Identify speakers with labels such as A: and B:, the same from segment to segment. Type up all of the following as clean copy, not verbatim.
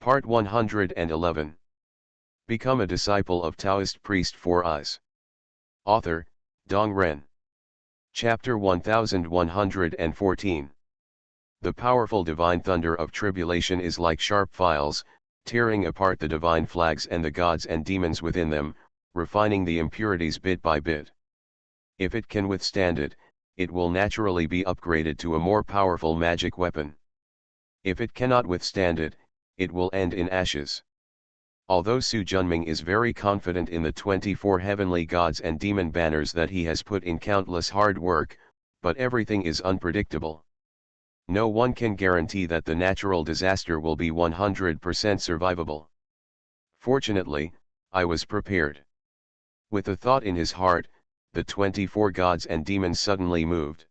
A: Part 111. Become a disciple of Taoist priest 4 eyes. Author, Dong Ren. Chapter 1114. The powerful divine thunder of tribulation is like sharp files, tearing apart the divine flags and the gods and demons within them, refining the impurities bit by bit. If it can withstand it, it will naturally be upgraded to a more powerful magic weapon. If it cannot withstand it, it will end in ashes. Although Su Junming is very confident in the 24 heavenly gods and demon banners that he has put in countless hard work, but everything is unpredictable. No one can guarantee that the natural disaster will be 100% survivable. Fortunately, I was prepared. With a thought in his heart, the 24 gods and demons suddenly moved.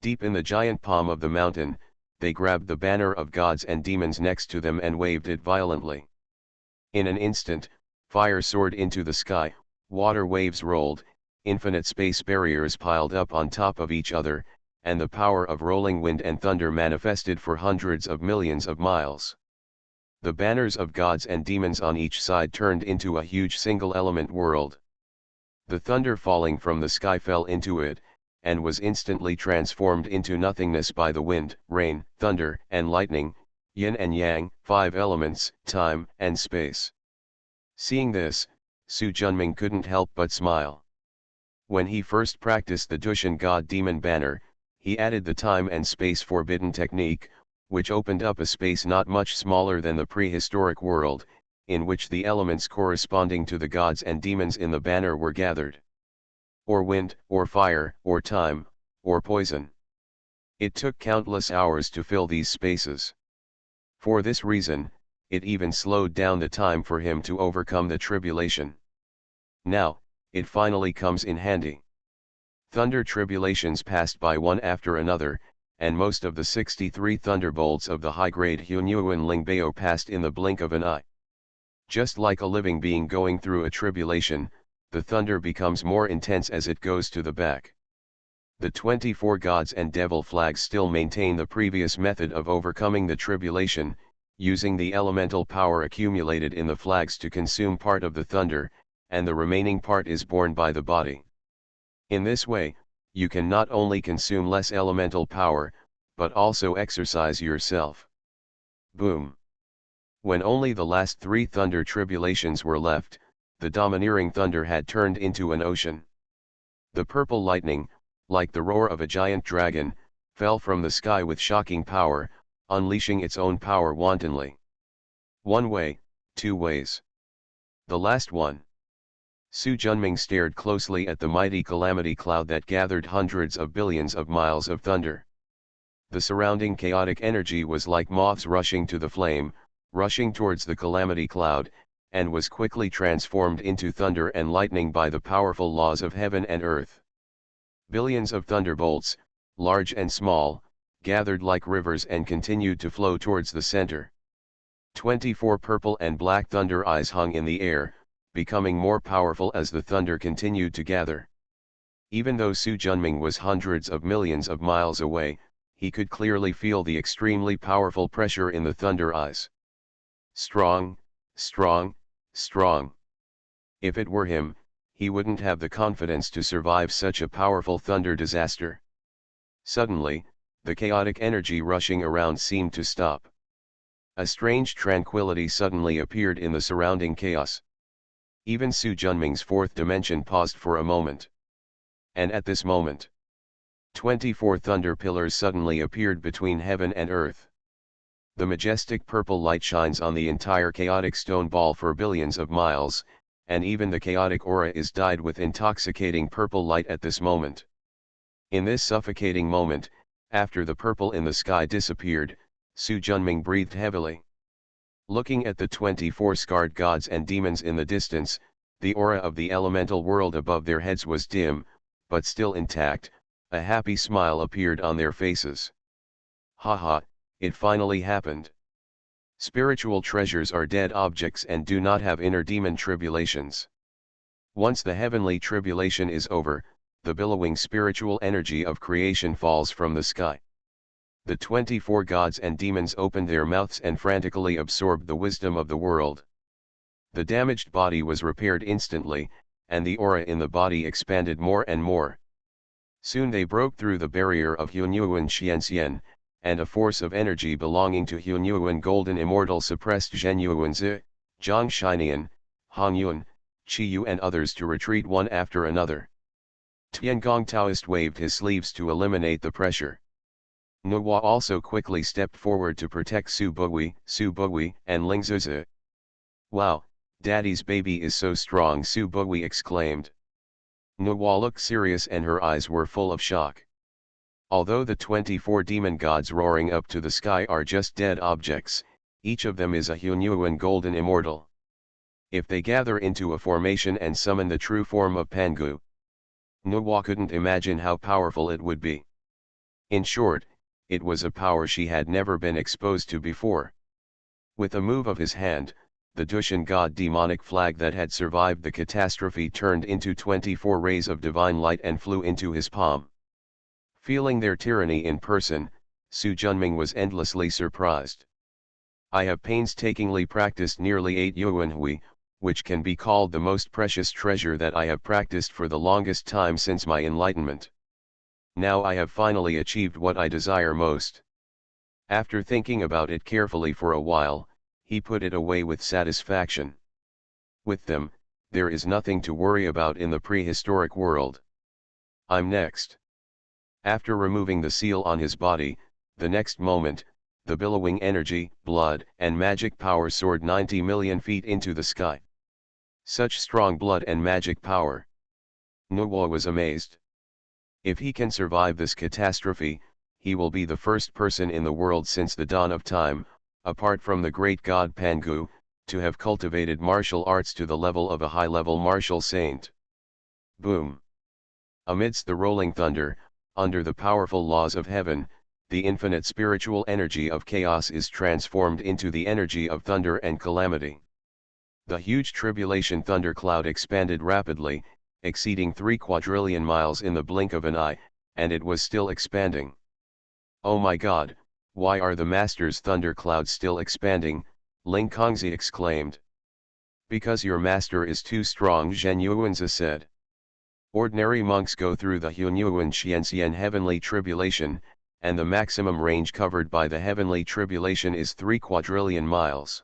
A: Deep in the giant palm of the mountain, they grabbed the banner of gods and demons next to them and waved it violently. In an instant, fire soared into the sky, water waves rolled, infinite space barriers piled up on top of each other, and the power of rolling wind and thunder manifested for hundreds of millions of miles. The banners of gods and demons on each side turned into a huge single-element world. The thunder falling from the sky fell into it, and was instantly transformed into nothingness by the wind, rain, thunder, and lightning, yin and yang, 5 elements, time and space. Seeing this, Su Junming couldn't help but smile. When he first practiced the Dushan God Demon Banner, he added the time and space forbidden technique, which opened up a space not much smaller than the prehistoric world, in which the elements corresponding to the gods and demons in the banner were gathered. Or wind, or fire, or time, or poison. It took countless hours to fill these spaces. For this reason, it even slowed down the time for him to overcome the tribulation. Now, it finally comes in handy. Thunder tribulations passed by one after another, and most of the 63 thunderbolts of the high-grade Hunyuan Lingbao passed in the blink of an eye. Just like a living being going through a tribulation, the thunder becomes more intense as it goes to the back. The 24 gods and devil flags still maintain the previous method of overcoming the tribulation, using the elemental power accumulated in the flags to consume part of the thunder, and the remaining part is borne by the body. In this way, you can not only consume less elemental power, but also exercise yourself. Boom! When only the last 3 thunder tribulations were left, the domineering thunder had turned into an ocean. The purple lightning, like the roar of a giant dragon, fell from the sky with shocking power, unleashing its own power wantonly. One way, 2 ways. The last one. Su Junming stared closely at the mighty calamity cloud that gathered hundreds of billions of miles of thunder. The surrounding chaotic energy was like moths rushing to the flame, rushing towards the calamity cloud, and was quickly transformed into thunder and lightning by the powerful laws of heaven and earth. Billions of thunderbolts, large and small, gathered like rivers and continued to flow towards the center. 24 purple and black thunder eyes hung in the air, becoming more powerful as the thunder continued to gather. Even though Su Junming was hundreds of millions of miles away, he could clearly feel the extremely powerful pressure in the thunder eyes. Strong, strong, strong. If it were him, he wouldn't have the confidence to survive such a powerful thunder disaster. Suddenly, the chaotic energy rushing around seemed to stop. A strange tranquility suddenly appeared in the surrounding chaos. Even Su Junming's 4th dimension paused for a moment. And at this moment, 24 thunder pillars suddenly appeared between heaven and earth. The majestic purple light shines on the entire chaotic stone ball for billions of miles, and even the chaotic aura is dyed with intoxicating purple light at this moment. In this suffocating moment, after the purple in the sky disappeared, Su Junming breathed heavily. Looking at the 24 scarred gods and demons in the distance, the aura of the elemental world above their heads was dim, but still intact. A happy smile appeared on their faces. Haha, it finally happened. Spiritual treasures are dead objects and do not have inner demon tribulations. Once the heavenly tribulation is over, the billowing spiritual energy of creation falls from the sky. The 24 gods and demons opened their mouths and frantically absorbed the wisdom of the world. The damaged body was repaired instantly, and the aura in the body expanded more and more. Soon they broke through the barrier of Hunyuan Xianxian, and a force of energy belonging to Hunyuan Golden Immortal suppressed Zhenyuan Zi, Zhang Shinian, Hongyuan, Qiyu and others to retreat one after another. Tiangong Taoist waved his sleeves to eliminate the pressure. Nuwa also quickly stepped forward to protect Su Bui, and Ling Zuzi. Wow, Daddy's baby is so strong, Su Bui exclaimed. Nuwa looked serious and her eyes were full of shock. Although the 24 demon gods roaring up to the sky are just dead objects, each of them is a Hunyuan Golden Immortal. If they gather into a formation and summon the true form of Pangu, Nuwa couldn't imagine how powerful it would be. In short, it was a power she had never been exposed to before. With a move of his hand, the Dushan god demonic flag that had survived the catastrophe turned into 24 rays of divine light and flew into his palm. Feeling their tyranny in person, Su Junming was endlessly surprised. I have painstakingly practiced nearly 8 Yuan Hui, which can be called the most precious treasure that I have practiced for the longest time since my enlightenment. Now I have finally achieved what I desire most. After thinking about it carefully for a while, he put it away with satisfaction. With them, there is nothing to worry about in the prehistoric world. I'm next. After removing the seal on his body, the next moment, the billowing energy, blood, and magic power soared 90 million feet into the sky. Such strong blood and magic power. Nuwa was amazed. If he can survive this catastrophe, he will be the first person in the world since the dawn of time, apart from the great god Pangu, to have cultivated martial arts to the level of a high-level martial saint. Boom! Amidst the rolling thunder, under the powerful laws of heaven, the infinite spiritual energy of chaos is transformed into the energy of thunder and calamity. The huge tribulation thundercloud expanded rapidly, exceeding 3 quadrillion miles in the blink of an eye, and it was still expanding. Oh my God, why are the master's thunderclouds still expanding? Ling Kongzi exclaimed. Because your master is too strong, Zhen Yuanzi said. Ordinary monks go through the Hunyuan Xianxian heavenly tribulation, and the maximum range covered by the heavenly tribulation is 3 quadrillion miles.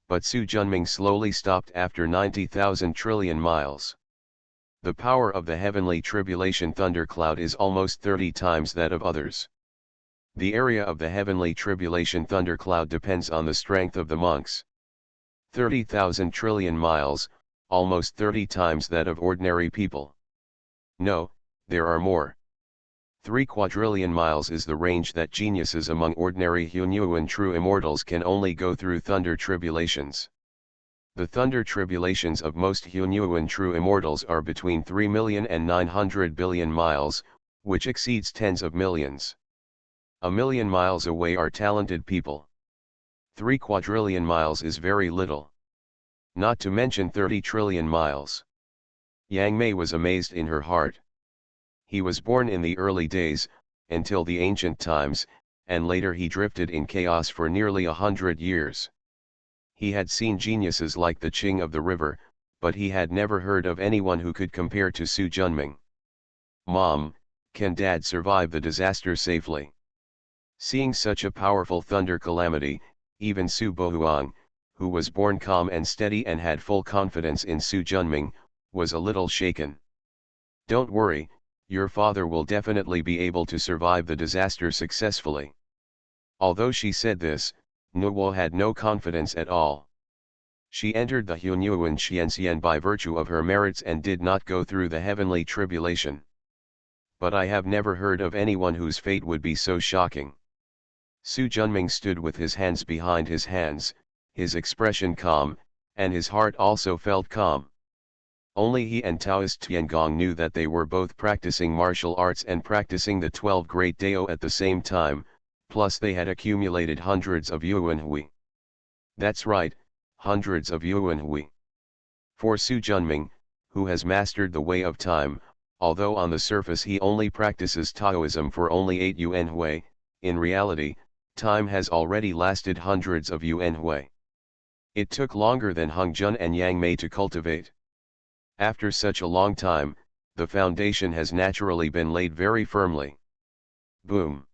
A: But Su Junming slowly stopped after 90,000 trillion miles. The power of the heavenly tribulation thundercloud is almost 30 times that of others. The area of the heavenly tribulation thundercloud depends on the strength of the monks. 30,000 trillion miles, almost 30 times that of ordinary people. No, there are more. 3 quadrillion miles is the range that geniuses among ordinary Hunyuan true immortals can only go through thunder tribulations. The thunder tribulations of most Hunyuan true immortals are between 3 million and 900 billion miles, which exceeds tens of millions. A million miles away are talented people. 3 quadrillion miles is very little. Not to mention 30 trillion miles. Yang Mei was amazed in her heart. He was born in the early days, until the ancient times, and later he drifted in chaos for nearly 100 years. He had seen geniuses like the Qing of the river, but he had never heard of anyone who could compare to Su Junming. Mom, can Dad survive the disaster safely? Seeing such a powerful thunder calamity, even Su Bohuang, who was born calm and steady and had full confidence in Su Junming, was a little shaken. Don't worry, your father will definitely be able to survive the disaster successfully. Although she said this, Nuwa had no confidence at all. She entered the Hunyuan Xianxian by virtue of her merits and did not go through the heavenly tribulation. But I have never heard of anyone whose fate would be so shocking. Su Junming stood with his hands behind his hands, his expression calm, and his heart also felt calm. Only he and Taoist Tiangong knew that they were both practicing martial arts and practicing the 12 Great Dao at the same time, plus they had accumulated hundreds of Yuan Hui. That's right, hundreds of Yuan Hui. For Su Junming, who has mastered the way of time, although on the surface he only practices Taoism for only 8 Yuan Hui, in reality, time has already lasted hundreds of yuan. It took longer than Hung Jun and Yang Mei to cultivate. After such a long time, the foundation has naturally been laid very firmly. Boom!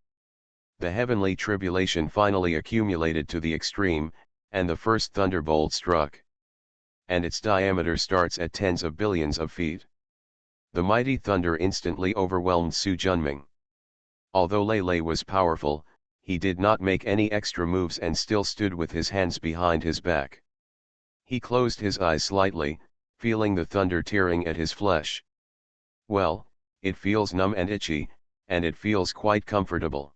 A: The heavenly tribulation finally accumulated to the extreme, and the first thunderbolt struck. And its diameter starts at tens of billions of feet. The mighty thunder instantly overwhelmed Su Junming. Although Lei Lei was powerful, he did not make any extra moves and still stood with his hands behind his back. He closed his eyes slightly, feeling the thunder tearing at his flesh. Well, it feels numb and itchy, and it feels quite comfortable.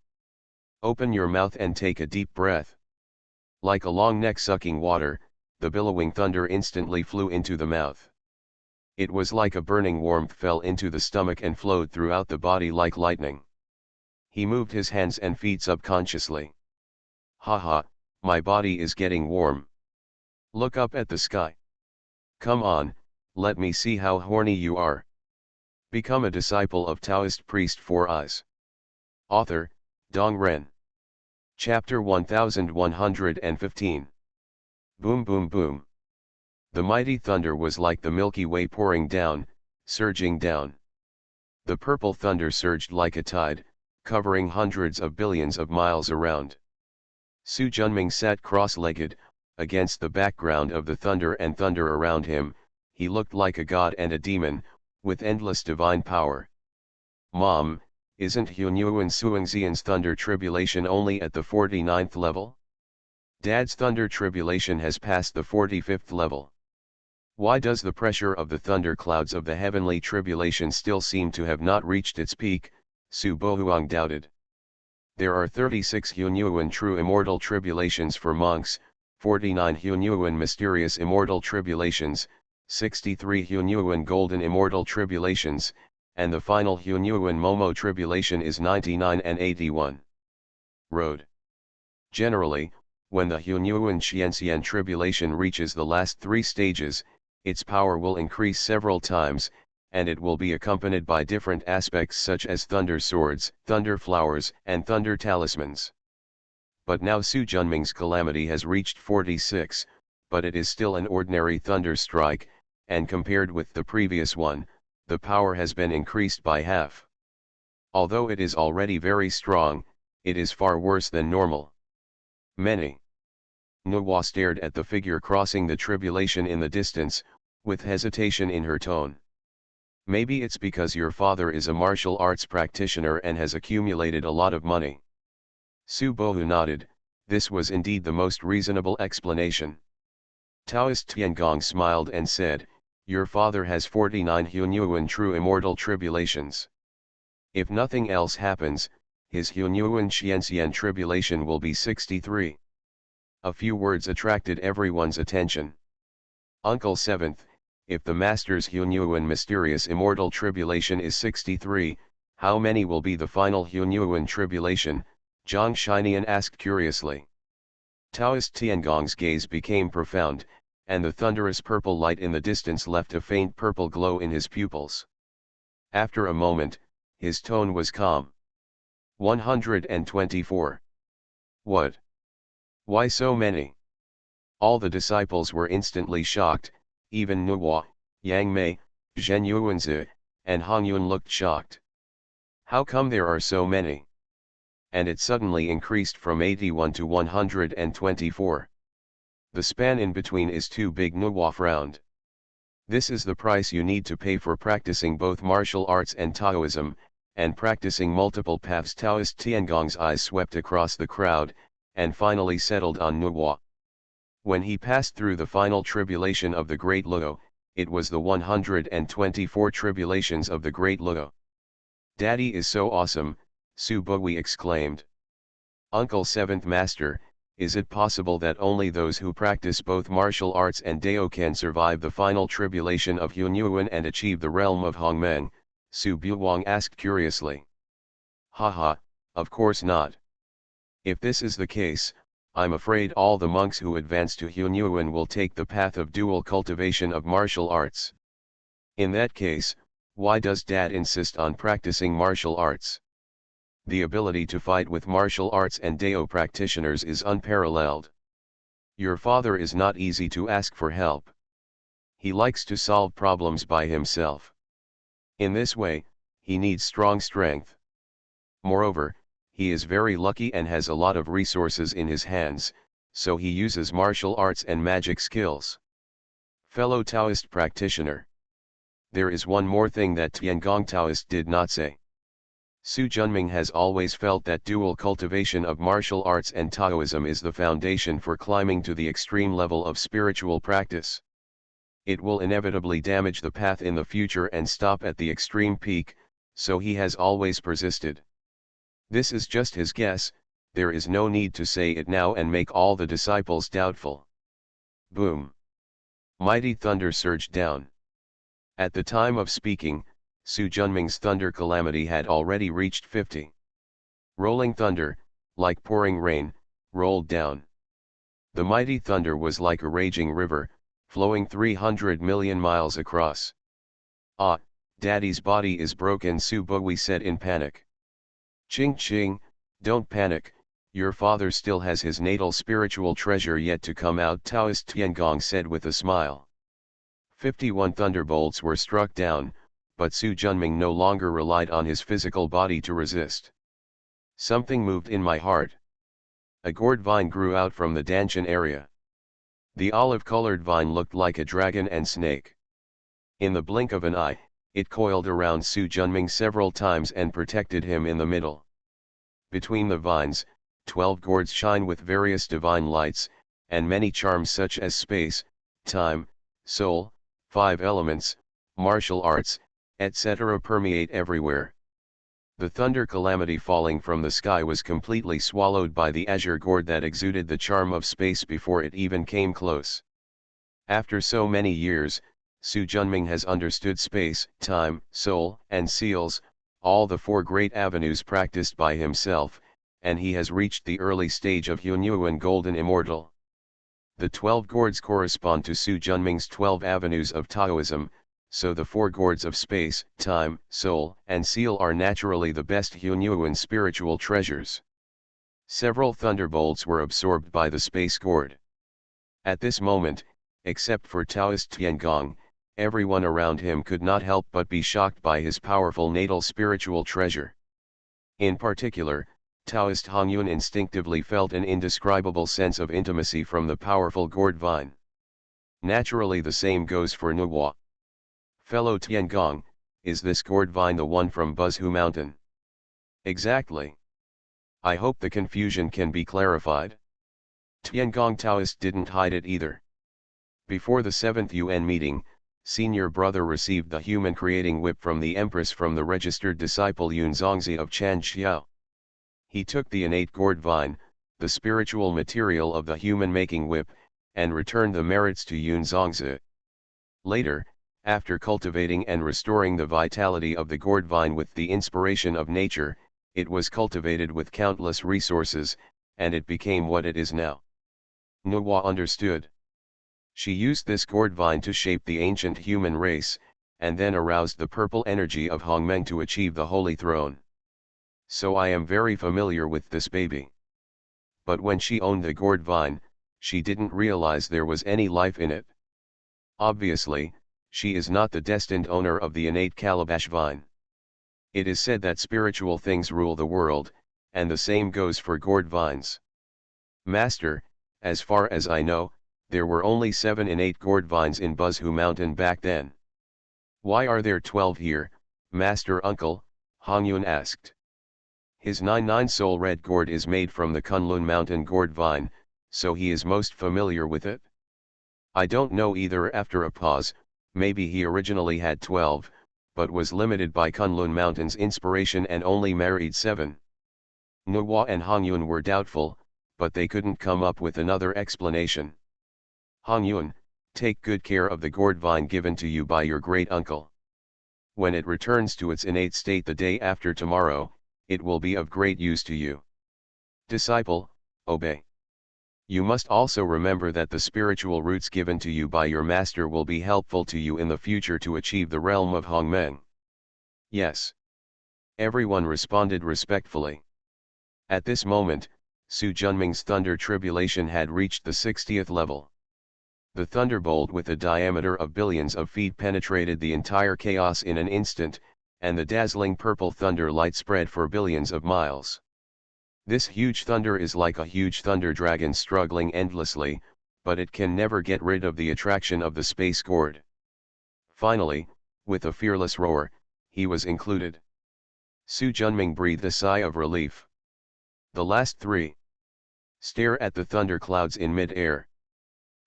A: Open your mouth and take a deep breath. Like a long neck sucking water, the billowing thunder instantly flew into the mouth. It was like a burning warmth fell into the stomach and flowed throughout the body like lightning. He moved his hands and feet subconsciously. Haha, my body is getting warm. Look up at the sky. Come on, let me see how horny you are. Become a disciple of Taoist priest Four Eyes. Author, Dong Ren. Chapter 1115. Boom boom boom. The mighty thunder was like the Milky Way pouring down, surging down. The purple thunder surged like a tide, covering hundreds of billions of miles around. Su Junming sat cross-legged, against the background of the thunder and thunder around him. He looked like a god and a demon, with endless divine power. Mom, isn't Hunyuan Suingzian's thunder tribulation only at the 49th level? Dad's thunder tribulation has passed the 45th level. Why does the pressure of the thunder clouds of the heavenly tribulation still seem to have not reached its peak? Su Bohuang doubted. There are 36 Hunyuan true immortal tribulations for monks, 49 Hunyuan mysterious immortal tribulations, 63 Hunyuan golden immortal tribulations, and the final Hunyuan Momo tribulation is 99 and 81. Road. Generally, when the Hunyuan Xianxian tribulation reaches the last three stages, its power will increase several times, and it will be accompanied by different aspects such as thunder swords, thunder flowers, and thunder talismans. But now Su Junming's calamity has reached 46, but it is still an ordinary thunder strike, and compared with the previous one, the power has been increased by half. Although it is already very strong, it is far worse than normal. Many. Nuwa stared at the figure crossing the tribulation in the distance, with hesitation in her tone. Maybe it's because your father is a martial arts practitioner and has accumulated a lot of money. Su Bohu nodded. This was indeed the most reasonable explanation. Taoist Tiangong smiled and said, your father has 49 Hunyuan true immortal tribulations. If nothing else happens, his Hunyuan Xianxian tribulation will be 63. A few words attracted everyone's attention. Uncle Seventh, if the Master's Hunyuan mysterious immortal tribulation is 63, how many will be the final Hunyuan tribulation? Zhang Shinian asked curiously. Taoist Tiangong's gaze became profound, and the thunderous purple light in the distance left a faint purple glow in his pupils. After a moment, his tone was calm. 124. What? Why so many? All the disciples were instantly shocked, even Nuwa, Yang Mei, Zhen Yuanzi, and Hong Yun looked shocked. How come there are so many? And it suddenly increased from 81 to 124. The span in between is too big. Nuwa frowned. This is the price you need to pay for practicing both martial arts and Taoism, and practicing multiple paths. Taoist Tiangong's eyes swept across the crowd, and finally settled on Nuwa. When he passed through the final tribulation of the Great Luo, it was the 124 tribulations of the Great Luo. Daddy is so awesome, Su Bohui exclaimed. Uncle Seventh Master, is it possible that only those who practice both martial arts and Dao can survive the final tribulation of Hunyuan and achieve the realm of Hongmeng? Su Buwang asked curiously. Haha, of course not. If this is the case, I'm afraid all the monks who advance to Hunyuan will take the path of dual cultivation of martial arts. In that case, why does Dad insist on practicing martial arts? The ability to fight with martial arts and Dao practitioners is unparalleled. Your father is not easy to ask for help. He likes to solve problems by himself. In this way, he needs strong strength. Moreover, he is very lucky and has a lot of resources in his hands, so he uses martial arts and magic skills. Fellow Taoist practitioner. There is one more thing that Tiangong Taoist did not say. Su Junming has always felt that dual cultivation of martial arts and Taoism is the foundation for climbing to the extreme level of spiritual practice. It will inevitably damage the path in the future and stop at the extreme peak, so he has always persisted. This is just his guess, there is no need to say it now and make all the disciples doubtful. Boom! Mighty thunder surged down. At the time of speaking, Su Junming's thunder calamity had already reached 50. Rolling thunder, like pouring rain, rolled down. The mighty thunder was like a raging river, flowing 300 million miles across. Ah, Daddy's body is broken, Su Bui said in panic. Ching ching, don't panic, your father still has his natal spiritual treasure yet to come out, Taoist Tiangong said with a smile. 51 thunderbolts were struck down, but Su Junming no longer relied on his physical body to resist. Something moved in my heart. A gourd vine grew out from the Danshan area. The olive-colored vine looked like a dragon and snake. In the blink of an eye, it coiled around Su Junming several times and protected him in the middle. Between the vines, 12 gourds shine with various divine lights, and many charms such as space, time, soul, 5 elements, martial arts, etc. permeate everywhere. The thunder calamity falling from the sky was completely swallowed by the azure gourd that exuded the charm of space before it even came close. After so many years, Su Junming has understood space, time, soul, and seals, all the 4 great avenues practiced by himself, and he has reached the early stage of Hunyuan Golden Immortal. The 12 gourds correspond to Su Junming's 12 avenues of Taoism, so the 4 gourds of space, time, soul, and seal are naturally the best Hunyuan spiritual treasures. Several thunderbolts were absorbed by the space gourd. At this moment, except for Taoist Tiangong, everyone around him could not help but be shocked by his powerful natal spiritual treasure. In particular, Taoist Hongyun instinctively felt an indescribable sense of intimacy from the powerful gourd vine. Naturally the same goes for Nuwa. Fellow Tiangong, is this gourd vine the one from Buzhu Mountain? Exactly. I hope the confusion can be clarified. Tiangong Taoist didn't hide it either. Before the 7th UN meeting, senior brother received the human creating whip from the Empress from the registered disciple Yun Zongzi of Chanxiao. He took the innate gourd vine, the spiritual material of the human making whip, and returned the merits to Yun Zongzi. Later, after cultivating and restoring the vitality of the gourd vine with the inspiration of nature, it was cultivated with countless resources, and it became what it is now. Nuwa understood. She used this gourd vine to shape the ancient human race, and then aroused the purple energy of Hongmeng to achieve the holy throne. So I am very familiar with this baby. But when she owned the gourd vine, she didn't realize there was any life in it. Obviously, she is not the destined owner of the innate calabash vine. It is said that spiritual things rule the world, and the same goes for gourd vines. Master, as far as I know, there were only 7 innate gourd vines in Buzhu Mountain back then. Why are there 12 here, Master Uncle? Hongyun asked. His 99 soul red gourd is made from the Kunlun Mountain gourd vine, so he is most familiar with it. I don't know either. After a pause, maybe he originally had 12, but was limited by Kunlun Mountain's inspiration and only married 7. Nuwa and Hongyun were doubtful, but they couldn't come up with another explanation. Hongyun, take good care of the gourd vine given to you by your great uncle. When it returns to its innate state the day after tomorrow, it will be of great use to you. Disciple, obey. You must also remember that the spiritual roots given to you by your master will be helpful to you in the future to achieve the realm of Hongmeng. Yes. Everyone responded respectfully. At this moment, Su Junming's thunder tribulation had reached the 60th level. The thunderbolt with a diameter of billions of feet penetrated the entire chaos in an instant, and the dazzling purple thunder light spread for billions of miles. This huge thunder is like a huge thunder dragon struggling endlessly, but it can never get rid of the attraction of the space gourd. Finally, with a fearless roar, he was included. Su Junming breathed a sigh of relief. The last three. Stare at the thunder clouds in mid-air.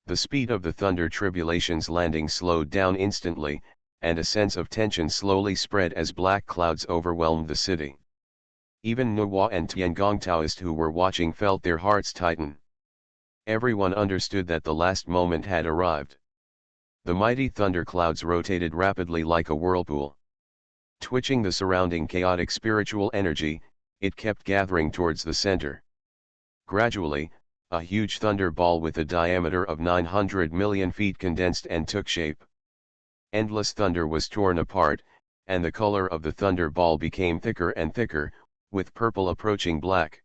A: The speed of the thunder tribulation's landing slowed down instantly, and a sense of tension slowly spread as black clouds overwhelmed the city. Even Nuwa and Tiangong Taoist who were watching felt their hearts tighten. Everyone understood that the last moment had arrived. The mighty thunder clouds rotated rapidly like a whirlpool. Twitching the surrounding chaotic spiritual energy, it kept gathering towards the center. Gradually, a huge thunder ball with a diameter of 900 million feet condensed and took shape. Endless thunder was torn apart, and the color of the thunder ball became thicker and thicker, with purple approaching black.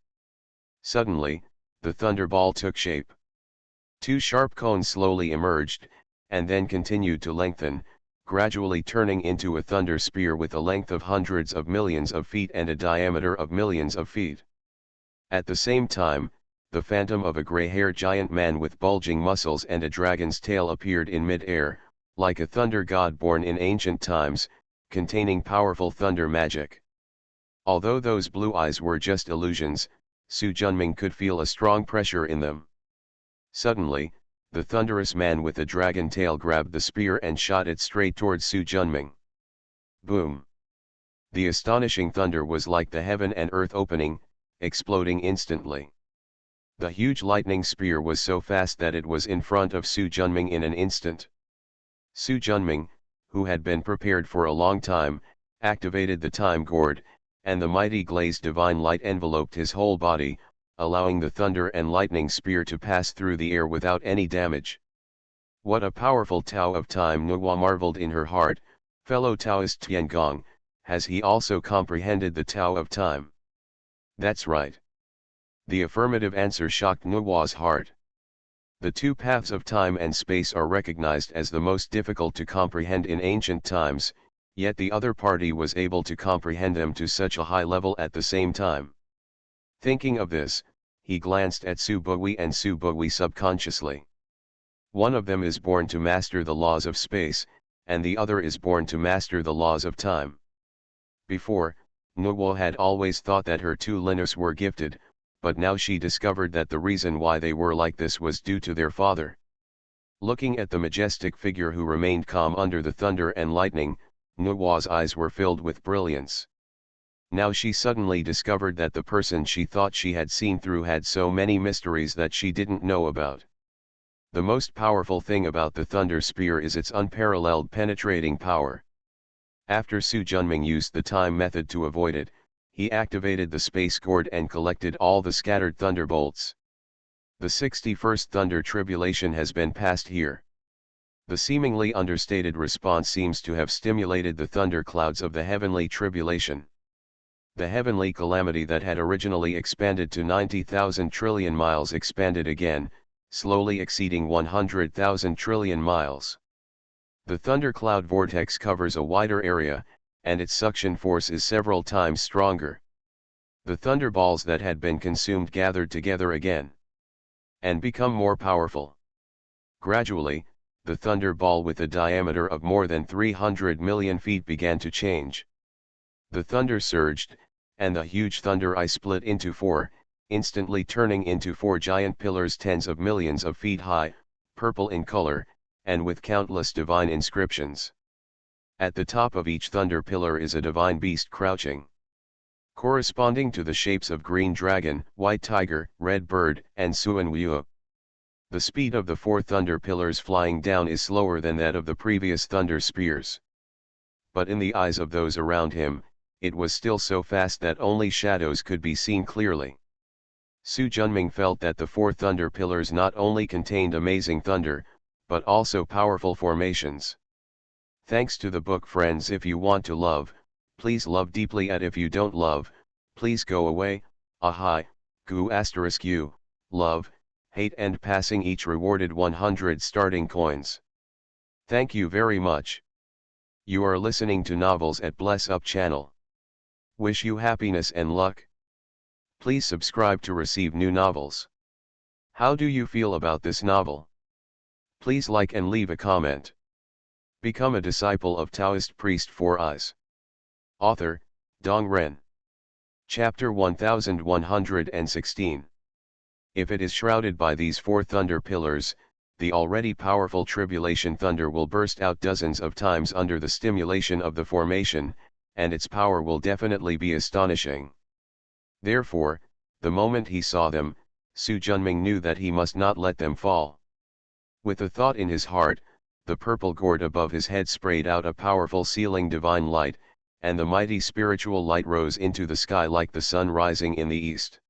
A: Suddenly, the thunder ball took shape. Two sharp cones slowly emerged, and then continued to lengthen, gradually turning into a thunder spear with a length of hundreds of millions of feet and a diameter of millions of feet. At the same time, the phantom of a gray-haired giant man with bulging muscles and a dragon's tail appeared in mid-air, like a thunder god born in ancient times, containing powerful thunder magic. Although those blue eyes were just illusions, Su Junming could feel a strong pressure in them. Suddenly, the thunderous man with the dragon tail grabbed the spear and shot it straight towards Su Junming. Boom! The astonishing thunder was like the heaven and earth opening, exploding instantly. The huge lightning spear was so fast that it was in front of Su Junming in an instant. Su Junming, who had been prepared for a long time, activated the time gourd, and the mighty glazed divine light enveloped his whole body, allowing the thunder and lightning spear to pass through the air without any damage. What a powerful Tao of Time! Nuwa marveled in her heart. Fellow Taoist Tiangong, has he also comprehended the Tao of Time? That's right. The affirmative answer shocked Nuwa's heart. The two paths of time and space are recognized as the most difficult to comprehend in ancient times, yet the other party was able to comprehend them to such a high level at the same time. Thinking of this, he glanced at Su Bui and Su Bui subconsciously. One of them is born to master the laws of space, and the other is born to master the laws of time. Before, Nuwa had always thought that her two Linus were gifted, but now she discovered that the reason why they were like this was due to their father. Looking at the majestic figure who remained calm under the thunder and lightning, Nuwa's eyes were filled with brilliance. Now she suddenly discovered that the person she thought she had seen through had so many mysteries that she didn't know about. The most powerful thing about the thunder spear is its unparalleled penetrating power. After Su Junming used the time method to avoid it, he activated the space gourd and collected all the scattered thunderbolts. The 61st thunder tribulation has been passed here. The seemingly understated response seems to have stimulated the thunder clouds of the heavenly tribulation. The heavenly calamity that had originally expanded to 90,000 trillion miles expanded again, slowly exceeding 100,000 trillion miles. The thundercloud vortex covers a wider area, and its suction force is several times stronger. The thunderballs that had been consumed gathered together again and become more powerful. Gradually, the thunderball with a diameter of more than 300 million feet began to change. The thunder surged, and the huge thunder eye split into four, instantly turning into four giant pillars tens of millions of feet high, purple in color, and with countless divine inscriptions. At the top of each thunder pillar is a divine beast crouching, corresponding to the shapes of green dragon, white tiger, red bird, and Suan Wu. The speed of the four thunder pillars flying down is slower than that of the previous thunder spears. But in the eyes of those around him, it was still so fast that only shadows could be seen clearly. Su Junming felt that the four thunder pillars not only contained amazing thunder, but also powerful formations. Thanks to the book friends. If you want to love, please love deeply, and if you don't love, please go away, ahai, gu asterisk u, love, hate, and passing each rewarded 100 starting coins. Thank you very much. You are listening to Novels at Bless Up channel. Wish you happiness and luck. Please subscribe to receive new novels. How do you feel about this novel? Please like and leave a comment. Become a disciple of Taoist priest 4 Eyes. Author, Dong Ren. Chapter 1116. If it is shrouded by these 4 thunder pillars, the already powerful tribulation thunder will burst out dozens of times under the stimulation of the formation, and its power will definitely be astonishing. Therefore, the moment he saw them, Su Junming knew that he must not let them fall. With a thought in his heart, the purple gourd above his head sprayed out a powerful sealing divine light, and the mighty spiritual light rose into the sky like the sun rising in the east.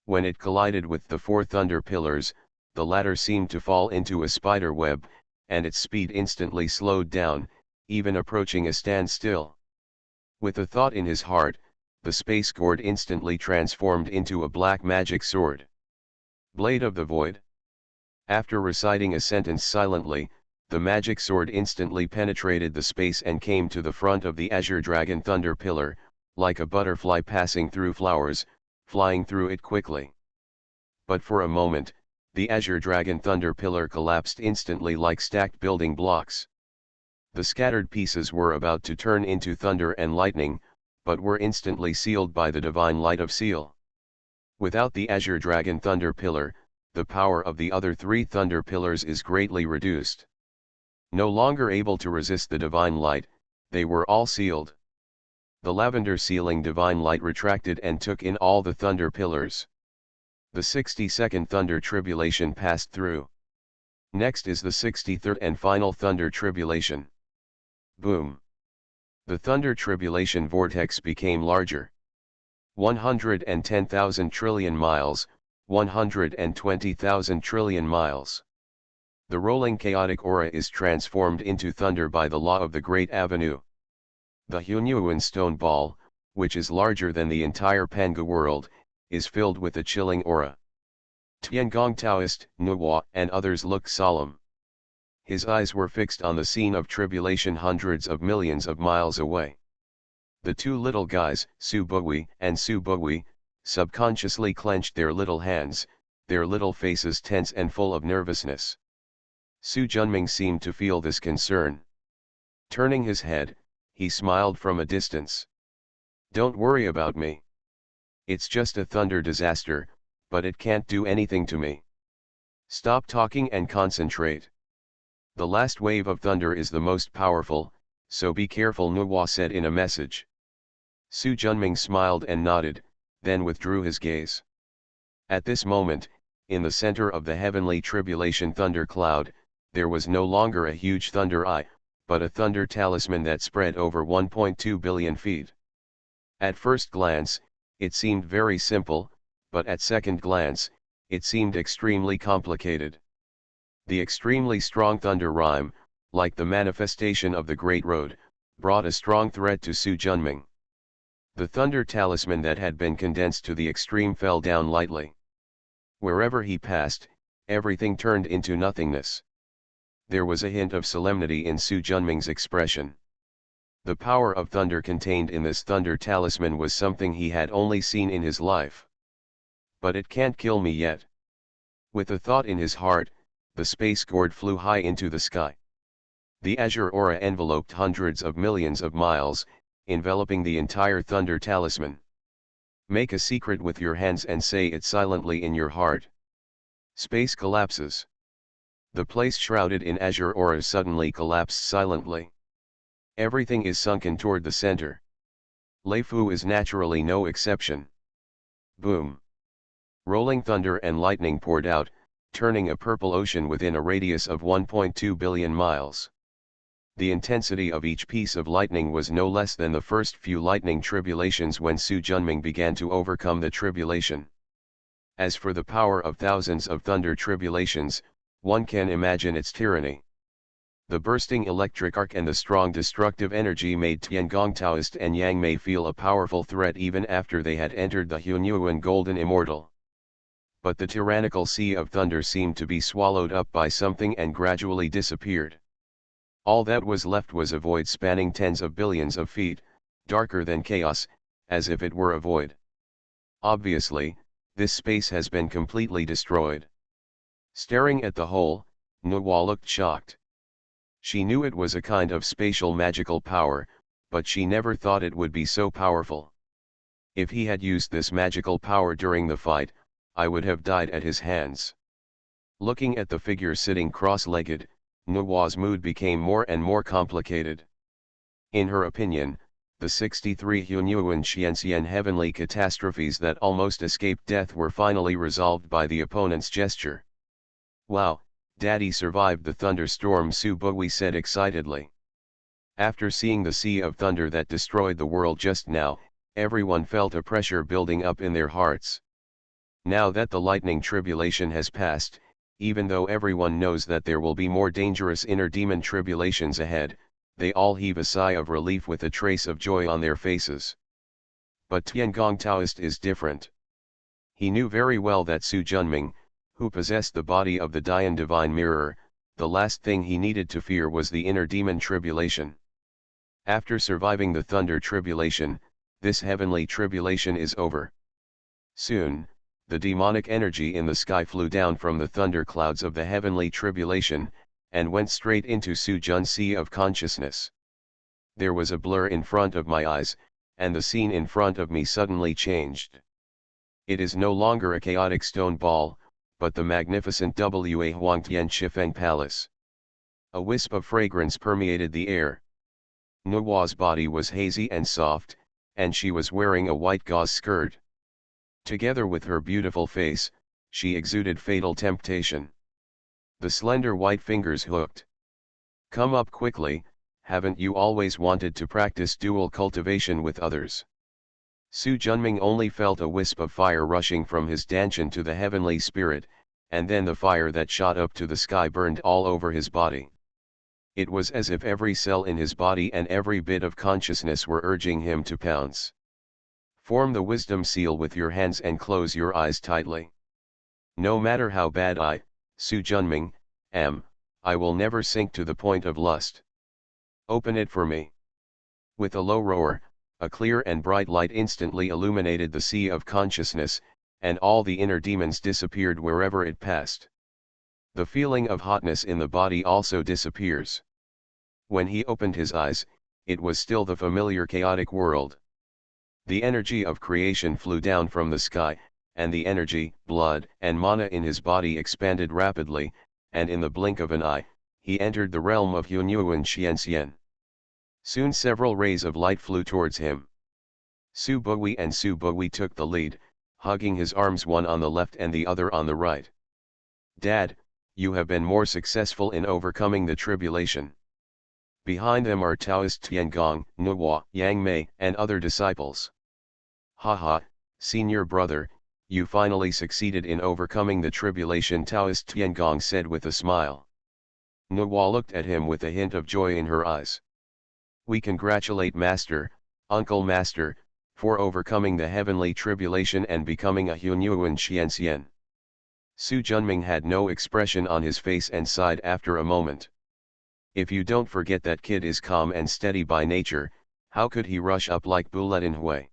A: When it collided with the 4 thunder pillars, the latter seemed to fall into a spider web, and its speed instantly slowed down, even approaching a standstill. With a thought in his heart, the space gourd instantly transformed into a black magic sword. Blade of the Void. After reciting a sentence silently, the magic sword instantly penetrated the space and came to the front of the azure dragon thunder pillar, like a butterfly passing through flowers, flying through it quickly. But for a moment, the azure dragon thunder pillar collapsed instantly like stacked building blocks. The scattered pieces were about to turn into thunder and lightning, but were instantly sealed by the divine light of seal. Without the azure dragon thunder pillar, the power of the other 3 thunder pillars is greatly reduced. No longer able to resist the divine light, they were all sealed. The lavender sealing divine light retracted and took in all the thunder pillars. The 62nd thunder tribulation passed through. Next is the 63rd and final thunder tribulation. Boom! The thunder tribulation vortex became larger. 110,000 trillion miles, 120,000 trillion miles. The rolling chaotic aura is transformed into thunder by the law of the Great Avenue. The Hunyuan stone ball, which is larger than the entire Panga world, is filled with a chilling aura. Tiangong Taoist, Nuwa, and others looked solemn. His eyes were fixed on the scene of tribulation hundreds of millions of miles away. The 2 little guys, Su Bui and Su Bui, subconsciously clenched their little hands, their little faces tense and full of nervousness. Su Junming seemed to feel this concern. Turning his head, he smiled from a distance. Don't worry about me. It's just a thunder disaster, but it can't do anything to me. Stop talking and concentrate. The last wave of thunder is the most powerful, so be careful, Nuwa said in a message. Su Junming smiled and nodded, then withdrew his gaze. At this moment, in the center of the heavenly tribulation thunder cloud, there was no longer a huge thunder eye, but a thunder talisman that spread over 1.2 billion feet. At first glance, it seemed very simple, but at second glance, it seemed extremely complicated. The extremely strong thunder rhyme, like the manifestation of the Great Road, brought a strong threat to Su Junming. The thunder talisman that had been condensed to the extreme fell down lightly. Wherever he passed, everything turned into nothingness. There was a hint of solemnity in Su Junming's expression. The power of thunder contained in this thunder talisman was something he had only seen in his life. But it can't kill me yet. With a thought in his heart, the space gourd flew high into the sky. The azure aura enveloped hundreds of millions of miles, enveloping the entire thunder talisman. Make a secret with your hands and say it silently in your heart. Space collapses. The place shrouded in azure aura suddenly collapsed silently. Everything is sunken toward the center. Lei Fu is naturally no exception. Boom! Rolling thunder and lightning poured out, turning a purple ocean within a radius of 1.2 billion miles. The intensity of each piece of lightning was no less than the first few lightning tribulations when Su Junming began to overcome the tribulation. As for the power of thousands of thunder tribulations, one can imagine its tyranny. The bursting electric arc and the strong destructive energy made Tiangong Taoist and Yang Mei feel a powerful threat even after they had entered the Hunyuan Golden Immortal. But the tyrannical sea of thunder seemed to be swallowed up by something and gradually disappeared. All that was left was a void spanning tens of billions of feet, darker than chaos, as if it were a void. Obviously, this space has been completely destroyed. Staring at the hole, Nuwa looked shocked. She knew it was a kind of spatial magical power, but she never thought it would be so powerful. If he had used this magical power during the fight, I would have died at his hands. Looking at the figure sitting cross-legged, Nuwa's mood became more and more complicated. In her opinion, the 63 Hunyuan Xianxian heavenly catastrophes that almost escaped death were finally resolved by the opponent's gesture. "Wow, Daddy survived the thunderstorm," Su Bui said excitedly. After seeing the sea of thunder that destroyed the world just now, everyone felt a pressure building up in their hearts. Now that the lightning tribulation has passed, even though everyone knows that there will be more dangerous inner demon tribulations ahead, they all heave a sigh of relief with a trace of joy on their faces. But Tiangong Taoist is different. He knew very well that Su Junming, who possessed the body of the Dian Divine Mirror, the last thing he needed to fear was the inner demon tribulation. After surviving the thunder tribulation, this heavenly tribulation is over. Soon, the demonic energy in the sky flew down from the thunder clouds of the heavenly tribulation, and went straight into Su Jun's sea of consciousness. There was a blur in front of my eyes, and the scene in front of me suddenly changed. It is no longer a chaotic stone ball, but the magnificent Wa Huangtian Shifeng Palace. A wisp of fragrance permeated the air. Nuwa's body was hazy and soft, and she was wearing a white gauze skirt. Together with her beautiful face, she exuded fatal temptation. The slender white fingers hooked. "Come up quickly, haven't you always wanted to practice dual cultivation with others?" Su Junming only felt a wisp of fire rushing from his danchan to the heavenly spirit, and then the fire that shot up to the sky burned all over his body. It was as if every cell in his body and every bit of consciousness were urging him to pounce. Form the wisdom seal with your hands and close your eyes tightly. No matter how bad I, Su Junming, am, I will never sink to the point of lust. Open it for me. With a low roar, a clear and bright light instantly illuminated the sea of consciousness, and all the inner demons disappeared wherever it passed. The feeling of hotness in the body also disappears. When he opened his eyes, it was still the familiar chaotic world. The energy of creation flew down from the sky, and the energy, blood, and mana in his body expanded rapidly, and in the blink of an eye, he entered the realm of Hunyuan Xianxian. Soon several rays of light flew towards him. Su Bui and Su Bui took the lead, hugging his arms, one on the left and the other on the right. "Dad, you have been more successful in overcoming the tribulation." Behind them are Taoist Tiangong, Nuwa, Yang Mei, and other disciples. "Haha, senior brother, you finally succeeded in overcoming the tribulation," Taoist Tiangong said with a smile. Nuwa looked at him with a hint of joy in her eyes. "We congratulate Master, Uncle Master, for overcoming the heavenly tribulation and becoming a Hunyuan Xianxian." Su Junming had no expression on his face and sighed after a moment. "If you don't forget that kid is calm and steady by nature, how could he rush up like Bulletin Hui?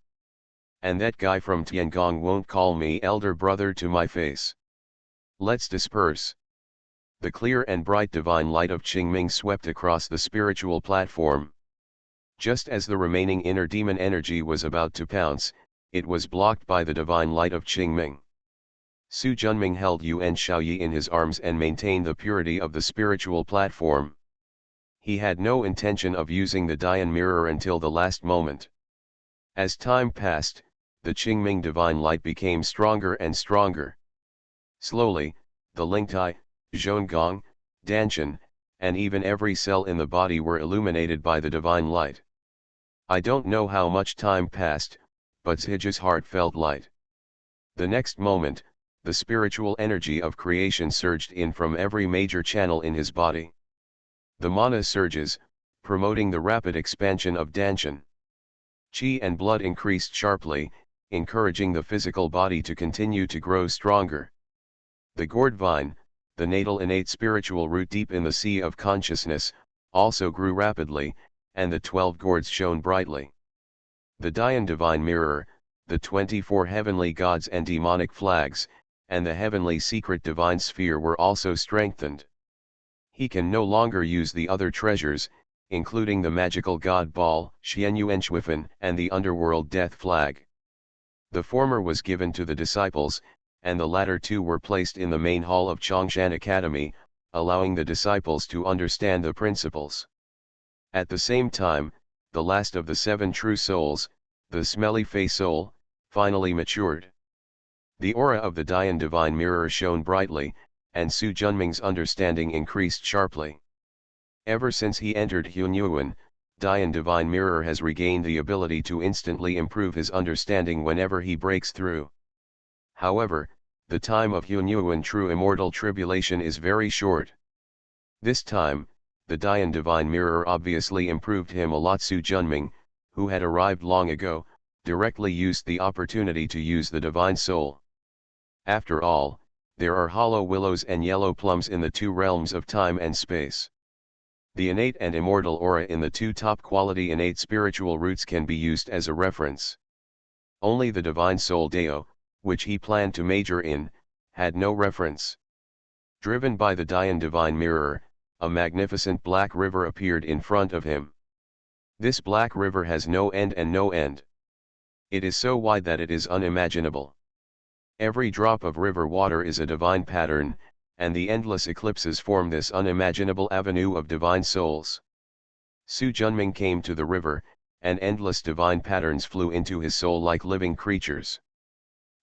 A: And that guy from Tiangong won't call me elder brother to my face. Let's disperse." The clear and bright divine light of Qingming swept across the spiritual platform. Just as the remaining inner demon energy was about to pounce, it was blocked by the divine light of Qingming. Su Junming held Yuan Shaoyi in his arms and maintained the purity of the spiritual platform. He had no intention of using the Dian mirror until the last moment. As time passed, the Qingming divine light became stronger and stronger. Slowly, the Lingtai, Zhongong, Danshan, and even every cell in the body were illuminated by the divine light. I don't know how much time passed, but Zhiji's heart felt light. The next moment, the spiritual energy of creation surged in from every major channel in his body. The mana surges, promoting the rapid expansion of Danshan. Qi and blood increased sharply, encouraging the physical body to continue to grow stronger. The gourd vine, the natal innate spiritual root deep in the sea of consciousness, also grew rapidly, and the 12 gourds shone brightly. The Dayan divine mirror, the 24 heavenly gods and demonic flags, and the heavenly secret divine sphere were also strengthened. He can no longer use the other treasures, including the magical god ball, Xianyuanchuifan, and the underworld death flag. The former was given to the disciples, and the latter two were placed in the main hall of Chongshan Academy, allowing the disciples to understand the principles. At the same time, the last of the 7 true souls, the smelly face soul, finally matured. The aura of the Dayan divine mirror shone brightly, and Su Junming's understanding increased sharply. Ever since he entered Hunyuan, Dayan divine mirror has regained the ability to instantly improve his understanding whenever he breaks through. However, the time of Hunyuan true immortal tribulation is very short. This time, the Dayan divine mirror obviously improved him a lot. Su Junming, who had arrived long ago, directly used the opportunity to use the divine soul. After all, there are hollow willows and yellow plums in the 2 realms of time and space. The innate and immortal aura in the 2 top quality innate spiritual roots can be used as a reference. Only the divine soul Dao, which he planned to major in, had no reference. Driven by the Dayan divine mirror, a magnificent black river appeared in front of him. This black river has no end and no end. It is so wide that it is unimaginable. Every drop of river water is a divine pattern, and the endless eclipses form this unimaginable avenue of divine souls. Su Junming came to the river, and endless divine patterns flew into his soul like living creatures.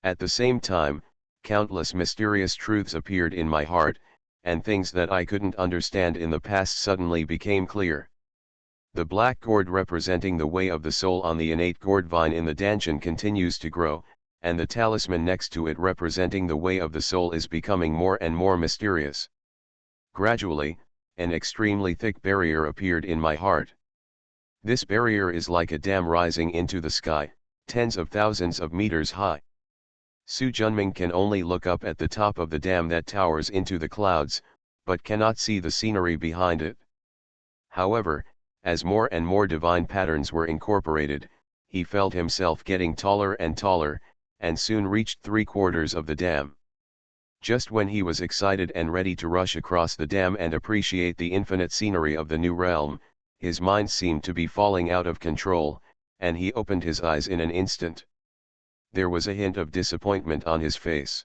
A: At the same time, countless mysterious truths appeared in my heart, and things that I couldn't understand in the past suddenly became clear. The black gourd representing the way of the soul on the innate gourd vine in the Danshan continues to grow, and the talisman next to it representing the way of the soul is becoming more and more mysterious. Gradually, an extremely thick barrier appeared in my heart. This barrier is like a dam rising into the sky, tens of thousands of meters high. Su Junming can only look up at the top of the dam that towers into the clouds, but cannot see the scenery behind it. However, as more and more divine patterns were incorporated, he felt himself getting taller and taller, and soon reached 3/4 of the dam. Just when he was excited and ready to rush across the dam and appreciate the infinite scenery of the new realm, his mind seemed to be falling out of control, and he opened his eyes in an instant. There was a hint of disappointment on his face.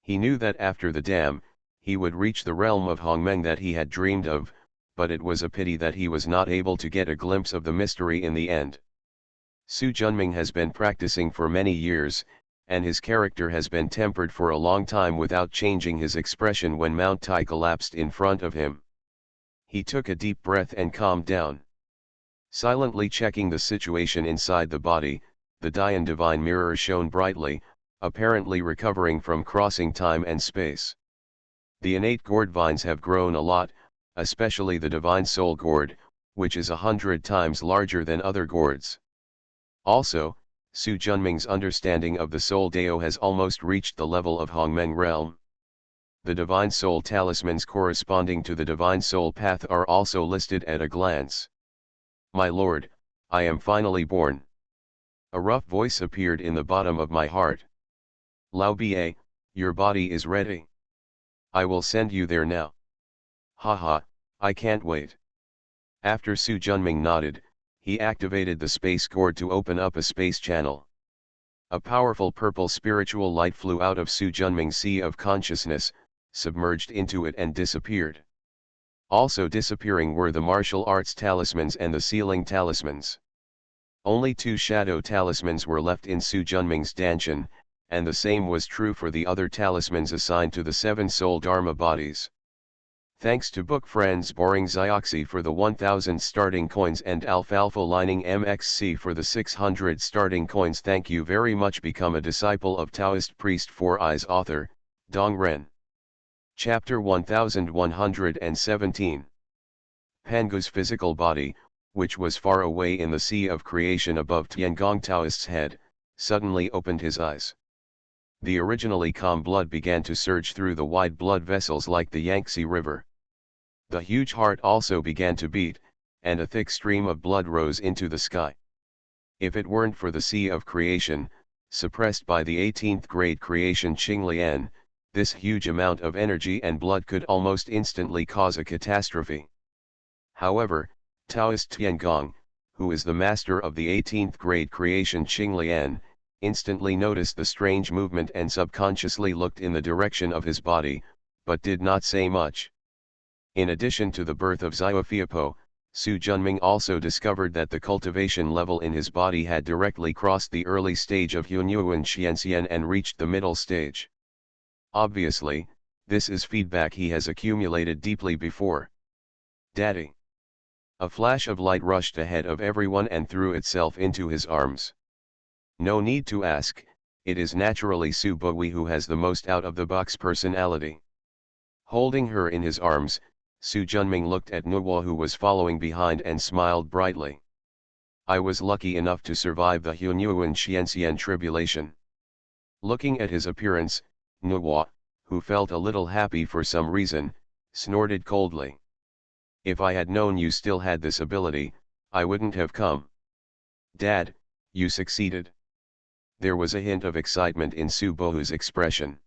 A: He knew that after the dam, he would reach the realm of Hongmeng that he had dreamed of, but it was a pity that he was not able to get a glimpse of the mystery in the end. Su Junming has been practicing for many years, and his character has been tempered for a long time without changing his expression when Mount Tai collapsed in front of him. He took a deep breath and calmed down. Silently checking the situation inside the body, the Dayan divine mirror shone brightly, apparently recovering from crossing time and space. The innate gourd vines have grown a lot, especially the divine soul gourd, which is 100 times larger than other gourds. Also, Su Junming's understanding of the soul Dao has almost reached the level of Hongmeng realm. The divine soul talismans corresponding to the divine soul path are also listed at a glance. My lord, I am finally born. A rough voice appeared in the bottom of my heart. Lao Ba, your body is ready. I will send you there now. Haha, I can't wait. After Su Junming nodded, he activated the space gourd to open up a space channel. A powerful purple spiritual light flew out of Su Junming's sea of consciousness, submerged into it and disappeared. Also disappearing were the martial arts talismans and the sealing talismans. Only 2 shadow talismans were left in Su Junming's Danshan, and the same was true for the other talismans assigned to the 7 soul Dharma bodies. Thanks to book friends Boring Zioxy for the 1000 starting coins and Alfalfa Lining MXC for the 600 starting coins. Thank you very much. Become a disciple of Taoist priest 4 Eyes. Author, Dong Ren. Chapter 1117. Pangu's physical body, which was far away in the sea of creation above Tiangong Taoist's head, suddenly opened his eyes. The originally calm blood began to surge through the wide blood vessels like the Yangtze River. The huge heart also began to beat, and a thick stream of blood rose into the sky. If it weren't for the sea of creation, suppressed by the 18th grade creation Qinglian, this huge amount of energy and blood could almost instantly cause a catastrophe. However, Taoist Tiangong, who is the master of the 18th grade creation Qinglian, instantly noticed the strange movement and subconsciously looked in the direction of his body, but did not say much. In addition to the birth of Xiaofiapo, Su Junming also discovered that the cultivation level in his body had directly crossed the early stage of Hunyuan Xianxian and reached the middle stage. Obviously, this is feedback he has accumulated deeply before. Daddy! A flash of light rushed ahead of everyone and threw itself into his arms. No need to ask, it is naturally Su Bowie who has the most out-of-the-box personality. Holding her in his arms, Su Junming looked at Nuo who was following behind and smiled brightly. I was lucky enough to survive the Hunyuan Xianxian tribulation. Looking at his appearance, Nuo, who felt a little happy for some reason, snorted coldly. If I had known you still had this ability, I wouldn't have come. Dad, you succeeded. There was a hint of excitement in Su Bohu's expression.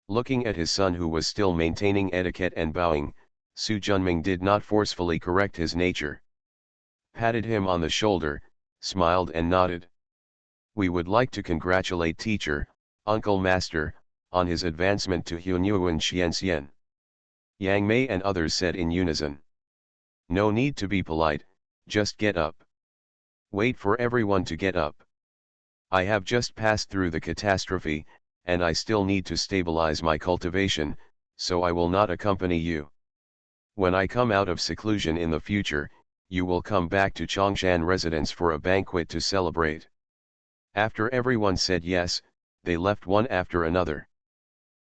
A: Looking at his son who was still maintaining etiquette and bowing, Su Junming did not forcefully correct his nature. Patted him on the shoulder, smiled and nodded. We would like to congratulate teacher, Uncle Master, on his advancement to Hunyuan Xianxian. Yang Mei and others said in unison. No need to be polite, just get up. Wait for everyone to get up. I have just passed through the catastrophe, and I still need to stabilize my cultivation, so I will not accompany you. When I come out of seclusion in the future, you will come back to Chongshan residence for a banquet to celebrate. After everyone said yes, they left one after another.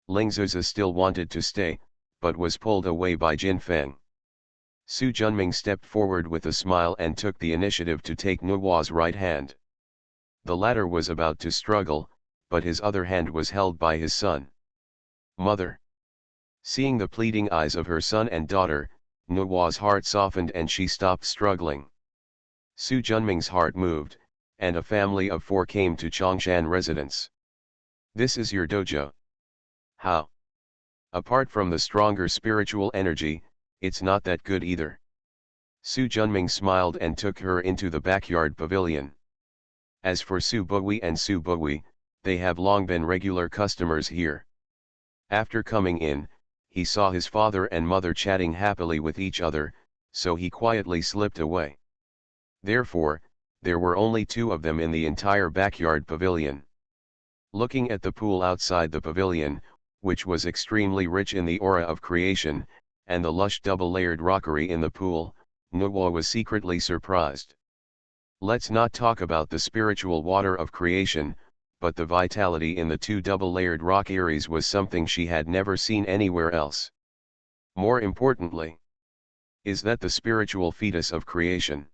A: Ling Zuzi still wanted to stay, but was pulled away by Jin Feng. Su Junming stepped forward with a smile and took the initiative to take Nuo's right hand. The latter was about to struggle, but his other hand was held by his son. Mother. Seeing the pleading eyes of her son and daughter, Nuo's heart softened and she stopped struggling. Su Junming's heart moved, and a family of 4 came to Chongshan residence. This is your dojo. How? Apart from the stronger spiritual energy, it's not that good either. Su Junming smiled and took her into the backyard pavilion. As for Su Bowie and Su Bowie, they have long been regular customers here. After coming in, he saw his father and mother chatting happily with each other, so he quietly slipped away. Therefore, there were only 2 of them in the entire backyard pavilion. Looking at the pool outside the pavilion, which was extremely rich in the aura of creation, and the lush double-layered rockery in the pool, Nuo was secretly surprised. Let's not talk about the spiritual water of creation, but the vitality in the 2 double-layered rock areas was something she had never seen anywhere else. More importantly, is that the spiritual fetus of creation?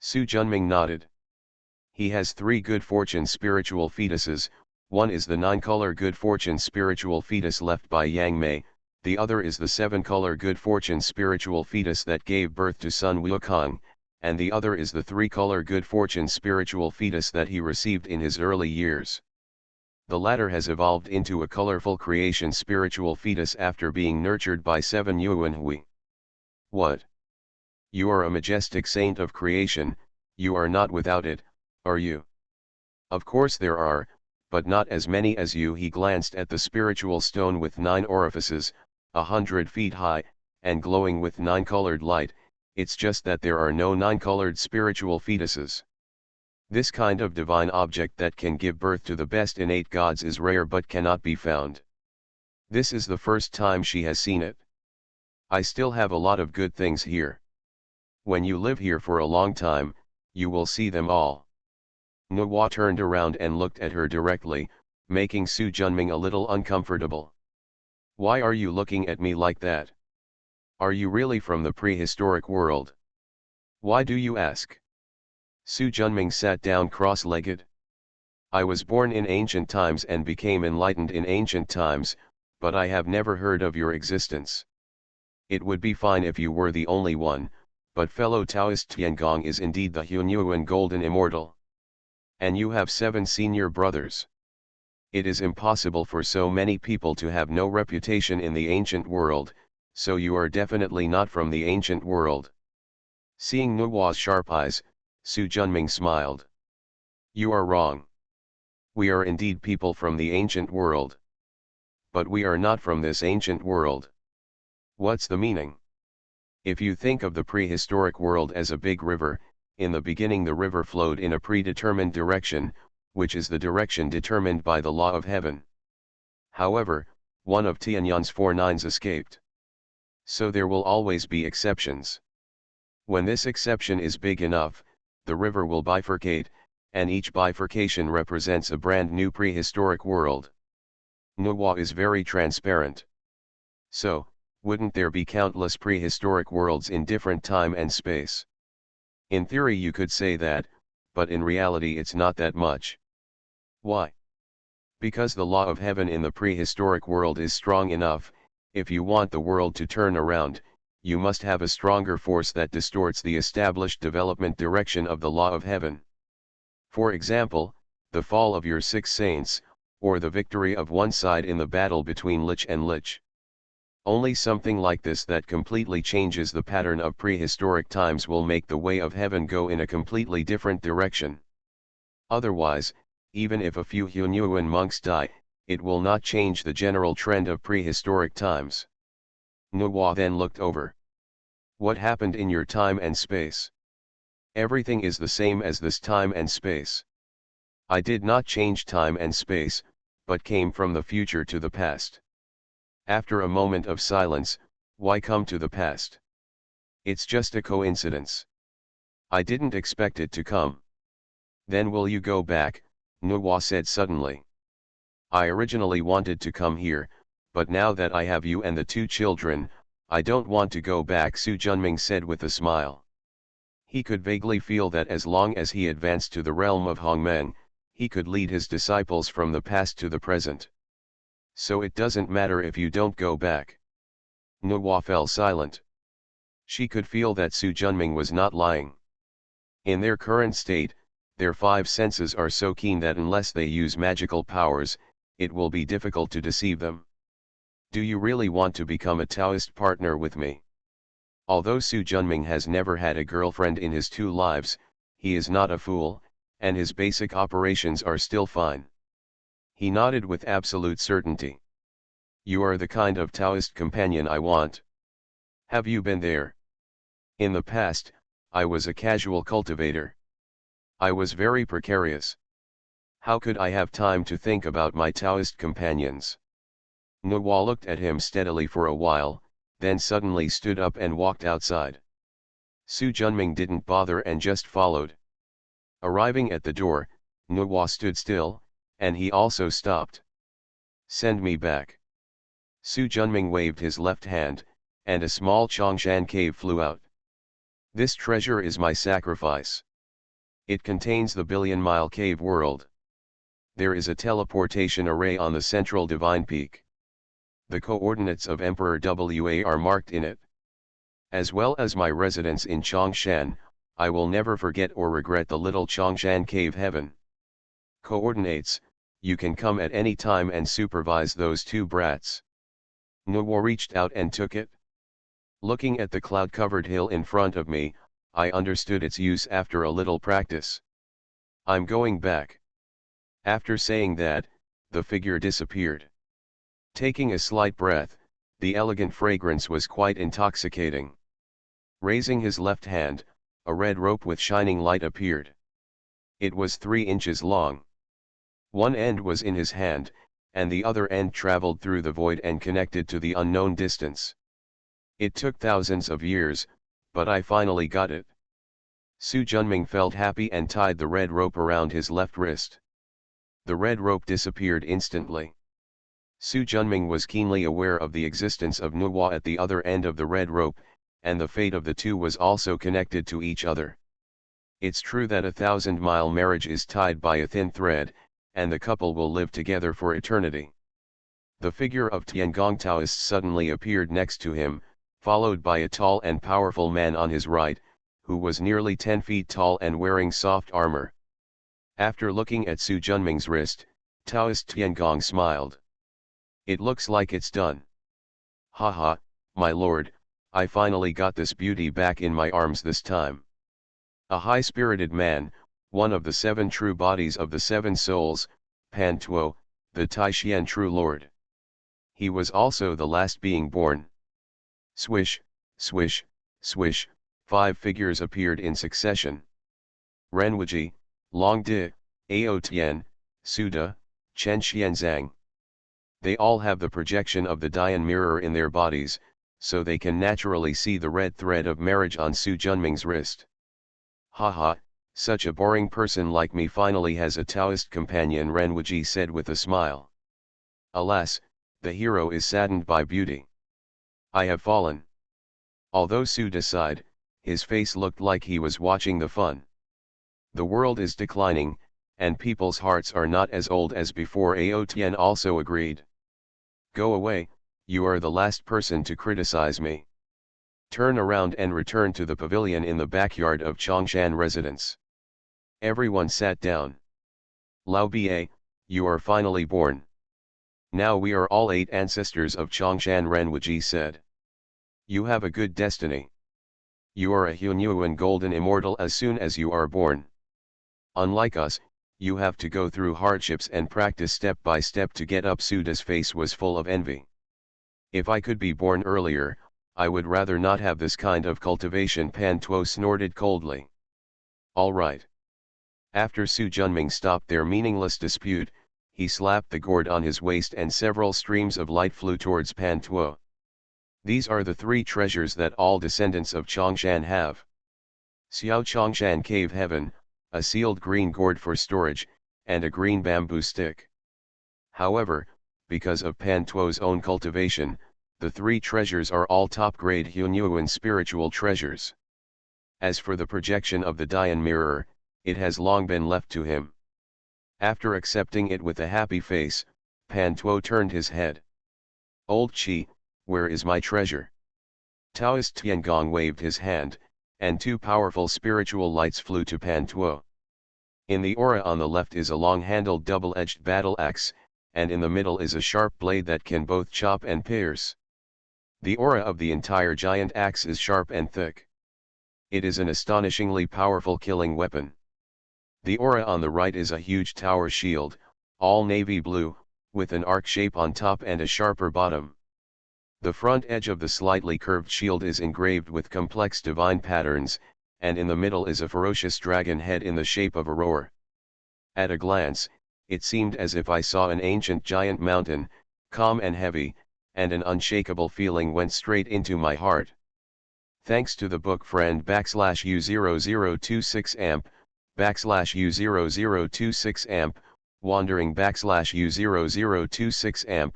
A: Su Junming nodded. He has 3 good fortune spiritual fetuses, one is the 9-color good fortune spiritual fetus left by Yang Mei, the other is the 7-color good fortune spiritual fetus that gave birth to son Wukong, and the other is the 3-color good fortune spiritual fetus that he received in his early years. The latter has evolved into a colorful creation spiritual fetus after being nurtured by 7 Yuan Hui. What? You are a majestic saint of creation, you are not without it, are you? Of course there are, but not as many as you. He glanced at the spiritual stone with 9 orifices, 100 feet high, and glowing with 9-colored light. It's just that there are no 9-colored spiritual fetuses. This kind of divine object that can give birth to the best innate gods is rare but cannot be found. This is the first time she has seen it. I still have a lot of good things here. When you live here for a long time, you will see them all. Nuo turned around and looked at her directly, making Su Junming a little uncomfortable. Why are you looking at me like that? Are you really from the prehistoric world? Why do you ask? Su Junming sat down cross-legged. I was born in ancient times and became enlightened in ancient times, but I have never heard of your existence. It would be fine if you were the only one, but fellow Taoist Tiangong is indeed the Hunyuan Golden Immortal. And you have 7 senior brothers. It is impossible for so many people to have no reputation in the ancient world, so you are definitely not from the ancient world. Seeing Nuwa's sharp eyes, Su Junming smiled. You are wrong. We are indeed people from the ancient world. But we are not from this ancient world. What's the meaning? If you think of the prehistoric world as a big river, in the beginning the river flowed in a predetermined direction, which is the direction determined by the law of heaven. However, one of Tianyan's 4 nines escaped. So there will always be exceptions. When this exception is big enough, the river will bifurcate, and each bifurcation represents a brand new prehistoric world. Nuwa is very transparent. So, wouldn't there be countless prehistoric worlds in different time and space? In theory you could say that, but in reality it's not that much. Why? Because the law of heaven in the prehistoric world is strong enough. If you want the world to turn around, you must have a stronger force that distorts the established development direction of the law of heaven. For example, the fall of your 6 saints, or the victory of one side in the battle between lich and lich. Only something like this that completely changes the pattern of prehistoric times will make the way of heaven go in a completely different direction. Otherwise, even if a few Hunyuan monks die, it will not change the general trend of prehistoric times. Nuwa then looked over. What happened in your time and space? Everything is the same as this time and space. I did not change time and space, but came from the future to the past. After a moment of silence, why come to the past? It's just a coincidence. I didn't expect it to come. Then will you go back? Nuwa said suddenly. I originally wanted to come here, but now that I have you and the 2 children, I don't want to go back, Su Junming said with a smile. He could vaguely feel that as long as he advanced to the realm of Hongmeng, he could lead his disciples from the past to the present. So it doesn't matter if you don't go back. Nuwa fell silent. She could feel that Su Junming was not lying. In their current state, their 5 senses are so keen that unless they use magical powers, it will be difficult to deceive them. Do you really want to become a Taoist partner with me? Although Su Junming has never had a girlfriend in his 2 lives, he is not a fool, and his basic operations are still fine. He nodded with absolute certainty. You are the kind of Taoist companion I want. Have you been there? In the past, I was a casual cultivator. I was very precarious. How could I have time to think about my Taoist companions? Nuwa looked at him steadily for a while, then suddenly stood up and walked outside. Su Junming didn't bother and just followed. Arriving at the door, Nuwa stood still, and he also stopped. Send me back. Su Junming waved his left hand, and a small Chongshan cave flew out. This treasure is my sacrifice. It contains the billion-mile cave world. There is a teleportation array on the central divine peak. The coordinates of Emperor Wa are marked in it. As well as my residence in Chongshan, I will never forget or regret the little Chongshan cave heaven. Coordinates, you can come at any time and supervise those 2 brats. Nuwa reached out and took it. Looking at the cloud-covered hill in front of me, I understood its use after a little practice. I'm going back. After saying that, the figure disappeared. Taking a slight breath, the elegant fragrance was quite intoxicating. Raising his left hand, a red rope with shining light appeared. It was 3 inches long. One end was in his hand, and the other end traveled through the void and connected to the unknown distance. It took thousands of years, but I finally got it. Su Junming felt happy and tied the red rope around his left wrist. The red rope disappeared instantly. Su Junming was keenly aware of the existence of Nuwa at the other end of the red rope, and the fate of the two was also connected to each other. It's true that 1,000-mile marriage is tied by a thin thread, and the couple will live together for eternity. The figure of Tiangong Taoist suddenly appeared next to him, followed by a tall and powerful man on his right, who was nearly 10 feet tall and wearing soft armor. After looking at Su Junming's wrist, Taoist Tiangong smiled. "It looks like it's done. Haha, my lord, I finally got this beauty back in my arms this time." A high-spirited man, one of the 7 true bodies of the 7 souls, Pan Tuo, the Taishian true lord. He was also the last being born. Swish, swish, swish, 5 figures appeared in succession. Renwuji, Long Di, Ao Tian, Suda, Chen Xianzang. They all have the projection of the Dian mirror in their bodies, so they can naturally see the red thread of marriage on Su Junming's wrist. "Haha, such a boring person like me finally has a Taoist companion," Renwuji said with a smile. Alas, the hero is saddened by beauty. "I have fallen." Although Suda sighed, his face looked like he was watching the fun. The world is declining, and people's hearts are not as old as before. Ao Tian also agreed. "Go away, you are the last person to criticize me. Turn around and return to the pavilion in the backyard of Chongshan residence." Everyone sat down. "Lao Ba, you are finally born. Now we are all 8 ancestors of Chongshan," Renwuji said. "You have a good destiny. You are a Hunyuan golden immortal as soon as you are born. Unlike us, you have to go through hardships and practice step by step to get up." Suda's face was full of envy. "If I could be born earlier, I would rather not have this kind of cultivation," Pan Tuo snorted coldly. "All right." After Su Junming stopped their meaningless dispute, he slapped the gourd on his waist and several streams of light flew towards Pan Tuo. "These are the 3 treasures that all descendants of Chongshan have. Xiao Chongshan Cave Heaven, a sealed green gourd for storage, and a green bamboo stick." However, because of Pan Tuo's own cultivation, the 3 treasures are all top-grade Hunyuan spiritual treasures. As for the projection of the Dian mirror, it has long been left to him. After accepting it with a happy face, Pan Tuo turned his head. "Old Chi, where is my treasure?" Taoist Tiangong waved his hand, and 2 powerful spiritual lights flew to Pan Tuo. In the aura on the left is a long-handled double-edged battle axe, and in the middle is a sharp blade that can both chop and pierce. The aura of the entire giant axe is sharp and thick. It is an astonishingly powerful killing weapon. The aura on the right is a huge tower shield, all navy blue, with an arc shape on top and a sharper bottom. The front edge of the slightly curved shield is engraved with complex divine patterns, and in the middle is a ferocious dragon head in the shape of a roar. At a glance, it seemed as if I saw an ancient giant mountain, calm and heavy, and an unshakable feeling went straight into my heart. Thanks to the book friend /U0026amp, /U0026amp, wandering /U0026amp,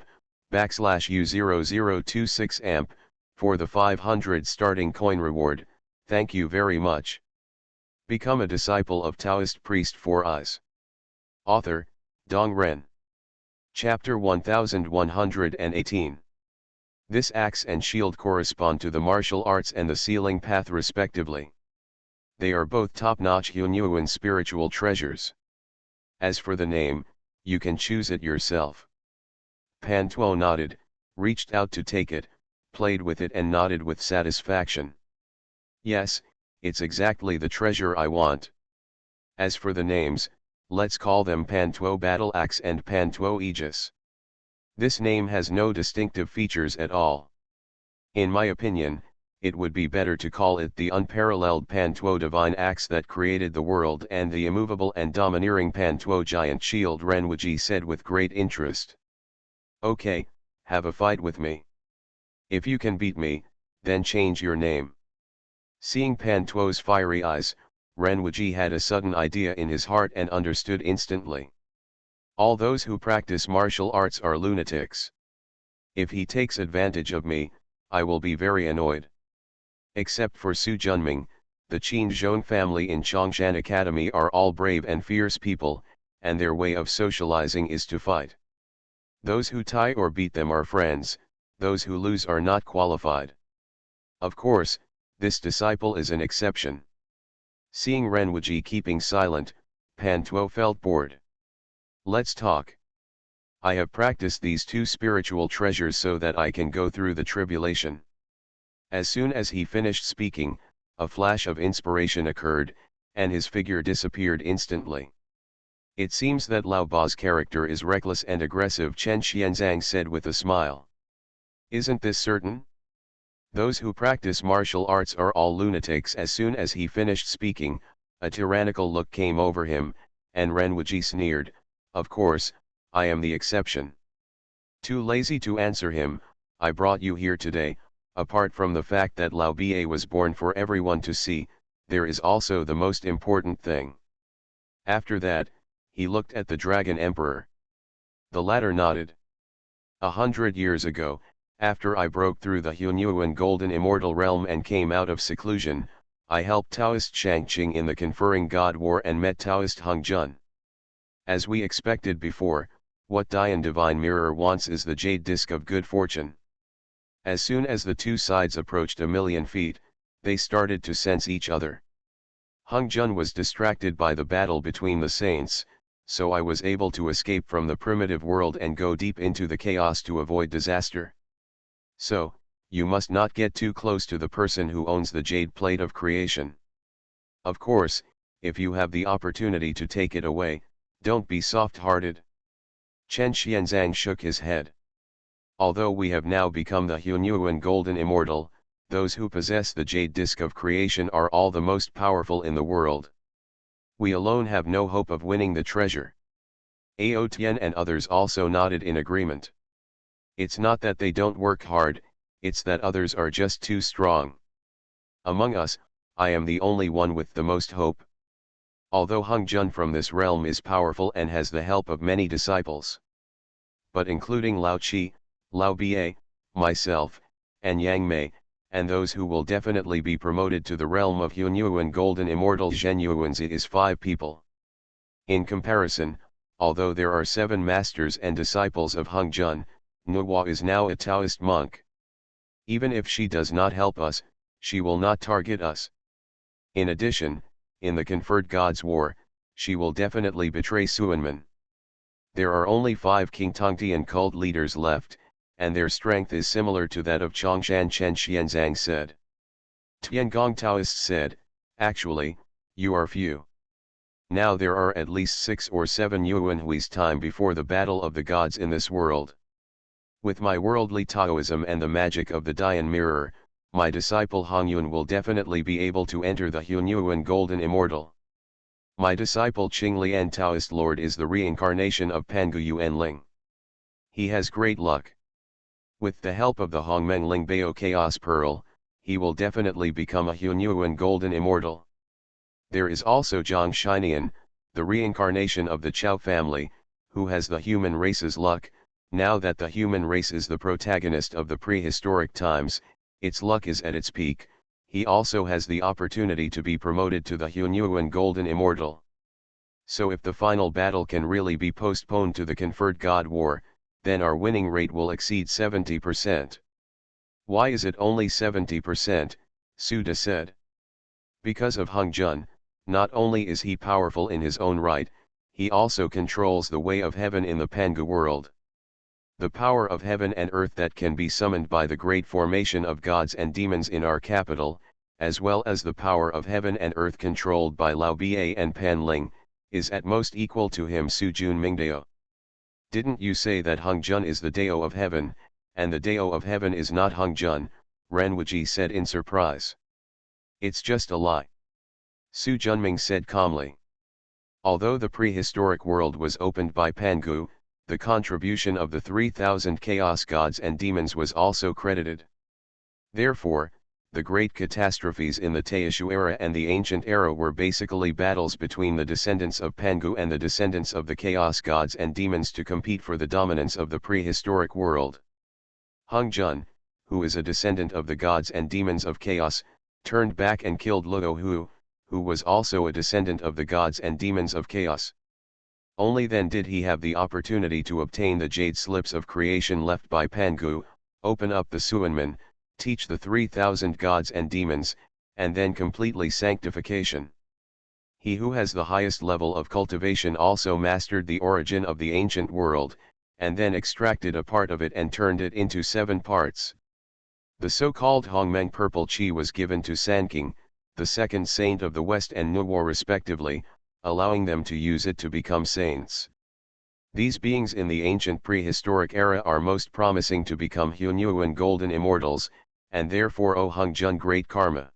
A: /U0026amp, for the 500 starting coin reward. Thank you very much. Become a disciple of Taoist priest 4 Eyes. Author, Dong Ren. Chapter 1118. This axe and shield correspond to the martial arts and the sealing path respectively. They are both top-notch Hunyuan spiritual treasures. As for the name, you can choose it yourself. Pan Tuo nodded, reached out to take it, played with it and nodded with satisfaction. "Yes, it's exactly the treasure I want. As for the names, let's call them Pan Tuo Battle Axe and Pan Tuo Aegis. This name has no distinctive features at all. In my opinion, it would be better to call it the unparalleled Pan Tuo Divine Axe that created the world and the immovable and domineering Pan Tuo Giant Shield," Renwuji said with great interest. "Okay, have a fight with me. If you can beat me, then change your name." Seeing Pan Tuo's fiery eyes, Renwuji had a sudden idea in his heart and understood instantly.
B: All those who practice martial arts are lunatics. If he takes advantage of me, I will be very annoyed. Except for Su Junming, the Qin Zhong family in Chongshan Academy are all brave and fierce people, and their way of socializing is to fight. Those who tie or beat them are friends, those who lose are not qualified. Of course, this disciple is an exception. Seeing Renwuji keeping silent, Pan Tuo felt bored. Let's talk. I have practiced these two spiritual treasures so that I can go through the tribulation. As soon as he finished speaking, a flash of inspiration occurred, and his figure disappeared instantly. It seems that Lao Ba's character is reckless and aggressive, Chen Xianzang said with a smile. Isn't this certain? Those who practice martial arts are all lunatics. As soon as he finished speaking, a tyrannical look came over him, and Renwuji sneered, of course, I am the exception. Too lazy to answer him, I brought you here today. Apart from the fact that Lao Ba was born for everyone to see, there is also the most important thing. After that, he looked at the Dragon Emperor. The latter nodded. 100 years ago, after I broke through the Hunyuan Golden Immortal Realm and came out of seclusion, I helped Taoist Shangqing in the Conferring God War and met Taoist Hung Jun. As we expected before, what Dian Divine Mirror wants is the jade disc of good fortune. As soon as the two sides approached 1,000,000 feet, they started to sense each other. Hung Jun was distracted by the battle between the saints, so I was able to escape from the primitive world and go deep into the chaos to avoid disaster. So, you must not get too close to the person who owns the jade plate of creation. Of course, if you have the opportunity to take it away, don't be soft-hearted. Chen Xianzang shook his head. Although we have now become the Hunyuan Golden Immortal, those who possess the jade disc of creation are all the most powerful in the world. We alone have no hope of winning the treasure. Ao Tian and others also nodded in agreement. It's not that they don't work hard, it's that others are just too strong. Among us, I am the only one with the most hope. Although Hung Jun from this realm is powerful and has the help of many disciples. But including Lao Qi, Lao Ba, myself, and Yang Mei, and those who will definitely be promoted to the realm of Hunyuan Golden Immortal Zhenyuanzi is 5 people. In comparison, although there are 7 masters and disciples of Hung Jun, Nuwa is now a Taoist monk. Even if she does not help us, she will not target us. In addition, in the Conferred Gods War, she will definitely betray Suanman. There are only 5 Qingtongtian cult leaders left, and their strength is similar to that of Chongshan, Chen Xianzang said. Tiangong Taoist said, actually, you are few. Now there are at least 6 or 7 Yuanhui's time before the battle of the gods in this world. With my worldly Taoism and the magic of the Dian Mirror, my disciple Hongyun will definitely be able to enter the Hunyuan Golden Immortal. My disciple Qinglian Taoist Lord is the reincarnation of Pangu Yuanling. He has great luck. With the help of the Hongmeng Lingbao Chaos Pearl, he will definitely become a Hunyuan Golden Immortal. There is also Zhang Shinian, the reincarnation of the Chao family, who has the human race's luck. Now that the human race is the protagonist of the prehistoric times, its luck is at its peak. He also has the opportunity to be promoted to the Hunyuan Golden Immortal. So if the final battle can really be postponed to the Conferred God War, then our winning rate will exceed 70%. Why is it only 70%? Suda said. Because of Hung Jun, not only is he powerful in his own right, he also controls the way of heaven in the Pangu world. The power of heaven and earth that can be summoned by the great formation of gods and demons in our capital, as well as the power of heaven and earth controlled by Lao Ba and Pan Ling, is at most equal to him. Su Jun Mingdao. Didn't you say that Hung Jun is the Dao of heaven, and the Dao of heaven is not Hung Jun? Renwuji said in surprise. It's just a lie. Su Junming said calmly. Although the prehistoric world was opened by Pangu, the contribution of the 3,000 chaos gods and demons was also credited. Therefore,
A: The great catastrophes in the Taoist era and the ancient era were basically battles between the descendants of Pangu and the descendants of the chaos gods and demons to compete for the dominance of the prehistoric world. Hung Jun, who is a descendant of the gods and demons of chaos, turned back and killed Luo who was also a descendant of the gods and demons of chaos. Only then did he have the opportunity to obtain the jade slips of creation left by Pangu, open up the Suanmen, teach the 3,000 gods and demons, and then completely sanctification. He who has the highest level of cultivation also mastered the origin of the ancient world, and then extracted a part of it and turned it into 7 parts. The so-called Hongmeng purple chi was given to Sanking, the second saint of the West and Nuwo respectively, allowing them to use it to become saints. These beings in the ancient prehistoric era are most promising to become Hunyuan golden immortals, and therefore owe Hung Jun great karma.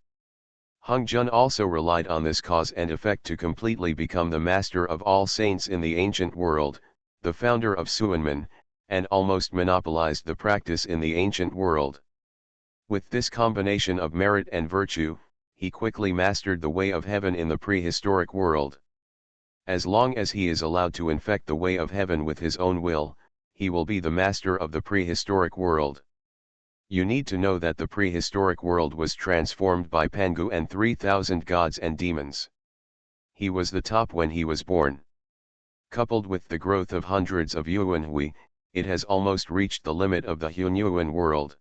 A: Hung Jun also relied on this cause and effect to completely become the master of all saints in the ancient world, the founder of Suanmen, and almost monopolized the practice in the ancient world. With this combination of merit and virtue, he quickly mastered the way of heaven in the prehistoric world. As long as he is allowed to infect the way of heaven with his own will, he will be the master of the prehistoric world. You need to know that the prehistoric world was transformed by Pangu and 3,000 gods and demons. He was the top when he was born. Coupled with the growth of hundreds of Yuanhui, it has almost reached the limit of the Hunyuan world.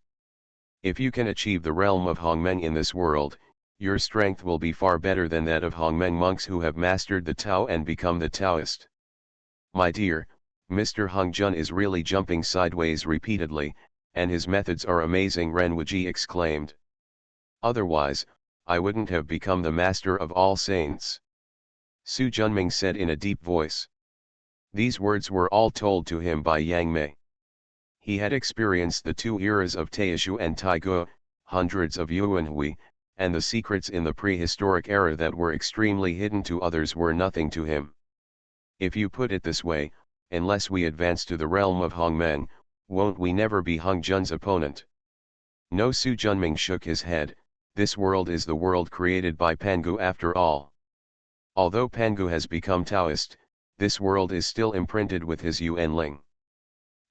A: If you can achieve the realm of Hongmeng in this world, your strength will be far better than that of Hongmeng monks who have mastered the Tao and become the Taoist. My dear, Mr. Hung Jun is really jumping sideways repeatedly, and his methods are amazing, Ren Wuji exclaimed. Otherwise, I wouldn't have become the master of all saints. Su Junming said in a deep voice. These words were all told to him by Yang Mei. He had experienced the 2 eras of Taishu and Taigu, hundreds of Yuanhui, and the secrets in the prehistoric era that were extremely hidden to others were nothing to him. If you put it this way, unless we advance to the realm of Hongmeng, won't we never be Hung Jun's opponent? No, Su Junming shook his head. This world is the world created by Pangu after all. Although Pangu has become Taoist, this world is still imprinted with his Yuanling.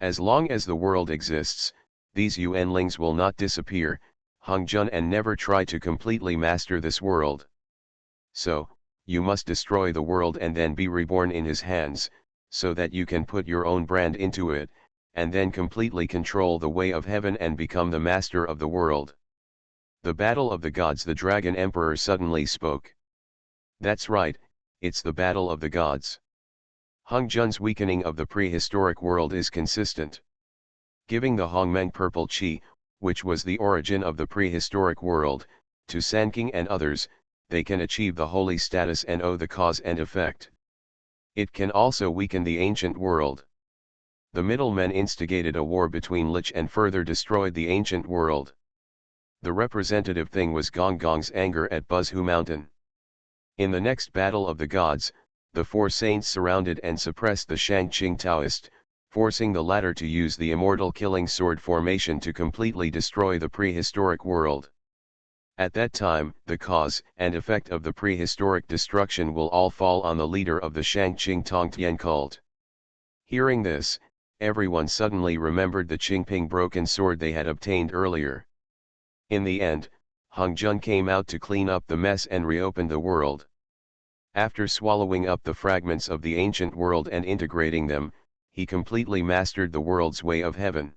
A: As long as the world exists, these Yuanlings will not disappear, Hung Jun, and never try to completely master this world. So, you must destroy the world and then be reborn in his hands, so that you can put your own brand into it, and then completely control the way of heaven and become the master of the world. The battle of the gods, the Dragon Emperor suddenly spoke. That's right, it's the battle of the gods. Hung Jun's weakening of the prehistoric world is consistent. Giving the Hongmeng purple chi, which was the origin of the prehistoric world, to Sanking and others, they can achieve the holy status and owe the cause and effect. It can also weaken the ancient world. The middlemen instigated a war between Lich and further destroyed the ancient world. The representative thing was Gong Gong's anger at Buzhu Mountain. In the next battle of the gods, the 4 saints surrounded and suppressed the Shangqing Taoist, forcing the latter to use the immortal killing sword formation to completely destroy the prehistoric world. At that time, the cause and effect of the prehistoric destruction will all fall on the leader of the Shangqing Tongtian cult. Hearing this, everyone suddenly remembered the Qingping broken sword they had obtained earlier. In the end, Hung Jun came out to clean up the mess and reopen the world. After swallowing up the fragments of the ancient world and integrating them, he completely mastered the world's way of heaven.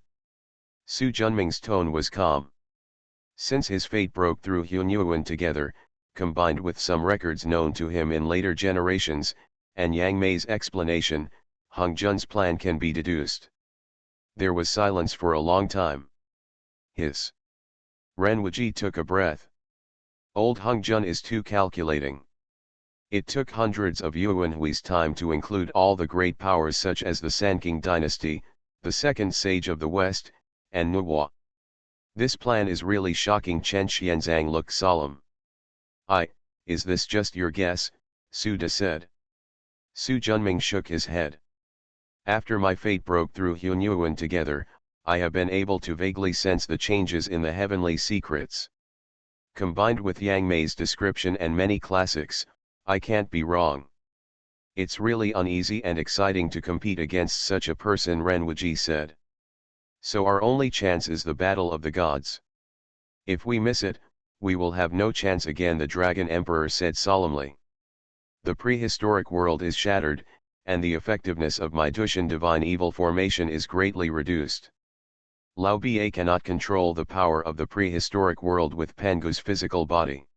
A: Su Junming's tone was calm. Since his fate broke through Hunyuan together, combined with some records known to him in later generations, and Yang Mei's explanation, Hung Jun's plan can be deduced. There was silence for a long time. Hiss. Ren Wuji took a breath. Old Hung Jun is too calculating. It took hundreds of Yuanhui's time to include all the great powers such as the Sanking dynasty, the second sage of the West, and Nuwa. This plan is really shocking. Chen Xianzang looked solemn. Is this just your guess? Su De said. Su Junming shook his head. After my fate broke through Hunyuan together, I have been able to vaguely sense the changes in the heavenly secrets. Combined with Yang Mei's description and many classics, I can't be wrong. It's really uneasy and exciting to compete against such a person, Ren Wuji said. So our only chance is the battle of the gods. If we miss it, we will have no chance again, the Dragon Emperor said solemnly. The prehistoric world is shattered, and the effectiveness of my Dushan divine evil formation is greatly reduced. Lao Ba cannot control the power of the prehistoric world with Pangu's physical body.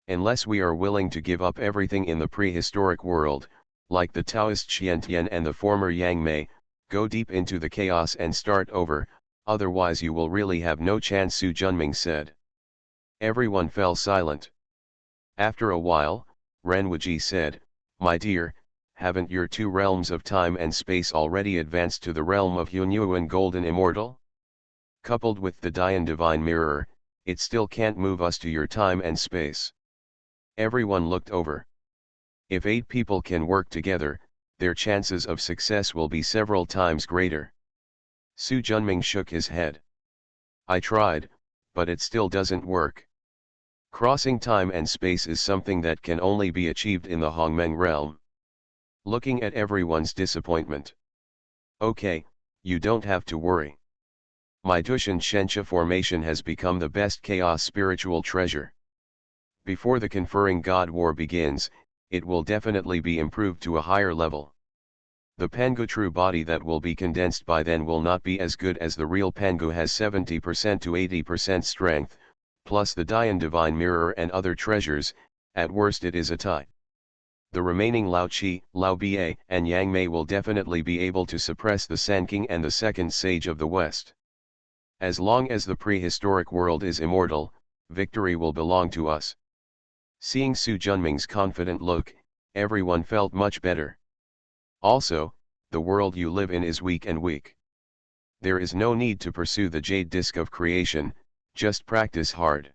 A: Unless we are willing to give up everything in the prehistoric world, like the Taoist Xiantian and the former Yang Mei, go deep into the chaos and start over, otherwise you will really have no chance, Su Junming said. Everyone fell silent. After a while, Ren Wuji said, "My dear, haven't your two realms of time and space already advanced to the realm of Hunyuan Golden Immortal? Coupled with the Dian Divine Mirror, it still can't move us to your time and space." Everyone looked over. If 8 people can work together, their chances of success will be several times greater. Su Junming shook his head. "I tried, but it still doesn't work. Crossing time and space is something that can only be achieved in the Hongmeng realm." Looking at everyone's disappointment. "Okay, you don't have to worry. My Dushan Shencha formation has become the best chaos spiritual treasure. Before the conferring God War begins, it will definitely be improved to a higher level. The Pangu true body that will be condensed by then will not be as good as the real Pangu has 70% to 80% strength, plus the Dian Divine Mirror and other treasures, at worst it is a tie. The remaining Lao Qi, Lao Ba, and Yang Mei will definitely be able to suppress the San King and the second sage of the West. As long as the prehistoric world is immortal, victory will belong to us." Seeing Su Junming's confident look, everyone felt much better. "Also, the world you live in is weak and weak. There is no need to pursue the jade disc of creation, just practice hard.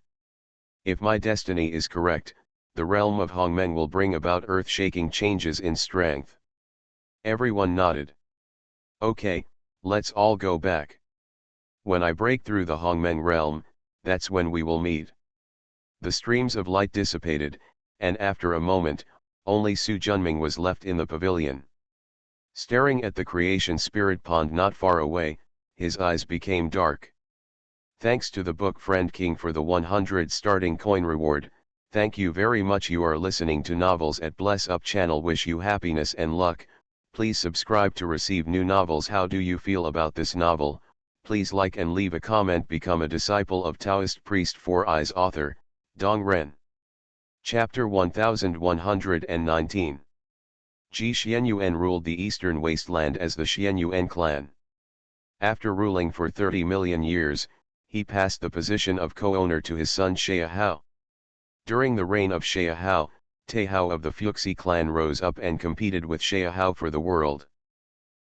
A: If my destiny is correct, the realm of Hongmeng will bring about earth-shaking changes in strength." Everyone nodded. "Okay, let's all go back. When I break through the Hongmeng realm, that's when we will meet." The streams of light dissipated, and after a moment, only Su Junming was left in the pavilion. Staring at the creation spirit pond not far away, his eyes became dark. "Thanks to the book Friend King for the 100 starting coin reward, thank you very much. You are listening to Novels at Bless Up channel. Wish you happiness and luck. Please subscribe to receive new novels. How do you feel about this novel? Please like and leave a comment. Become a disciple of Taoist priest Four Eyes. Author, Dong Ren. Chapter 1119. Ji Xianyuan ruled the eastern wasteland as the Xianyuan clan. After ruling for 30 million years, he passed the position of co-owner to his son Xiahao. During the reign of Xiahao, Taihao of the Fuxi clan rose up and competed with Xiahao for the world.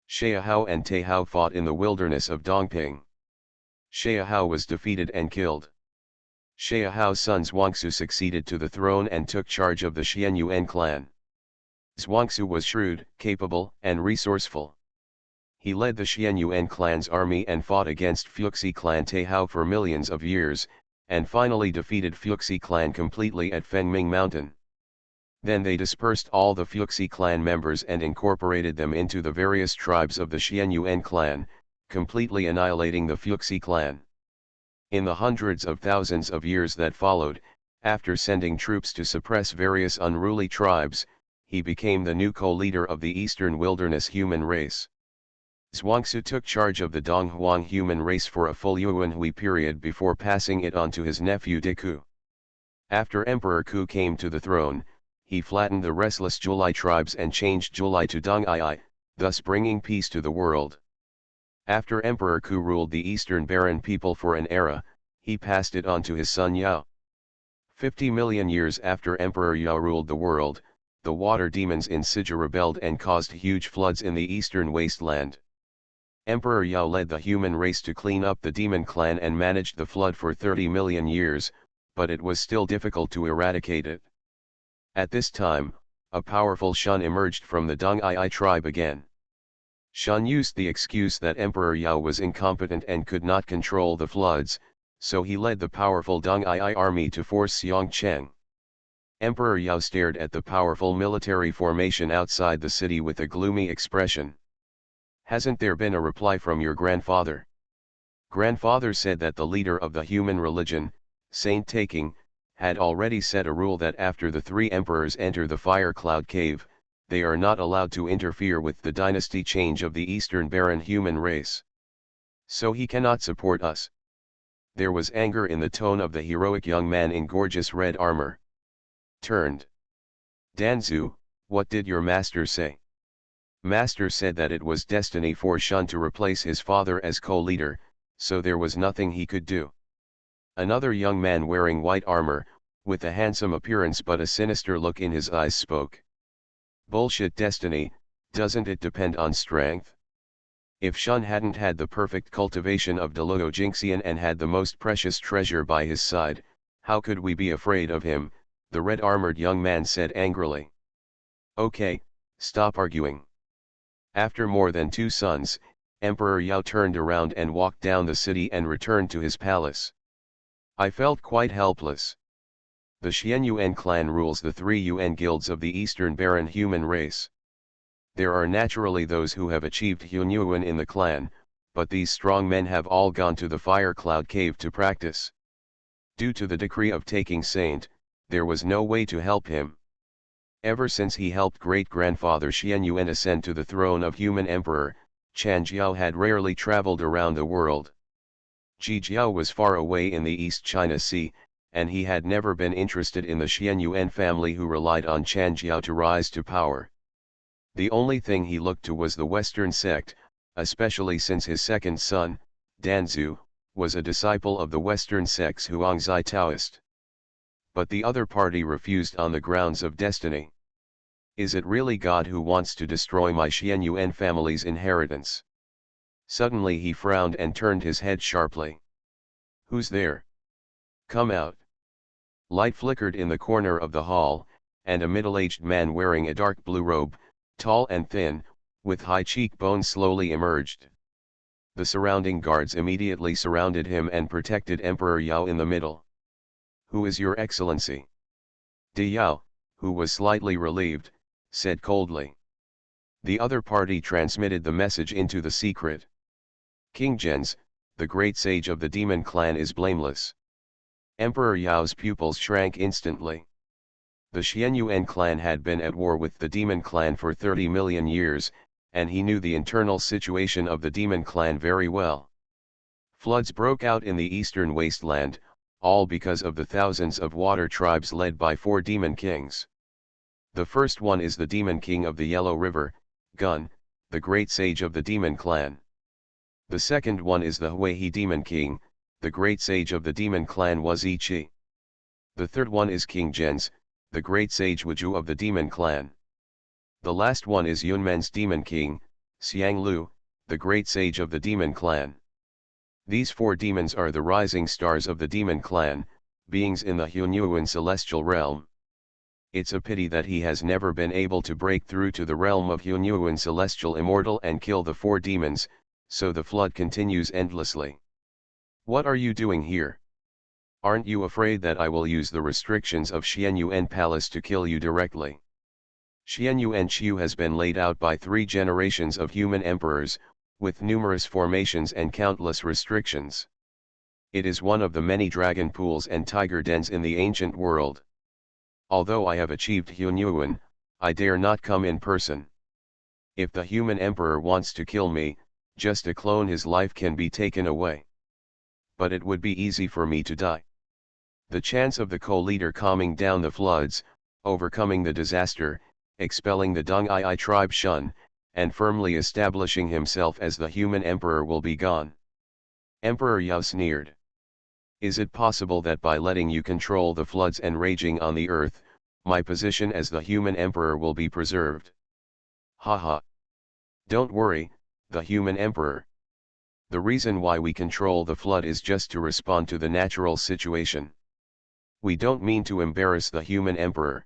A: Xiahao and Taihao fought in the wilderness of Dongping. Xiahao was defeated and killed. Xiahao's son Zhuangsu succeeded to the throne and took charge of the Xianyuan clan. Zhuangsu was shrewd, capable, and resourceful. He led the Xianyuan clan's army and fought against Fuxi clan Taihao for millions of years, and finally defeated Fuxi clan completely at Fengming Mountain. Then they dispersed all the Fuxi clan members and incorporated them into the various tribes of the Xianyuan clan, completely annihilating the Fuxi clan. In the hundreds of thousands of years that followed, after sending troops to suppress various unruly tribes, he became the new co-leader of the eastern wilderness human race. Zhuangsu took charge of the Donghuang human race for a full Yuanhui period before passing it on to his nephew Deku. After Emperor Ku came to the throne, he flattened the restless Julai tribes and changed Julai to Dong'ai, thus bringing peace to the world. After Emperor Ku ruled the eastern barren people for an era, he passed it on to his son Yao. 50 million years after Emperor Yao ruled the world, the water demons in Sija rebelled and caused huge floods in the eastern wasteland. Emperor Yao led the human race to clean up the demon clan and managed the flood for 30 million years, but it was still difficult to eradicate it. At this time, a powerful Shun emerged from the Dong'ai tribe again. Shun used the excuse that Emperor Yao was incompetent and could not control the floods, So he led the powerful Deng Ai army to force Xiongcheng. Emperor Yao stared at the powerful military formation outside the city with a gloomy expression. "Hasn't there been a reply from your grandfather?" Grandfather said that the leader of the human religion, Saint Taking, had already set a rule that after the three emperors enter the fire cloud cave, they are not allowed to interfere with the dynasty change of the Eastern barren human race. So he cannot support us. There was anger in the tone of the heroic young man in gorgeous red armor. Turned. "Danzu, what did your master say?" Master said that it was destiny for Shun to replace his father as co-leader, so there was nothing he could do. Another young man wearing white armor, with a handsome appearance but a sinister look in his eyes spoke. "Bullshit destiny, doesn't it depend on strength? If Shun hadn't had the perfect cultivation of Deluo Jinxian and had the most precious treasure by his side, how could we be afraid of him?" the red-armored young man said angrily. "Okay, stop arguing." After more than 2 suns, Emperor Yao turned around and walked down the city and returned to his palace. I felt quite helpless. The Xianyuan clan rules the 3 Yuan guilds of the Eastern barren human race. There are naturally those who have achieved Hunyuan in the clan, but these strong men have all gone to the fire cloud cave to practice. Due to the decree of Taking Saint, there was no way to help him. Ever since he helped great-grandfather Xianyuan ascend to the throne of human emperor, Chan Jiao had rarely traveled around the world. Ji Jiao was far away in the East China Sea, and he had never been interested in the Xianyuan family who relied on Chan Jiao to rise to power. The only thing he looked to was the Western sect, especially since his second son, Danzu, was a disciple of the Western sect's Huangzi Taoist. But the other party refused on the grounds of destiny. Is it really God who wants to destroy my Xianyuan family's inheritance? Suddenly he frowned and turned his head sharply. Who's there? Come out. Light flickered in the corner of the hall, and a middle-aged man wearing a dark blue robe, tall and thin, with high cheekbones slowly emerged. The surrounding guards immediately surrounded him and protected Emperor Yao in the middle. Who is your excellency? Di Yao, who was slightly relieved, said coldly. The other party transmitted the message into the secret. King Zhen's, the great sage of the demon clan, is blameless. Emperor Yao's pupils shrank instantly. The Xianyuan clan had been at war with the demon clan for 30 million years, and he knew the internal situation of the demon clan very well. Floods broke out in the eastern wasteland, all because of the thousands of water tribes led by 4 demon kings. The first one is the demon king of the Yellow River, Gun, the great sage of the demon clan. The second one is the Huihe demon king, the great sage of the demon clan Wazichi. The third one is King Zhen's, the great sage Wuju of the demon clan. The last one is Yunmen's demon king, Xiang Lu, the great sage of the demon clan. These 4 demons are the rising stars of the demon clan, beings in the Hunyuan celestial realm. It's a pity that he has never been able to break through to the realm of Hunyuan celestial immortal and kill the 4 demons, so the flood continues endlessly. What are you doing here? Aren't you afraid that I will use the restrictions of Xianyuan Palace to kill you directly? Xianyuan Qiu has been laid out by 3 generations of human emperors, with numerous formations and countless restrictions. It is one of the many dragon pools and tiger dens in the ancient world. Although I have achieved Hunyuan, I dare not come in person. If the human emperor wants to kill me, just a clone his life can be taken away. But it would be easy for me to die. The chance of the co-leader calming down the floods, overcoming the disaster, expelling the Deng Ai tribe Shun, and firmly establishing himself as the human emperor will be gone. Emperor Yao sneered. Is it possible that by letting you control the floods and raging on the earth, my position as the human emperor will be preserved? Haha. Don't worry, the human emperor. The reason why we control the flood is just to respond to the natural situation. We don't mean to embarrass the human emperor.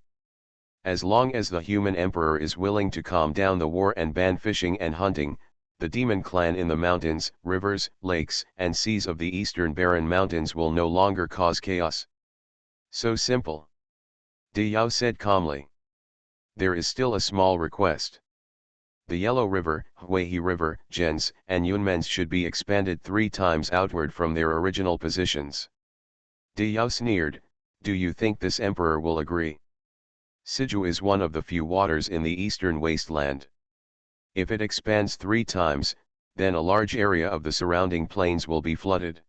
A: As long as the human emperor is willing to calm down the war and ban fishing and hunting, The demon clan in the mountains, rivers, lakes, and seas of the eastern barren mountains will no longer cause chaos. So simple. De Yao said calmly. There is still a small request. The Yellow River, Huihe River, Gens, and Yunmens should be expanded 3 times outward from their original positions. De Yao sneered, do you think this emperor will agree? Siju is one of the few waters in the eastern wasteland. If it expands 3 times, then a large area of the surrounding plains will be flooded.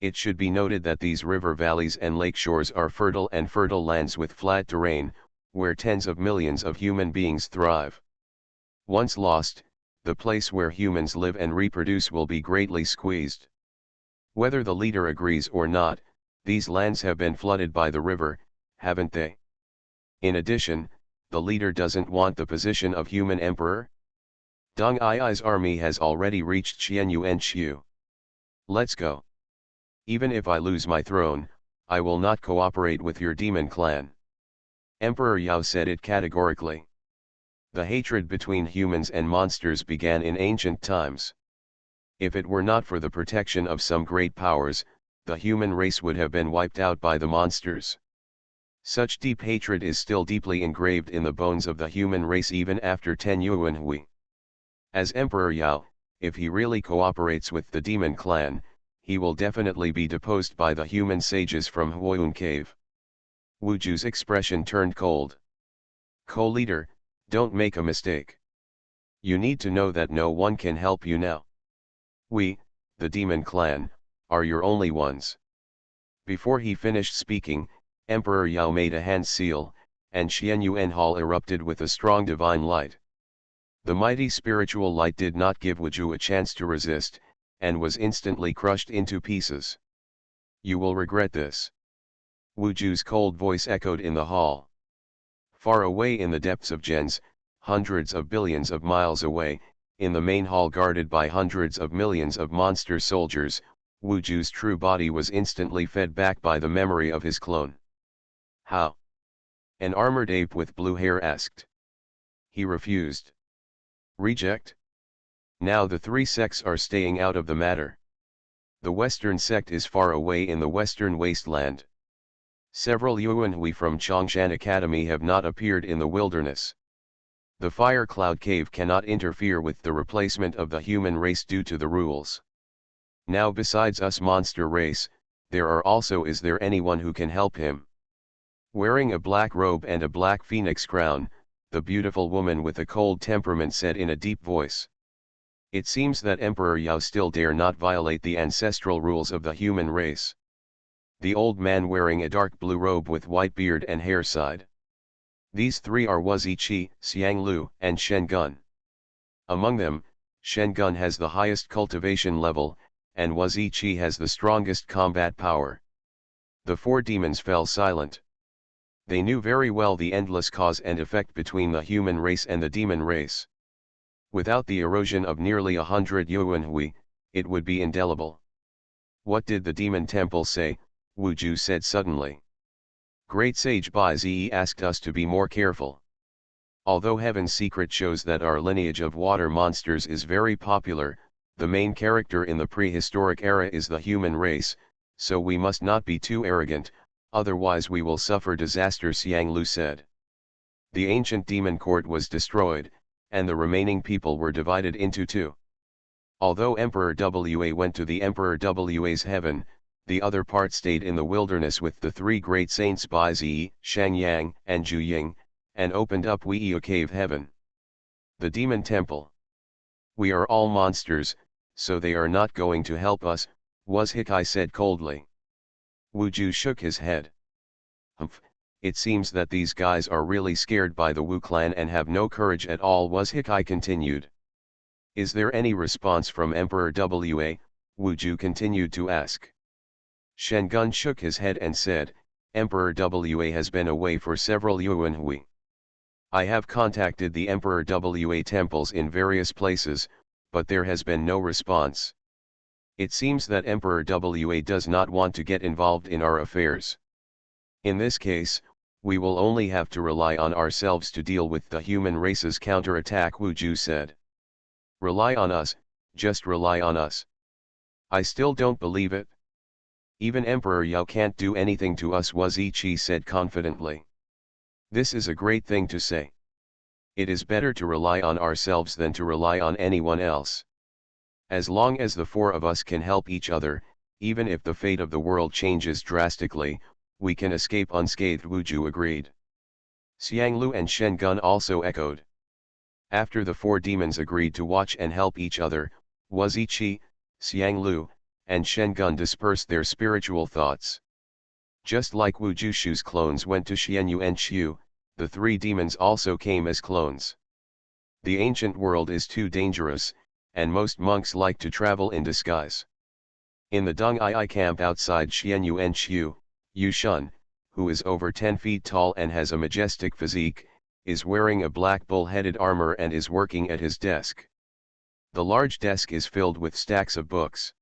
A: It should be noted that these river valleys and lake shores are fertile lands with flat terrain, where tens of millions of human beings thrive. Once lost, the place where humans live and reproduce will be greatly squeezed. Whether the leader agrees or not, these lands have been flooded by the river, haven't they? In addition, the leader doesn't want the position of human emperor. Deng Ai's army has already reached Xianyu and Xiu. Let's go. Even if I lose my throne, I will not cooperate with your demon clan. Emperor Yao said it categorically. The hatred between humans and monsters began in ancient times. If it were not for the protection of some great powers, the human race would have been wiped out by the monsters. Such deep hatred is still deeply engraved in the bones of the human race even after 10 Yuanhui. As Emperor Yao, if he really cooperates with the demon clan, he will definitely be deposed by the human sages from Huayun Cave. Wuju's expression turned cold. Co-leader, don't make a mistake. You need to know that no one can help you now. We, the demon clan, are your only ones. Before he finished speaking, Emperor Yao made a hand seal, and Xianyuan Hall erupted with a strong divine light. The mighty spiritual light did not give Wuju a chance to resist, and was instantly crushed into pieces. You will regret this. Wuju's cold voice echoed in the hall. Far away in the depths of Gens, hundreds of billions of miles away, in the main hall guarded by hundreds of millions of monster soldiers, Wuju's true body was instantly fed back by the memory of his clone. How? An armored ape with blue hair asked. He refused. Reject? Now the 3 sects are staying out of the matter. The western sect is far away in the western wasteland. Several Yuanhui from Chongshan Academy have not appeared in the wilderness. The Fire Cloud Cave cannot interfere with the replacement of the human race due to the rules. Now besides us monster race, is there anyone who can help him? Wearing a black robe and a black phoenix crown, the beautiful woman with a cold temperament said in a deep voice. It seems that Emperor Yao still dare not violate the ancestral rules of the human race. The old man wearing a dark blue robe with white beard and hair sighed. These 3 are Waziqi, Xianglu, and Shengun. Among them, Shengun has the highest cultivation level, and Waziqi has the strongest combat power. The 4 demons fell silent. They knew very well the endless cause and effect between the human race and the demon race. Without the erosion of nearly 100 Yuanhui, it would be indelible. What did the demon temple say? Wuju said suddenly. Great sage Bai Zi asked us to be more careful. Although Heaven's secret shows that our lineage of water monsters is very popular, the main character in the prehistoric era is the human race, so we must not be too arrogant, otherwise we will suffer disaster, Xianglu said. The ancient demon court was destroyed, and the remaining people were divided into 2. Although Emperor Wa went to the Emperor Wa's heaven, the other part stayed in the wilderness with the 3 great saints Bai Zi, Shangyang, and Zhu Ying, and opened up Huihe Cave heaven. The demon temple. We are all monsters, so they are not going to help us, Waziqi said coldly. Wuju shook his head. Humph, it seems that these guys are really scared by the Wu clan and have no courage at all, Waziqi continued. Is there any response from Emperor Wa? Wuju continued to ask. Shengun shook his head and said, Emperor Wa has been away for several Yuanhui. I have contacted the Emperor Wa temples in various places, but there has been no response. It seems that Emperor Wa does not want to get involved in our affairs. In this case, we will only have to rely on ourselves to deal with the human race's counterattack, Wuju said. Rely on us, just rely on us. I still don't believe it. Even Emperor Yao can't do anything to us, Wazichi said confidently. This is a great thing to say. It is better to rely on ourselves than to rely on anyone else. As long as the four of us can help each other, even if the fate of the world changes drastically, we can escape unscathed, Wuju agreed. Xianglu and Shen Gun also echoed. After the four demons agreed to watch and help each other, Wazichi, Xianglu, and Shen Gun dispersed their spiritual thoughts. Just like Wu Jushu's clones went to Xianyu and Xiu, the three demons also came as clones. The ancient world is too dangerous, and most monks like to travel in disguise. In the Dung Ai camp outside Xianyu and Xiu, Yu Shun, who is over 10 feet tall and has a majestic physique, is wearing a black bull-headed armor and is working at his desk. The large desk is filled with stacks of books.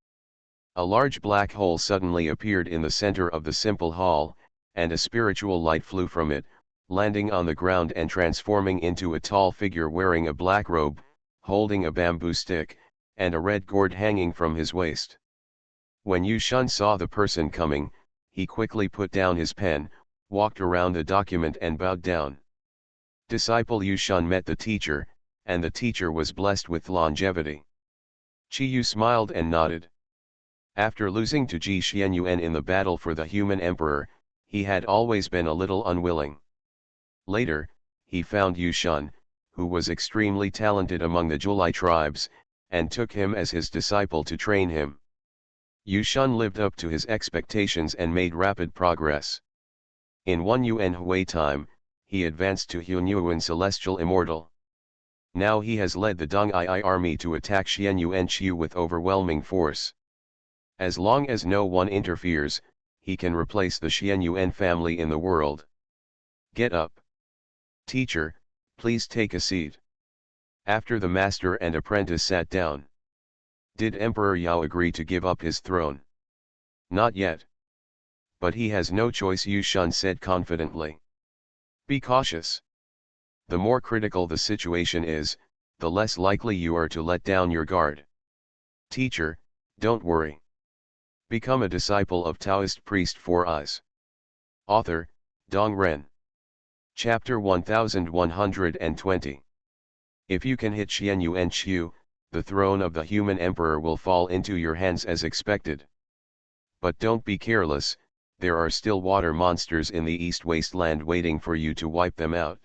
A: A large black hole suddenly appeared in the center of the simple hall, and a spiritual light flew from it, landing on the ground and transforming into a tall figure wearing a black robe, holding a bamboo stick, and a red gourd hanging from his waist. When Yu Shun saw the person coming, he quickly put down his pen, walked around the document and bowed down. Disciple Yu Shun met the teacher, and the teacher was blessed with longevity. Chi Yu smiled and nodded. After losing to Ji Xianyuan in the battle for the human emperor, he had always been a little unwilling. Later, he found Yu Shun, who was extremely talented among the Julai tribes, and took him as his disciple to train him. Yu Shun lived up to his expectations and made rapid progress. In 1 Yuan Hui time, he advanced to Hunyuan Celestial Immortal. Now he has led the Dong Ai army to attack Xianyu and Xiu with overwhelming force. As long as no one interferes, he can replace the Xianyuan family in the world. Get up. Teacher, please take a seat. After the master and apprentice sat down. Did Emperor Yao agree to give up his throne? Not yet. But he has no choice, Yu Shun said confidently. Be cautious. The more critical the situation is, the less likely you are to let down your guard. Teacher, don't worry. Become a disciple of Taoist priest Four Eyes. Author, Dong Ren. Chapter 1120. If you can hit Xianyu and Xiu, the throne of the human emperor will fall into your hands as expected. But don't be careless, there are still water monsters in the East Wasteland waiting for you to wipe them out.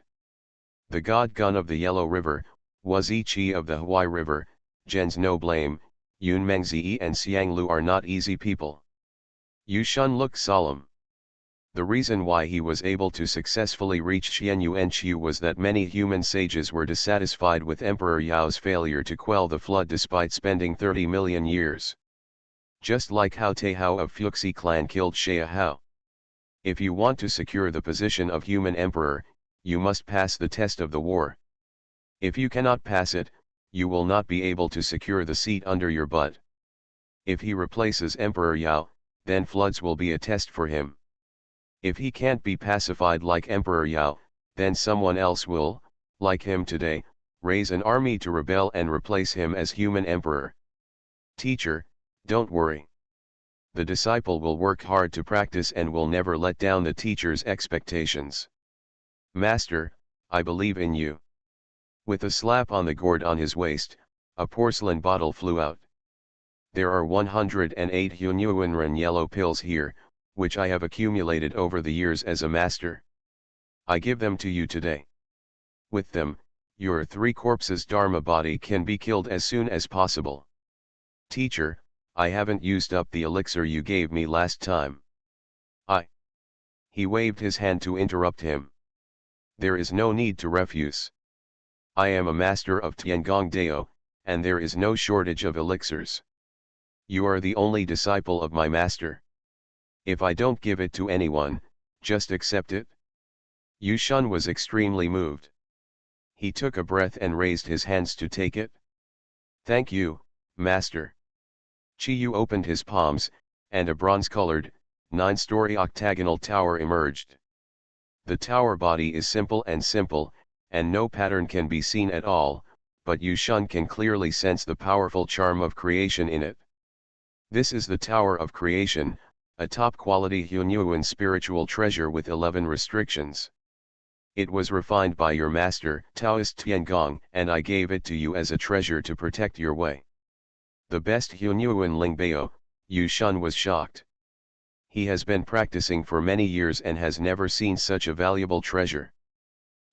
A: The God Gun of the Yellow River, Wazichi of the Huai River, Gens No Blame, Yun Mengzi and Xianglu are not easy people. Yu Shun looked solemn. The reason why he was able to successfully reach Xianyu and Xiu was that many human sages were dissatisfied with Emperor Yao's failure to quell the flood despite spending 30 million years. Just like how Teihao of Fuxi clan killed Xia Hao. If you want to secure the position of human emperor, you must pass the test of the war. If you cannot pass it, you will not be able to secure the seat under your butt. If he replaces Emperor Yao, then floods will be a test for him. If he can't be pacified like Emperor Yao, then someone else will, like him today, raise an army to rebel and replace him as human emperor. Teacher, don't worry. The disciple will work hard to practice and will never let down the teacher's expectations. Master, I believe in you. With a slap on the gourd on his waist, a porcelain bottle flew out. There are 108 Hunyuanren yellow pills here, which I have accumulated over the years as a master. I give them to you today. With them, your 3 corpses Dharma body can be killed as soon as possible. Teacher, I haven't used up the elixir you gave me last time. He waved his hand to interrupt him. There is no need to refuse. I am a master of Tiangong Dao, and there is no shortage of elixirs. You are the only disciple of my master. If I don't give it to anyone, just accept it. Yu Shun was extremely moved. He took a breath and raised his hands to take it. Thank you, master. Chi Yu opened his palms, and a bronze-colored, 9-story octagonal tower emerged. The tower body is simple, and no pattern can be seen at all, but Yu Shun can clearly sense the powerful charm of creation in it. This is the Tower of Creation, a top-quality Hunyuan spiritual treasure with 11 restrictions. It was refined by your master, Taoist Tiangong, and I gave it to you as a treasure to protect your way. The best Hunyuan Lingbao, Yu Shun was shocked. He has been practicing for many years and has never seen such a valuable treasure.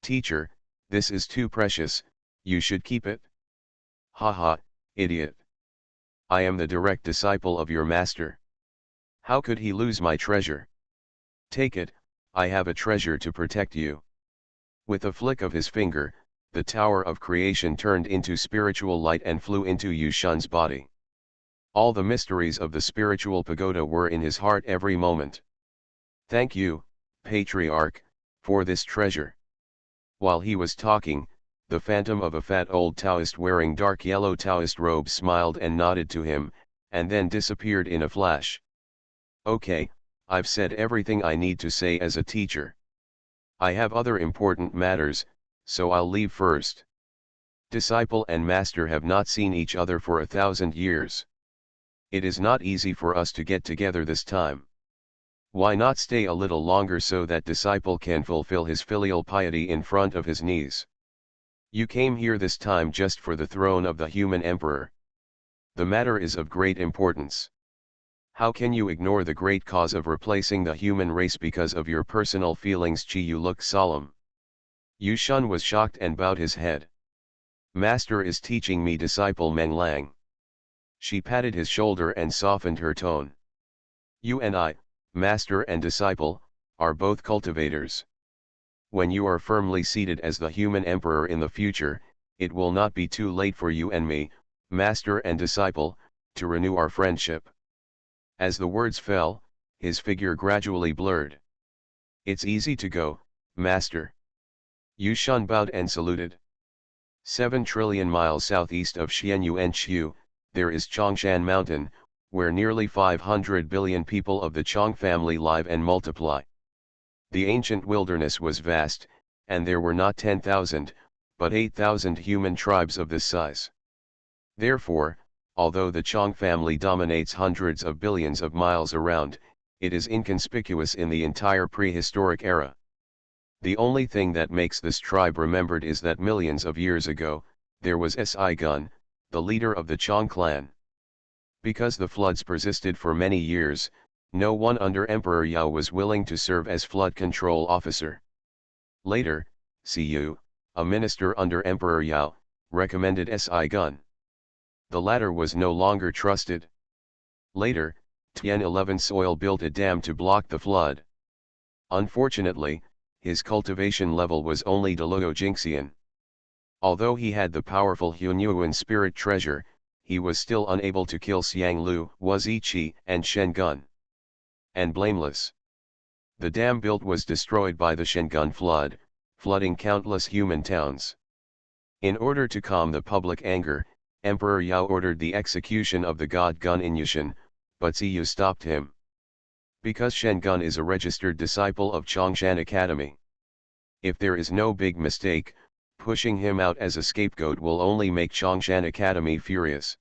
A: Teacher, this is too precious, you should keep it. Haha, idiot. I am the direct disciple of your master. How could he lose my treasure? Take it, I have a treasure to protect you. With a flick of his finger, the Tower of Creation turned into spiritual light and flew into Yu Shun's body. All the mysteries of the spiritual pagoda were in his heart every moment. Thank you, Patriarch, for this treasure. While he was talking, the phantom of a fat old Taoist wearing dark yellow Taoist robes smiled and nodded to him, and then disappeared in a flash. Okay, I've said everything I need to say as a teacher. I have other important matters, so I'll leave first. Disciple and master have not seen each other for 1,000 years. It is not easy for us to get together this time. Why not stay a little longer so that disciple can fulfill his filial piety in front of his niece? You came here this time just for the throne of the human emperor. The matter is of great importance. How can you ignore the great cause of replacing the human race because of your personal feelings? You look solemn. Yu Shun was shocked and bowed his head. Master is teaching me, disciple Meng Lang. She patted his shoulder and softened her tone. You and I, master and disciple, are both cultivators. When you are firmly seated as the human emperor in the future, it will not be too late for you and me, master and disciple, to renew our friendship. As the words fell, his figure gradually blurred. It's easy to go, master. Yu Shun bowed and saluted. 7 trillion miles southeast of Xianyuan, there is Chongshan Mountain, where nearly 500 billion people of the Chong family live and multiply. The ancient wilderness was vast, and there were not 10,000, but 8,000 human tribes of this size. Therefore, although the Chong family dominates hundreds of billions of miles around, it is inconspicuous in the entire prehistoric era. The only thing that makes this tribe remembered is that millions of years ago, there was Si-gun, the leader of the Chong clan. Because the floods persisted for many years, no one under Emperor Yao was willing to serve as flood control officer. Later, Siyu, a minister under Emperor Yao, recommended Si-gun. The latter was no longer trusted. Later, Tian 11 Soil built a dam to block the flood. Unfortunately, his cultivation level was only Deluo Jingxian. Although he had the powerful Hunyuan spirit treasure, he was still unable to kill Xiang Lu, Waziqi, and Shen Gun. And blameless. The dam built was destroyed by the Shen Gun flood, flooding countless human towns. In order to calm the public anger, Emperor Yao ordered the execution of the god Gun in Yushan, but Ziyu stopped him. Because Shen Gun is a registered disciple of Chongshan Academy. If there is no big mistake, pushing him out as a scapegoat will only make Chongshan Academy furious.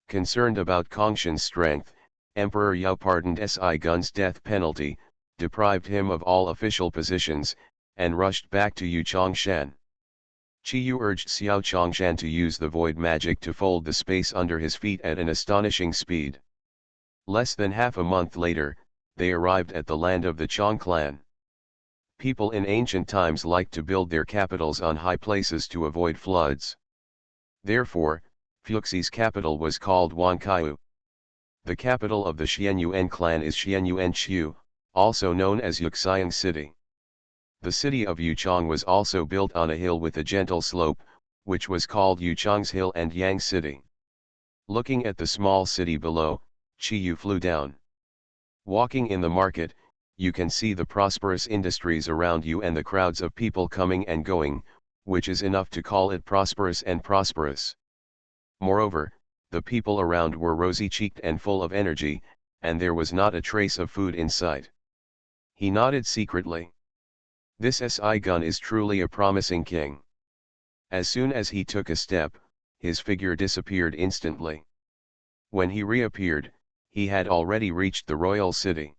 A: Concerned about Kongshan's strength, Emperor Yao pardoned Si-gun's death penalty, deprived him of all official positions, and rushed back to Yu Chongshan. Qiyu urged Xiao Chongshan to use the void magic to fold the space under his feet at an astonishing speed. Less than half a month later, they arrived at the land of the Chong clan. People in ancient times liked to build their capitals on high places to avoid floods. Therefore, Fuxi's capital was called Wankaiu. The capital of the Xianyuan clan is Xianyuan, also known as Yuxiang City. The city of Yuchang was also built on a hill with a gentle slope, which was called Yuchang's Hill and Yang City. Looking at the small city below, Qiyu flew down. Walking in the market, you can see the prosperous industries around you and the crowds of people coming and going, which is enough to call it prosperous and prosperous. Moreover, the people around were rosy-cheeked and full of energy, and there was not a trace of food in sight. He nodded secretly. This Si-gun is truly a promising king.
B: As soon as he took a step, his figure disappeared instantly. When he reappeared, he had already reached the royal city.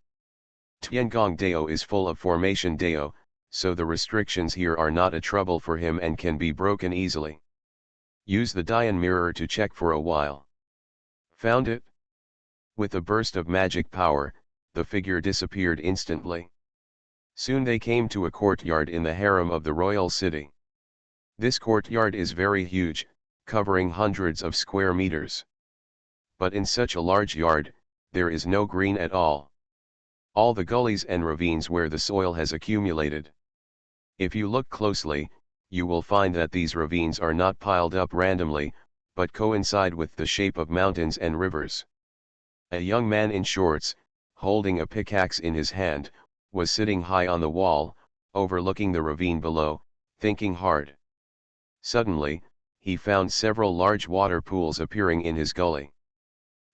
B: Tiangong Dao is full of formation Dao, so the restrictions here are not a trouble for him and can be broken easily. Use the Dian mirror to check for a while. Found it? With a burst of magic power, the figure disappeared instantly. Soon they came to a courtyard in the harem of the royal city. This courtyard is very huge, covering hundreds of square meters. But in such a large yard, there is no green at all. All the gullies and ravines where the soil has accumulated. If you look closely, you will find that these ravines are not piled up randomly, but coincide with the shape of mountains and rivers. A young man in shorts, holding a pickaxe in his hand, was sitting high on the wall, overlooking the ravine below, thinking hard. Suddenly, he found several large water pools appearing in his gully.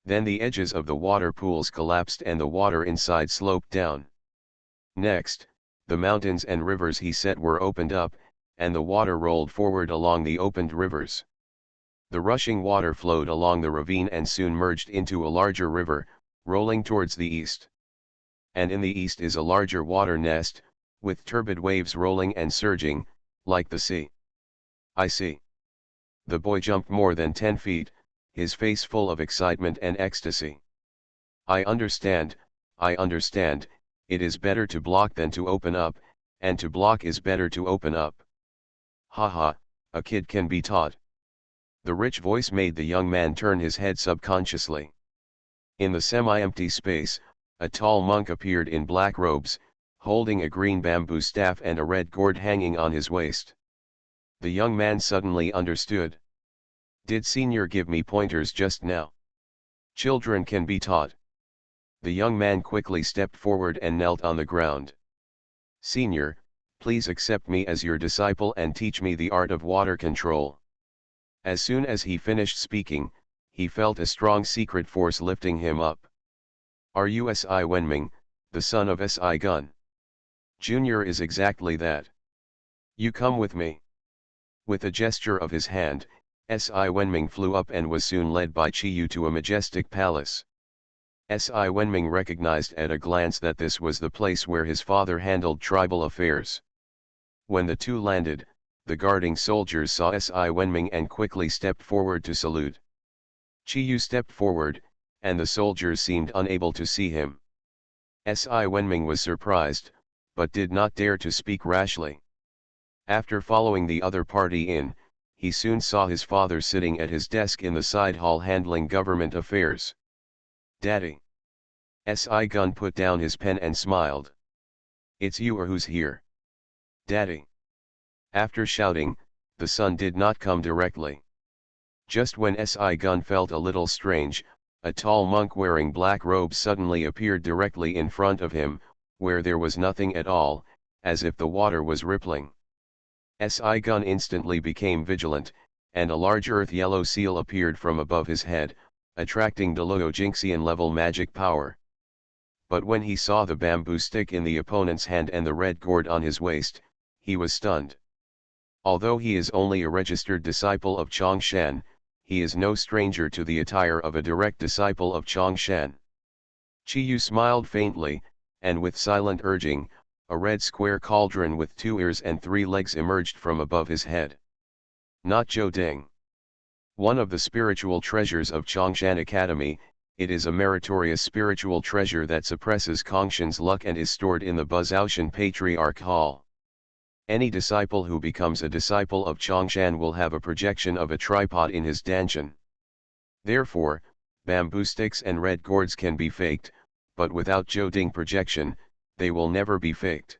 B: Then the edges of the water pools collapsed and the water inside sloped down. Next, the mountains and rivers he said were opened up, and the water rolled forward along the opened rivers. The rushing water flowed along the ravine and soon merged into a larger river, rolling towards the east. And in the east is a larger water nest, with turbid waves rolling and surging, like the sea. I see. The boy jumped more than 10 feet, his face full of excitement and ecstasy. I understand, it is better to block than to open up, and to block is better to open up. Haha, a kid can be taught. The rich voice made the young man turn his head subconsciously. In the semi-empty space, a tall monk appeared in black robes, holding a green bamboo staff and a red gourd hanging on his waist. The young man suddenly understood. Did Senior give me pointers just now? Children can be taught. The young man quickly stepped forward and knelt on the ground. Senior, please accept me as your disciple and teach me the art of water control. As soon as he finished speaking, he felt a strong secret force lifting him up. Are you Si Wenming, the son of Si Gun? Junior is exactly that. You come with me. With a gesture of his hand, Si Wenming flew up and was soon led by Chiyu to a majestic palace. Si Wenming recognized at a glance that this was the place where his father handled tribal affairs. When the two landed, the guarding soldiers saw Si Wenming and quickly stepped forward to salute. Chiyu stepped forward, and the soldiers seemed unable to see him. Si Wenming was surprised, but did not dare to speak rashly. After following the other party in, he soon saw his father sitting at his desk in the side hall handling government affairs. Daddy. Si Gun put down his pen and smiled. It's you or who's here? Daddy. After shouting, the son did not come directly. Just when Si Gun felt a little strange, a tall monk wearing black robes suddenly appeared directly in front of him, where there was nothing at all, as if the water was rippling. Si Gun instantly became vigilant, and a large earth yellow seal appeared from above his head, attracting Deluo Jinxian level magic power. But when he saw the bamboo stick in the opponent's hand and the red gourd on his waist, he was stunned. Although he is only a registered disciple of Chongshan, he is no stranger to the attire of a direct disciple of Chongshan. Chiyu smiled faintly, and with silent urging, a red square cauldron with 2 ears and 3 legs emerged from above his head. Not Zhou Ding. One of the spiritual treasures of Chongshan Academy, it is a meritorious spiritual treasure that suppresses Kongshan's luck and is stored in the Buzaoshan Patriarch Hall. Any disciple who becomes a disciple of Chongshan will have a projection of a tripod in his danshan. Therefore, bamboo sticks and red gourds can be faked, but without Zhou Ding projection, they will never be faked.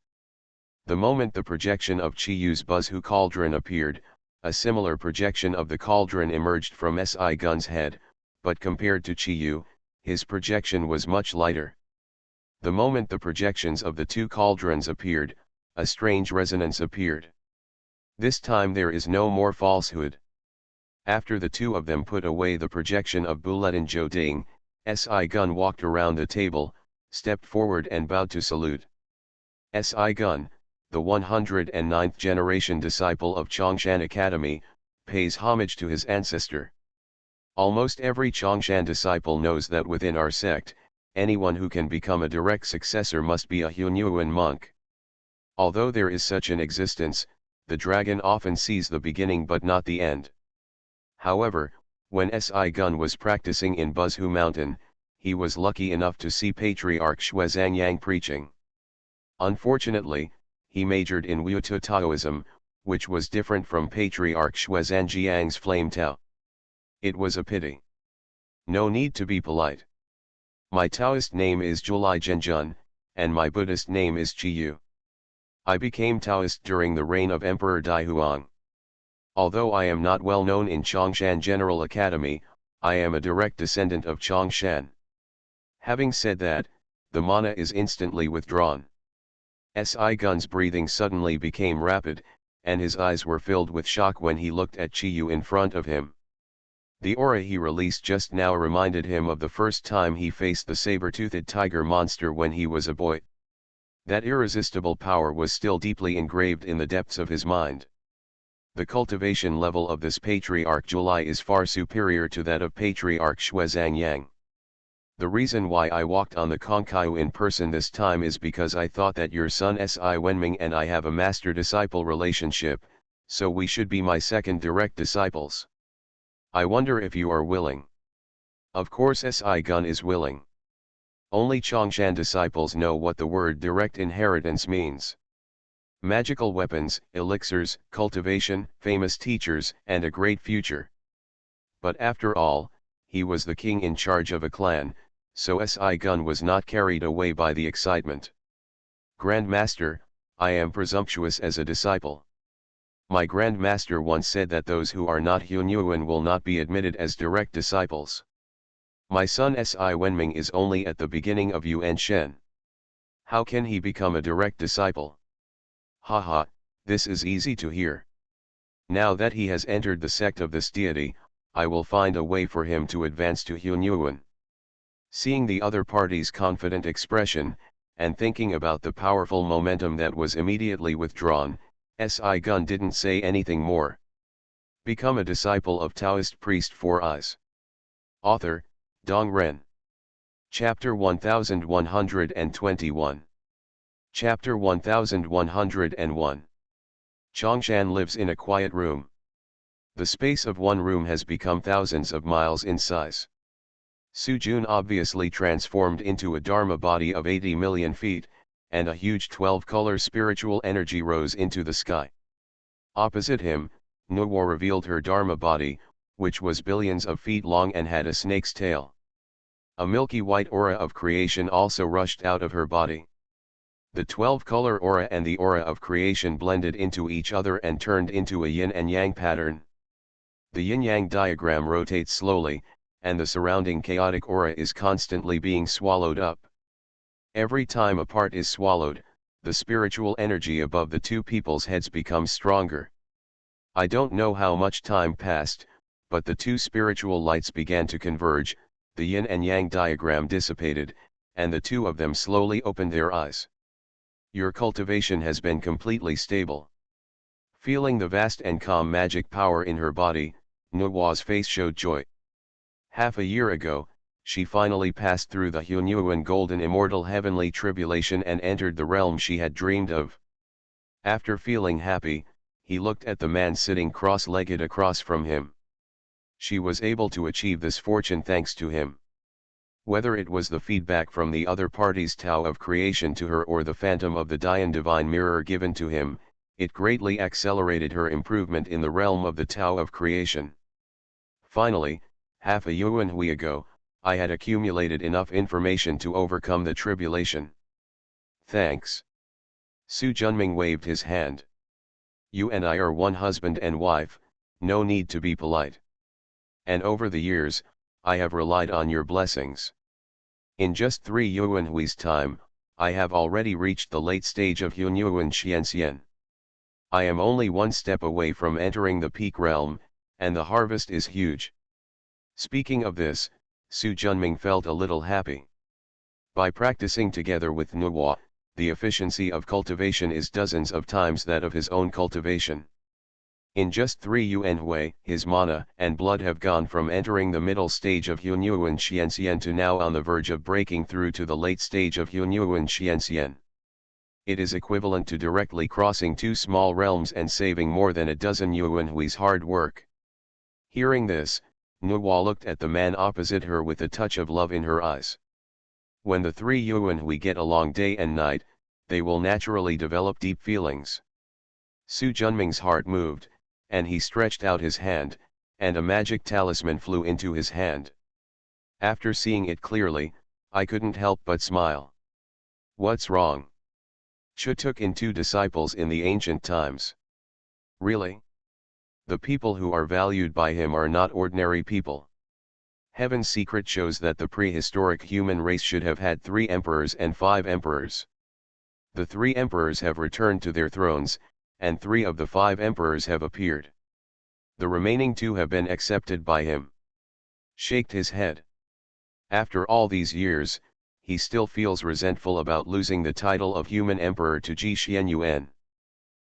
B: The moment the projection of Chiyu's Buzhu cauldron appeared, a similar projection of the cauldron emerged from Si Gun's head, but compared to Chiyu, his projection was much lighter. The moment the projections of the 2 cauldrons appeared, a strange resonance appeared. This time there is no more falsehood. After the 2 of them put away the projection of Buletin Zhou Ding, Si Gun walked around the table, stepped forward and bowed to salute. Si Gun, the 109th generation disciple of Chongshan Academy, pays homage to his ancestor. Almost every Chongshan disciple knows that within our sect, anyone who can become a direct successor must be a Hunyuan monk. Although there is such an existence, the dragon often sees the beginning but not the end. However, when Si Gun was practicing in Buzhu Mountain, he was lucky enough to see Patriarch Xuezhangyang preaching. Unfortunately, he majored in Wutu Taoism, which was different from Patriarch Xuezhangyang's Flame Tao. It was a pity. No need to be polite. My Taoist name is Julai Zhenjun, and my Buddhist name is Chiyu. I became Taoist during the reign of Emperor Daihuang. Although I am not well known in Chongshan General Academy, I am a direct descendant of Chongshan. Having said that, the mana is instantly withdrawn. Si Gun's breathing suddenly became rapid, and his eyes were filled with shock when he looked at Chiyu in front of him. The aura he released just now reminded him of the first time he faced the saber-toothed tiger monster when he was a boy. That irresistible power was still deeply engraved in the depths of his mind. The cultivation level of this Patriarch Julai is far superior to that of Patriarch Xuezhangyang. The reason why I walked on the Konkaiu in person this time is because I thought that your son Si Wenming and I have a master-disciple relationship, so we should be my second direct disciples. I wonder if you are willing. Of course Si Gun is willing. Only Chongshan disciples know what the word direct inheritance means. Magical weapons, elixirs, cultivation, famous teachers, and a great future. But after all, he was the king in charge of a clan, so Si Gun was not carried away by the excitement. Grand Master, I am presumptuous as a disciple. My Grand Master once said that those who are not Hunyuan will not be admitted as direct disciples. My son Si Wenming is only at the beginning of Yuan Shen. How can he become a direct disciple? Haha, this is easy to hear. Now that he has entered the sect of this deity, I will find a way for him to advance to Hunyuan. Seeing the other party's confident expression, and thinking about the powerful momentum that was immediately withdrawn, Si Gun didn't say anything more. Become a disciple of Taoist priest 4 Eyes. Author, Dong Ren. Chapter 1121. Chapter 1101. Chongshan lives in a quiet room. The space of one room has become thousands of miles in size. Sujun obviously transformed into a Dharma body of 80 million feet, and a huge 12-color spiritual energy rose into the sky. Opposite him, Nuwa revealed her Dharma body, which was billions of feet long and had a snake's tail. A milky white aura of creation also rushed out of her body. The 12-color aura and the aura of creation blended into each other and turned into a yin and yang pattern. The yin-yang diagram rotates slowly, and the surrounding chaotic aura is constantly being swallowed up. Every time a part is swallowed, the spiritual energy above the two people's heads becomes stronger. I don't know how much time passed, but the two spiritual lights began to converge, the yin and yang diagram dissipated, and the two of them slowly opened their eyes. Your cultivation has been completely stable. Feeling the vast and calm magic power in her body, Nuwa's face showed joy. Half a year ago, she finally passed through the Hunyuan golden immortal heavenly tribulation and entered the realm she had dreamed of. After feeling happy, he looked at the man sitting cross-legged across from him. She was able to achieve this fortune thanks to him. Whether it was the feedback from the other party's Tao of creation to her or the phantom of the Dian divine mirror given to him, it greatly accelerated her improvement in the realm of the Tao of creation. Finally, half a yuan hui ago, I had accumulated enough information to overcome the tribulation. Thanks. Su Junming waved his hand. You and I are one husband and wife, no need to be polite. And over the years, I have relied on your blessings. In just 3 yuan hui's time, I have already reached the late stage of Hunyuan Xianxian. I am only one step away from entering the peak realm, and the harvest is huge. Speaking of this, Su Junming felt a little happy. By practicing together with Nuwa, the efficiency of cultivation is dozens of times that of his own cultivation. In just 3 Yuan, his mana and blood have gone from entering the middle stage of Hunyuan Xianxian to now on the verge of breaking through to the late stage of Hunyuan Xianxian. It is equivalent to directly crossing 2 small realms and saving more than a dozen Yuanhui's hard work. Hearing this, Nuwa looked at the man opposite her with a touch of love in her eyes. When the 3 Yuanhui get along day and night, they will naturally develop deep feelings. Su Junming's heart moved, and he stretched out his hand, and a magic talisman flew into his hand. After seeing it clearly, I couldn't help but smile. What's wrong? Chu took in 2 disciples in the ancient times. Really? The people who are valued by him are not ordinary people. Heaven's secret shows that the prehistoric human race should have had 3 emperors and 5 emperors. The 3 emperors have returned to their thrones, and 3 of the 5 emperors have appeared. The remaining 2 have been accepted by him. Shaked his head. After all these years, he still feels resentful about losing the title of human emperor to Ji Xianyuan.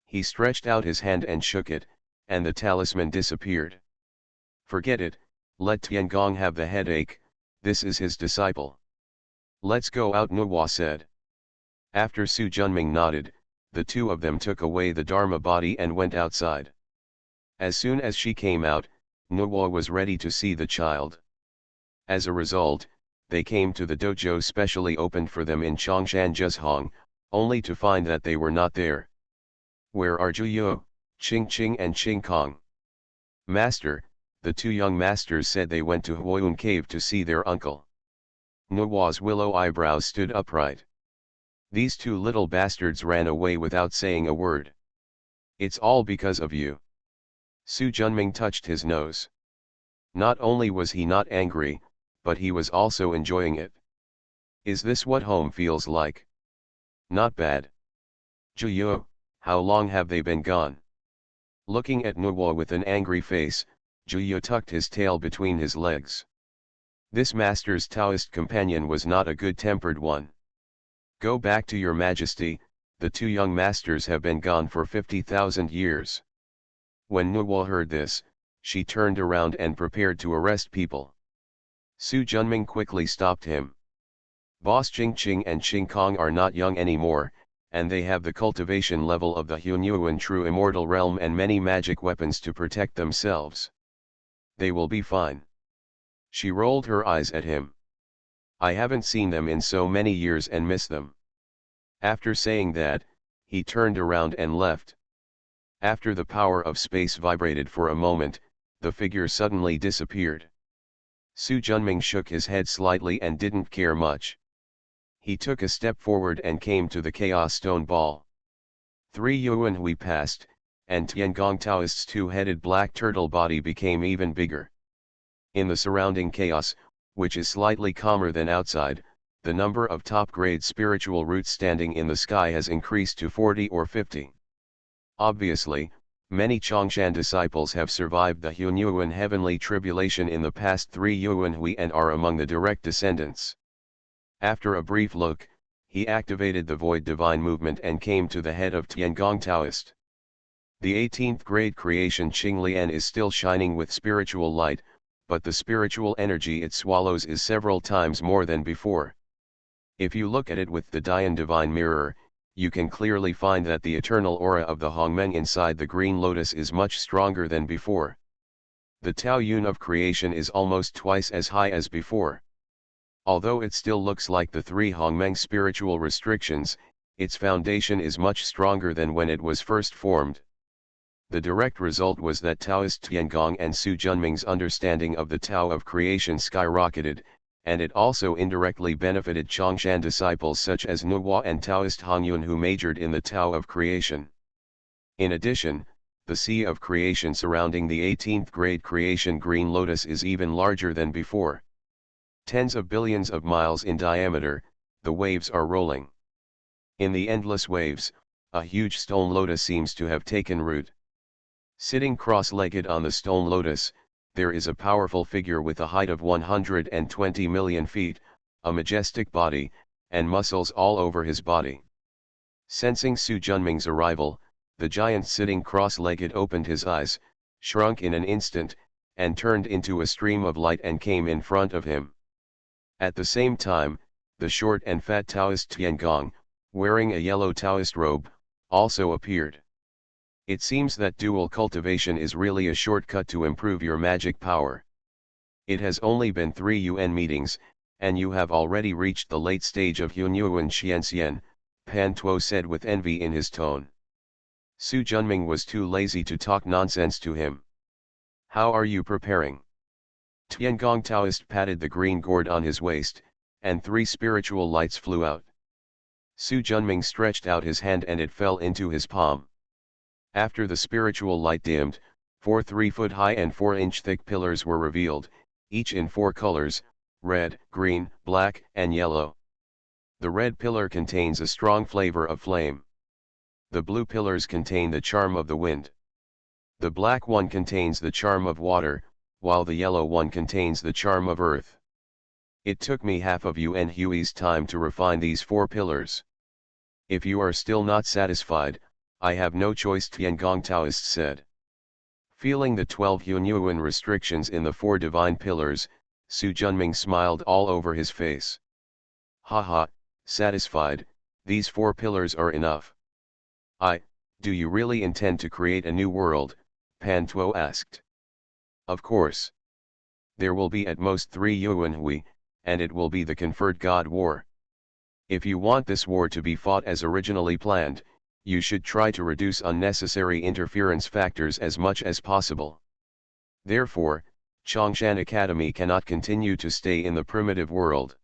B: He stretched out his hand and shook it, and the talisman disappeared. Forget it, let Tiangong have the headache, this is his disciple. Let's go out, Nuwa said. After Su Junming nodded, the 2 of them took away the Dharma body and went outside. As soon as she came out, Nuwa was ready to see the child. As a result, they came to the dojo specially opened for them in Chongshan Zhezhong, only to find that they were not there. Where are Zhuyo, Qingqing and Qingkong? Master, the 2 young masters said they went to Huoyun Cave to see their uncle. Nuwa's willow eyebrows stood upright. These 2 little bastards ran away without saying a word. It's all because of you. Su Junming touched his nose. Not only was he not angry, but he was also enjoying it. Is this what home feels like? Not bad. Zhuyo, how long have they been gone? Looking at Nuwa with an angry face, Zhuyo tucked his tail between his legs. This master's Taoist companion was not a good-tempered one. Go back to your majesty, the 2 young masters have been gone for 50,000 years. When Nuwa heard this, she turned around and prepared to arrest people. Su Junming quickly stopped him. Boss Qingqing and Qingkong are not young anymore, and they have the cultivation level of the Hunyuan true immortal realm and many magic weapons to protect themselves. They will be fine. She rolled her eyes at him. I haven't seen them in so many years and miss them. After saying that, he turned around and left. After the power of space vibrated for a moment, the figure suddenly disappeared. Su Junming shook his head slightly and didn't care much. He took a step forward and came to the Chaos Stone Ball. 3 Yuanhui passed, and Tiangong Taoist's 2-headed black turtle body became even bigger. In the surrounding chaos, which is slightly calmer than outside, the number of top-grade spiritual roots standing in the sky has increased to 40 or 50. Obviously, many Chongshan disciples have survived the Hunyuan heavenly tribulation in the past 3 Yuanhui and are among the direct descendants. After a brief look, he activated the Void Divine Movement and came to the head of Tiangong Taoist. The 18th grade creation Qinglian is still shining with spiritual light, but the spiritual energy it swallows is several times more than before. If you look at it with the Dian Divine Mirror, you can clearly find that the eternal aura of the Hongmeng inside the green lotus is much stronger than before. The Tao Yun of creation is almost twice as high as before. Although it still looks like the 3 Hongmeng spiritual restrictions, its foundation is much stronger than when it was first formed. The direct result was that Taoist Tiangong and Su Junming's understanding of the Tao of creation skyrocketed, and it also indirectly benefited Chongshan disciples such as Nuwa and Taoist Hongyun who majored in the Tao of creation. In addition, the sea of creation surrounding the 18th grade creation green lotus is even larger than before. Tens of billions of miles in diameter, the waves are rolling. In the endless waves, a huge stone lotus seems to have taken root. Sitting cross-legged on the stone lotus, there is a powerful figure with a height of 120 million feet, a majestic body, and muscles all over his body. Sensing Su Junming's arrival, the giant sitting cross-legged opened his eyes, shrunk in an instant, and turned into a stream of light and came in front of him. At the same time, the short and fat Taoist Tiangong, wearing a yellow Taoist robe, also appeared. It seems that dual cultivation is really a shortcut to improve your magic power. It has only been 3 UN meetings, and you have already reached the late stage of Hunyuan Xianxian, Pan Tuo said with envy in his tone. Su Junming was too lazy to talk nonsense to him. How are you preparing? Tiangong Taoist patted the green gourd on his waist, and 3 spiritual lights flew out. Su Junming stretched out his hand and it fell into his palm. After the spiritual light dimmed, 4 3-foot-high and 4-inch thick pillars were revealed, each in 4 colors, red, green, black, and yellow. The red pillar contains a strong flavor of flame. The blue pillars contain the charm of the wind. The black one contains the charm of water, while the yellow one contains the charm of earth. It took me half of UN Hui's time to refine these 4 pillars. If you are still not satisfied, I have no choice, Tiangong Taoist said. Feeling the 12 Hunyuan restrictions in the 4 divine pillars, Su Junming smiled all over his face. Haha, satisfied, these 4 pillars are enough. Do you really intend to create a new world? Pan Tuo asked. Of course. There will be at most 3 Yuan Hui, and it will be the conferred God War. If you want this war to be fought as originally planned, you should try to reduce unnecessary interference factors as much as possible. Therefore, Chongshan Academy cannot continue to stay in the primitive world.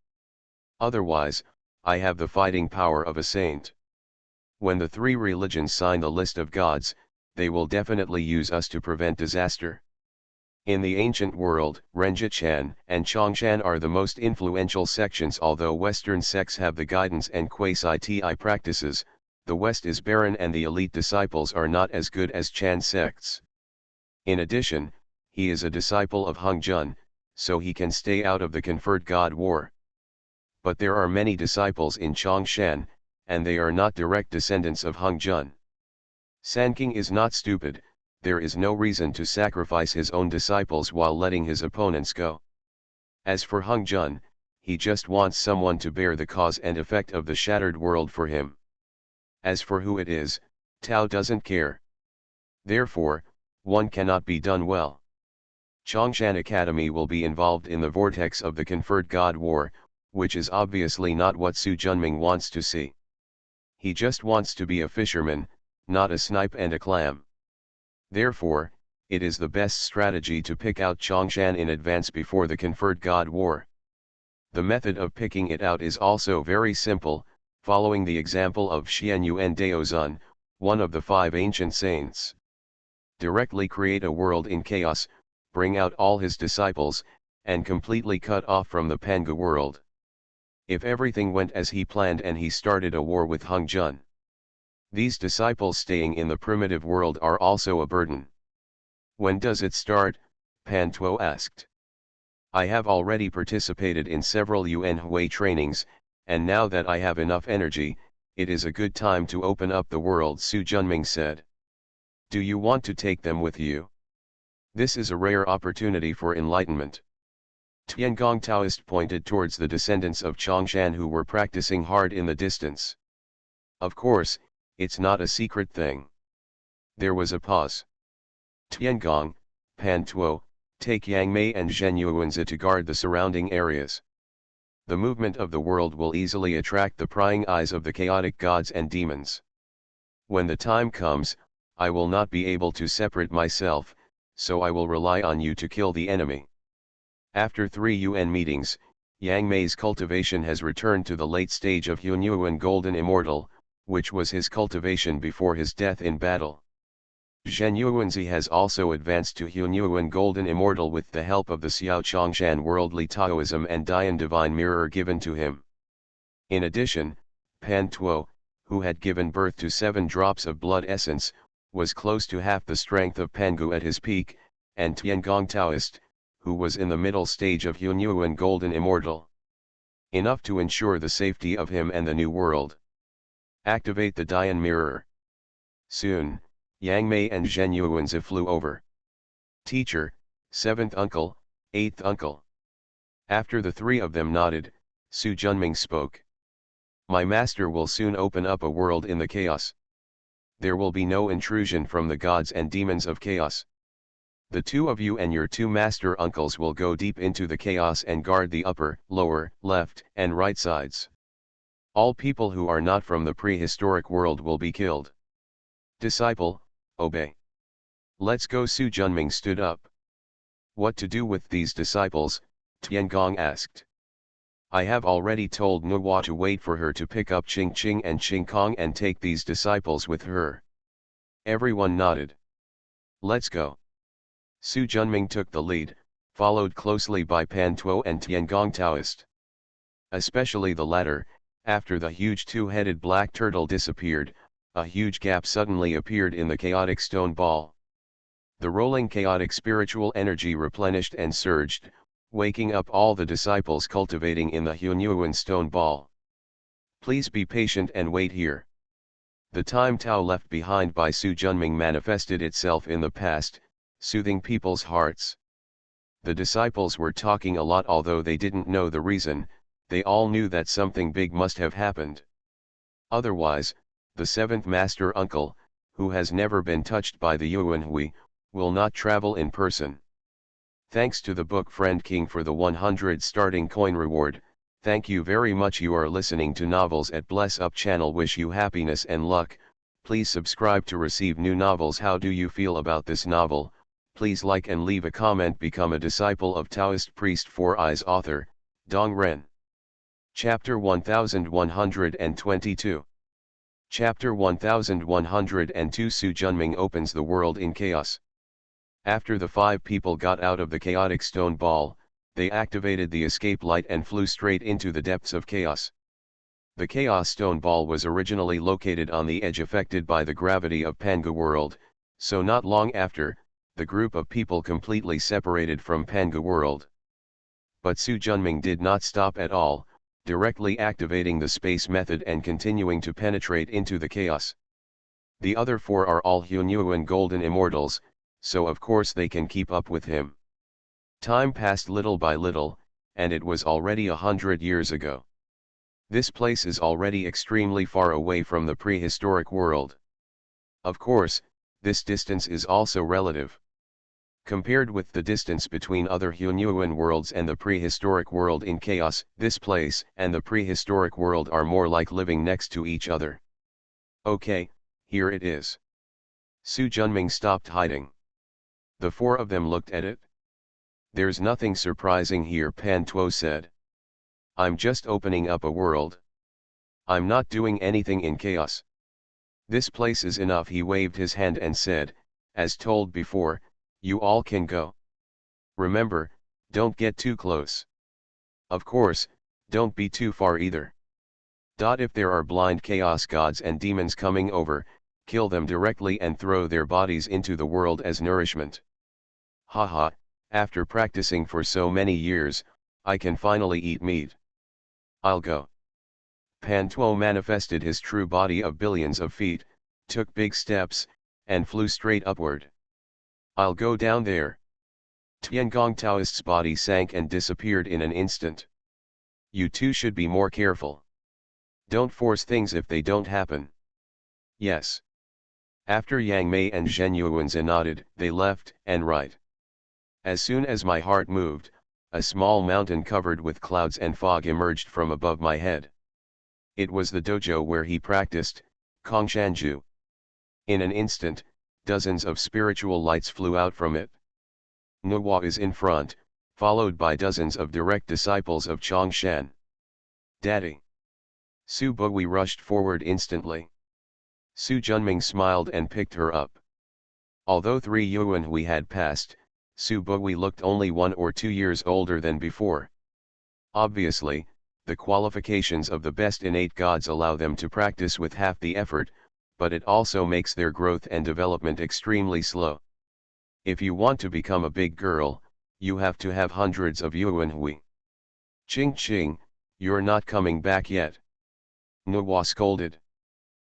B: Otherwise, I have the fighting power of a saint. When the 3 religions sign the list of gods, they will definitely use us to prevent disaster. In the ancient world, Renjichan and Chongshan are the most influential sections. Although Western sects have the guidance and quasi-Ti practices, the West is barren and the elite disciples are not as good as Chan sects. In addition, he is a disciple of Hung Jun, so he can stay out of the conferred God War. But there are many disciples in Chongshan, and they are not direct descendants of Hung Jun. Sanking is not stupid. There is no reason to sacrifice his own disciples while letting his opponents go. As for Hung Jun, he just wants someone to bear the cause and effect of the shattered world for him. As for who it is, Tao doesn't care. Therefore, one cannot be done well. Chongshan Academy will be involved in the vortex of the conferred God War, which is obviously not what Su Junming wants to see. He just wants to be a fisherman, not a snipe and a clam. Therefore, it is the best strategy to pick out Chongshan in advance before the conferred God War. The method of picking it out is also very simple, following the example of Xianyuan Daozun, one of the 5 ancient saints. Directly create a world in chaos, bring out all his disciples, and completely cut off from the Pangu world. If everything went as he planned and he started a war with Hung Jun, these disciples staying in the primitive world are also a burden. When does it start? Pan Tuo asked. I have already participated in several Yuan Hui trainings, and now that I have enough energy, it is a good time to open up the world, Su Junming said. Do you want to take them with you? This is a rare opportunity for enlightenment. Tiangong Taoist pointed towards the descendants of Chongshan who were practicing hard in the distance. Of course, it's not a secret thing. There was a pause. Tiangong, Pan Tuo, take Yang Mei and Zhen Yuanzi to guard the surrounding areas. The movement of the world will easily attract the prying eyes of the chaotic gods and demons. When the time comes, I will not be able to separate myself, so I will rely on you to kill the enemy. After 3 UN meetings, Yang Mei's cultivation has returned to the late stage of Hunyuan Golden Immortal, which was his cultivation before his death in battle. Zhen Yuanzi has also advanced to Hunyuan Golden Immortal with the help of the Xiao Chongshan Worldly Taoism and Dian Divine Mirror given to him. In addition, Pan Tuo, who had given birth to 7 drops of blood essence, was close to half the strength of Pangu at his peak, and Tiangong Taoist, who was in the middle stage of Hunyuan Golden Immortal. Enough to ensure the safety of him and the new world. Activate the Dian Mirror. Soon, Yang Mei and Zhen Yuanzi flew over. Teacher, 7th uncle, 8th uncle. After the three of them nodded, Su Junming spoke. My master will soon open up a world in the chaos. There will be no intrusion from the gods and demons of chaos. The two of you and your two master uncles will go deep into the chaos and guard the upper, lower, left, and right sides. All people who are not from the prehistoric world will be killed. Disciple, obey. Let's go. Su Junming stood up. What to do with these disciples? Tiangong asked. I have already told Nuwa to wait for her to pick up Ching Ching and Ching Kong and take these disciples with her. Everyone nodded. Let's go. Su Junming took the lead, followed closely by Pan Tuo and Tiangong Taoist. Especially the latter, after the huge two-headed black turtle disappeared, a huge gap suddenly appeared in the chaotic stone ball. The rolling chaotic spiritual energy replenished and surged, waking up all the disciples cultivating in the Hunyuan stone ball. Please be patient and wait here. The time Tao left behind by Su Junming manifested itself in the past, soothing people's hearts. The disciples were talking a lot, although they didn't know the reason. They all knew that something big must have happened. Otherwise, the seventh master uncle, who has never been touched by the Yuanhui, will not travel in person. Thanks to the book Friend King for the 100 starting coin reward. Thank you very much. You are listening to Novels at Bless Up channel. Wish you happiness and luck. Please subscribe to receive new novels. How do you feel about this novel? Please like and leave a comment. Become a disciple of Taoist priest Four Eyes. Author, Dong Ren. Chapter 1122. Chapter 1102. Su Junming opens the world in chaos. After the five people got out of the chaotic stone ball, they activated the escape light and flew straight into the depths of chaos. The chaos stone ball was originally located on the edge affected by the gravity of Panga world, so not long after, the group of people completely separated from Panga world. But Su Junming did not stop at all, directly activating the space method and continuing to penetrate into the chaos. The other four are all Hunyuan golden immortals, so of course they can keep up with him. Time passed little by little, and it was already 100 years ago. This place is already extremely far away from the prehistoric world. Of course, this distance is also relative. Compared with the distance between other Hunyuan worlds and the prehistoric world in chaos, this place and the prehistoric world are more like living next to each other. Okay, here it is. Su Junming stopped hiding. The four of them looked at it. There's nothing surprising here, Pan Tuo said. I'm just opening up a world. I'm not doing anything in chaos. This place is enough. He waved his hand and said, as told before, you all can go. Remember, don't get too close. Of course, don't be too far either. If there are blind chaos gods and demons coming over, kill them directly and throw their bodies into the world as nourishment. Haha, after practicing for so many years, I can finally eat meat. I'll go. Pan Tuo manifested his true body of billions of feet, took big steps, and flew straight upward. I'll go down there. Tiangong Taoist's body sank and disappeared in an instant. You two should be more careful. Don't force things if they don't happen. Yes. After Yang Mei and Zhen Yuanzi nodded, they left, and right. As soon as my heart moved, a small mountain covered with clouds and fog emerged from above my head. It was the dojo where he practiced, Kongshanju. In an instant, dozens of spiritual lights flew out from it. Nuwa is in front, followed by dozens of direct disciples of Chongshan. Daddy! Su Bui rushed forward instantly. Su Junming smiled and picked her up. Although 3 Yuanhui had passed, Su Bui looked only 1 or 2 years older than before. Obviously, the qualifications of the best innate gods allow them to practice with half the effort, but it also makes their growth and development extremely slow. If you want to become a big girl, you have to have hundreds of Yuanhui. Ching Ching, you're not coming back yet. Nuwa scolded.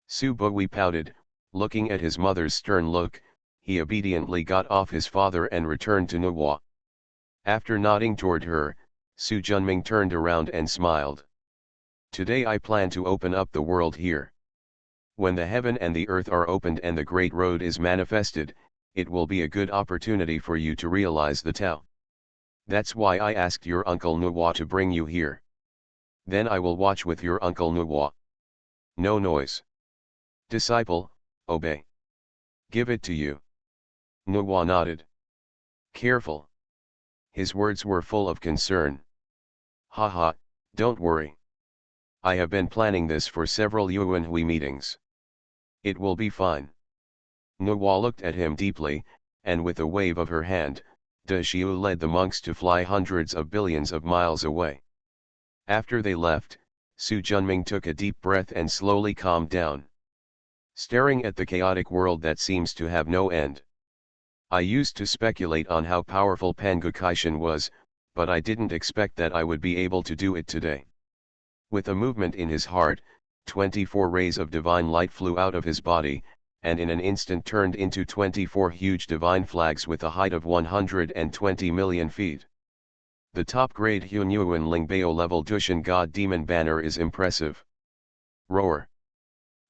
B: Su Bui pouted,
A: Looking at his mother's stern look, he obediently got off his father and returned to Nuwa. After nodding toward her, Su Junming turned around and smiled. Today I plan to open up the world here. When the heaven and the earth are opened and the great road is manifested, it will be a good opportunity for you to realize the Tao. That's why I asked your uncle Nuwa to bring you here. Then I will watch with your uncle Nuwa. No noise. Disciple, obey. Give it to you. Nuwa nodded. Careful. His words were full of concern. Haha, don't worry. I have been planning this for several Yuanhui meetings. It will be fine. Nuwa looked at him deeply, and with a wave of her hand, De Xiu led the monks to fly hundreds of billions of miles away. After they left, Su Junming took a deep breath and slowly calmed down. Staring at the chaotic world that seems to have no end. I used to speculate on how powerful Pangu Kaishan was, but I didn't expect that I would be able to do it today. With a movement in his heart, 24 rays of divine light flew out of his body, and in an instant turned into 24 huge divine flags with a height of 120 million feet. The top-grade Hunyuan Lingbao level Dushan God Demon banner is impressive. Roar.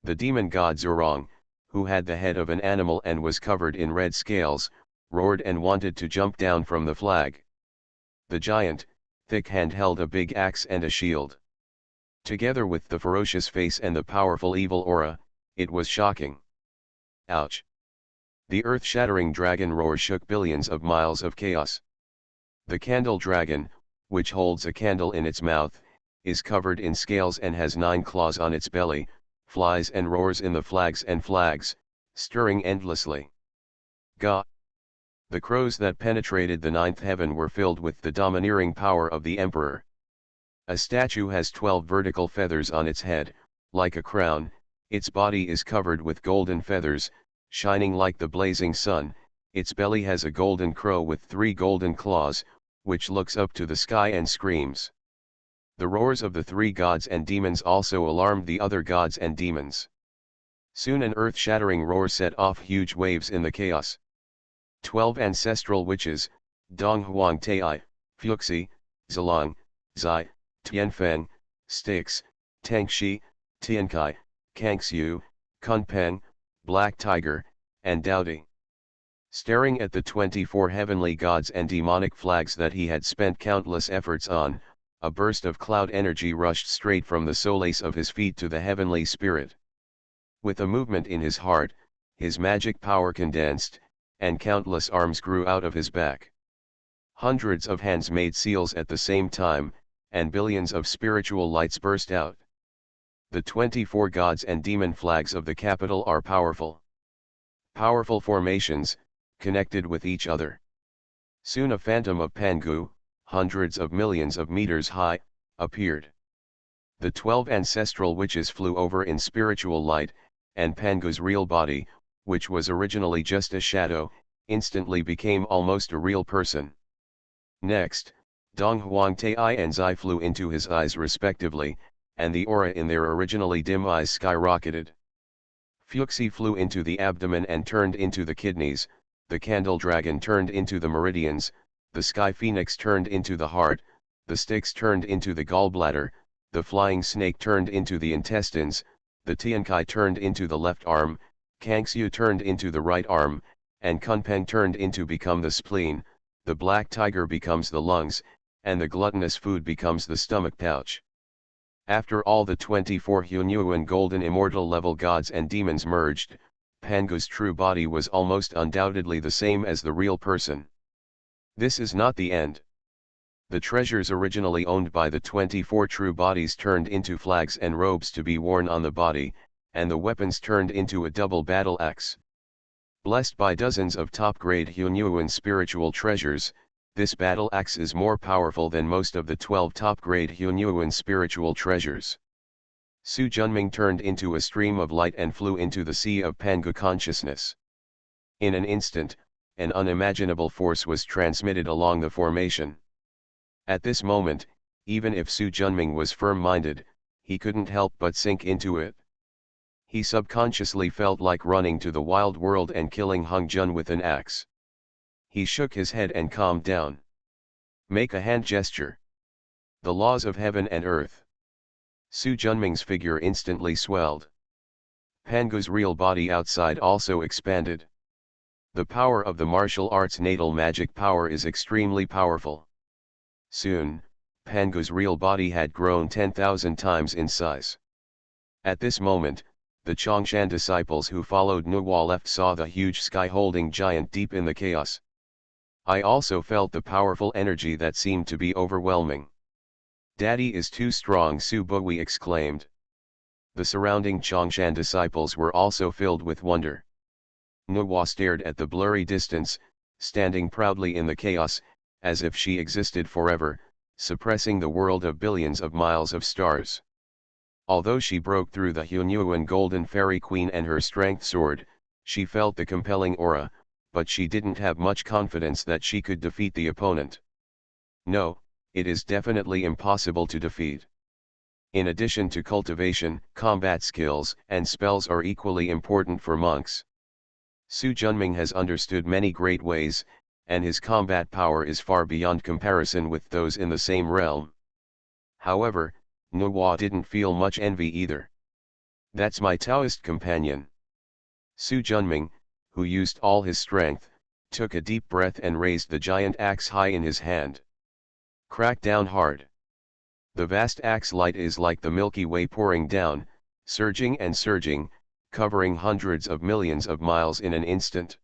A: The demon god Zurong, who had the head of an animal and was covered in red scales, roared and wanted to jump down from the flag. The giant, thick hand held a big axe and a shield. Together with the ferocious face and the powerful evil aura, it was shocking. Ouch! The earth-shattering dragon roar shook billions of miles of chaos. The candle dragon, which holds a candle in its mouth, is covered in scales and has 9 claws on its belly, flies and roars in the flags and flags, stirring endlessly. Ga! The crows that penetrated the 9th heaven were filled with the domineering power of the emperor. A statue has 12 vertical feathers on its head, like a crown, its body is covered with golden feathers, shining like the blazing sun, its belly has a golden crow with 3 golden claws, which looks up to the sky and screams. The roars of the 3 gods and demons also alarmed the other gods and demons. Soon an earth-shattering roar set off huge waves in the chaos. 12 ancestral witches, Dong Huang Tai, Fuxi, Zilong, Zai, Tianfeng, Styx, Tangxi, Tiankai, Kangxiu, Kunpeng, Black Tiger, and Daodi. Staring at the 24 heavenly gods and demonic flags that he had spent countless efforts on, a burst of cloud energy rushed straight from the soles of his feet to the heavenly spirit. With a movement in his heart, his magic power condensed, and countless arms grew out of his back. Hundreds of hands made seals at the same time, and billions of spiritual lights burst out. The 24 gods and demon flags of the capital are powerful. Powerful formations, connected with each other. Soon a phantom of Pangu, hundreds of millions of meters high, appeared. The 12 ancestral witches flew over in spiritual light, and Pangu's real body, which was originally just a shadow, instantly became almost a real person. Next, Dong Huang Tai and Zai flew into his eyes respectively, and the aura in their originally dim eyes skyrocketed. Fuxi flew into the abdomen and turned into the kidneys, the candle dragon turned into the meridians, the sky phoenix turned into the heart, the Styx turned into the gallbladder, the flying snake turned into the intestines, the Tiankai turned into the left arm, Kangxiu turned into the right arm, and Kunpeng turned into become the spleen, the black tiger becomes the lungs, and the gluttonous food becomes the stomach pouch. After all the 24 Hunyuan golden immortal level gods and demons merged, Pangu's true body was almost undoubtedly the same as the real person. This is not the end. The treasures originally owned by the 24 true bodies turned into flags and robes to be worn on the body, and the weapons turned into a double battle axe. Blessed by dozens of top-grade Hunyuan spiritual treasures, this battle axe is more powerful than most of the 12 top-grade Hunyuan spiritual treasures. Su Junming turned into a stream of light and flew into the sea of Pangu consciousness. In an instant, an unimaginable force was transmitted along the formation. At this moment, even if Su Junming was firm-minded, he couldn't help but sink into it.
B: He subconsciously felt like running to the wild world and killing Hung Jun with an axe. He shook his head and calmed down. Make a hand gesture. The laws of heaven and earth. Su Junming's figure instantly swelled. Pangu's real body outside also expanded. The power of the martial arts natal magic power is extremely powerful. Soon, Pangu's real body had grown 10,000 times in size. At this moment, the Chongshan disciples who followed Nuwa left saw the huge sky-holding giant deep in the chaos. I also felt the powerful energy that seemed to be overwhelming. Daddy is too strong, Su Bui exclaimed. The surrounding Chongshan disciples were also filled with wonder. Nuwa stared at the blurry distance, standing proudly in the chaos, as if she existed forever, suppressing the world of billions of miles of stars. Although she broke through the Hunyuan Golden Fairy Queen and her strength soared, she felt the compelling aura, but she didn't have much confidence that she could defeat the opponent. No, it is definitely impossible to defeat. In addition to cultivation, combat skills and spells are equally important for monks. Su Junming has understood many great ways, and his combat power is far beyond comparison with those in the same realm. However, Nuwa didn't feel much envy either. That's my Taoist companion. Su Junming, who used all his strength, took a deep breath and raised the giant axe high in his hand. Crack down hard. The vast axe light is like the Milky Way pouring down, surging and surging, covering hundreds of millions of miles in an instant.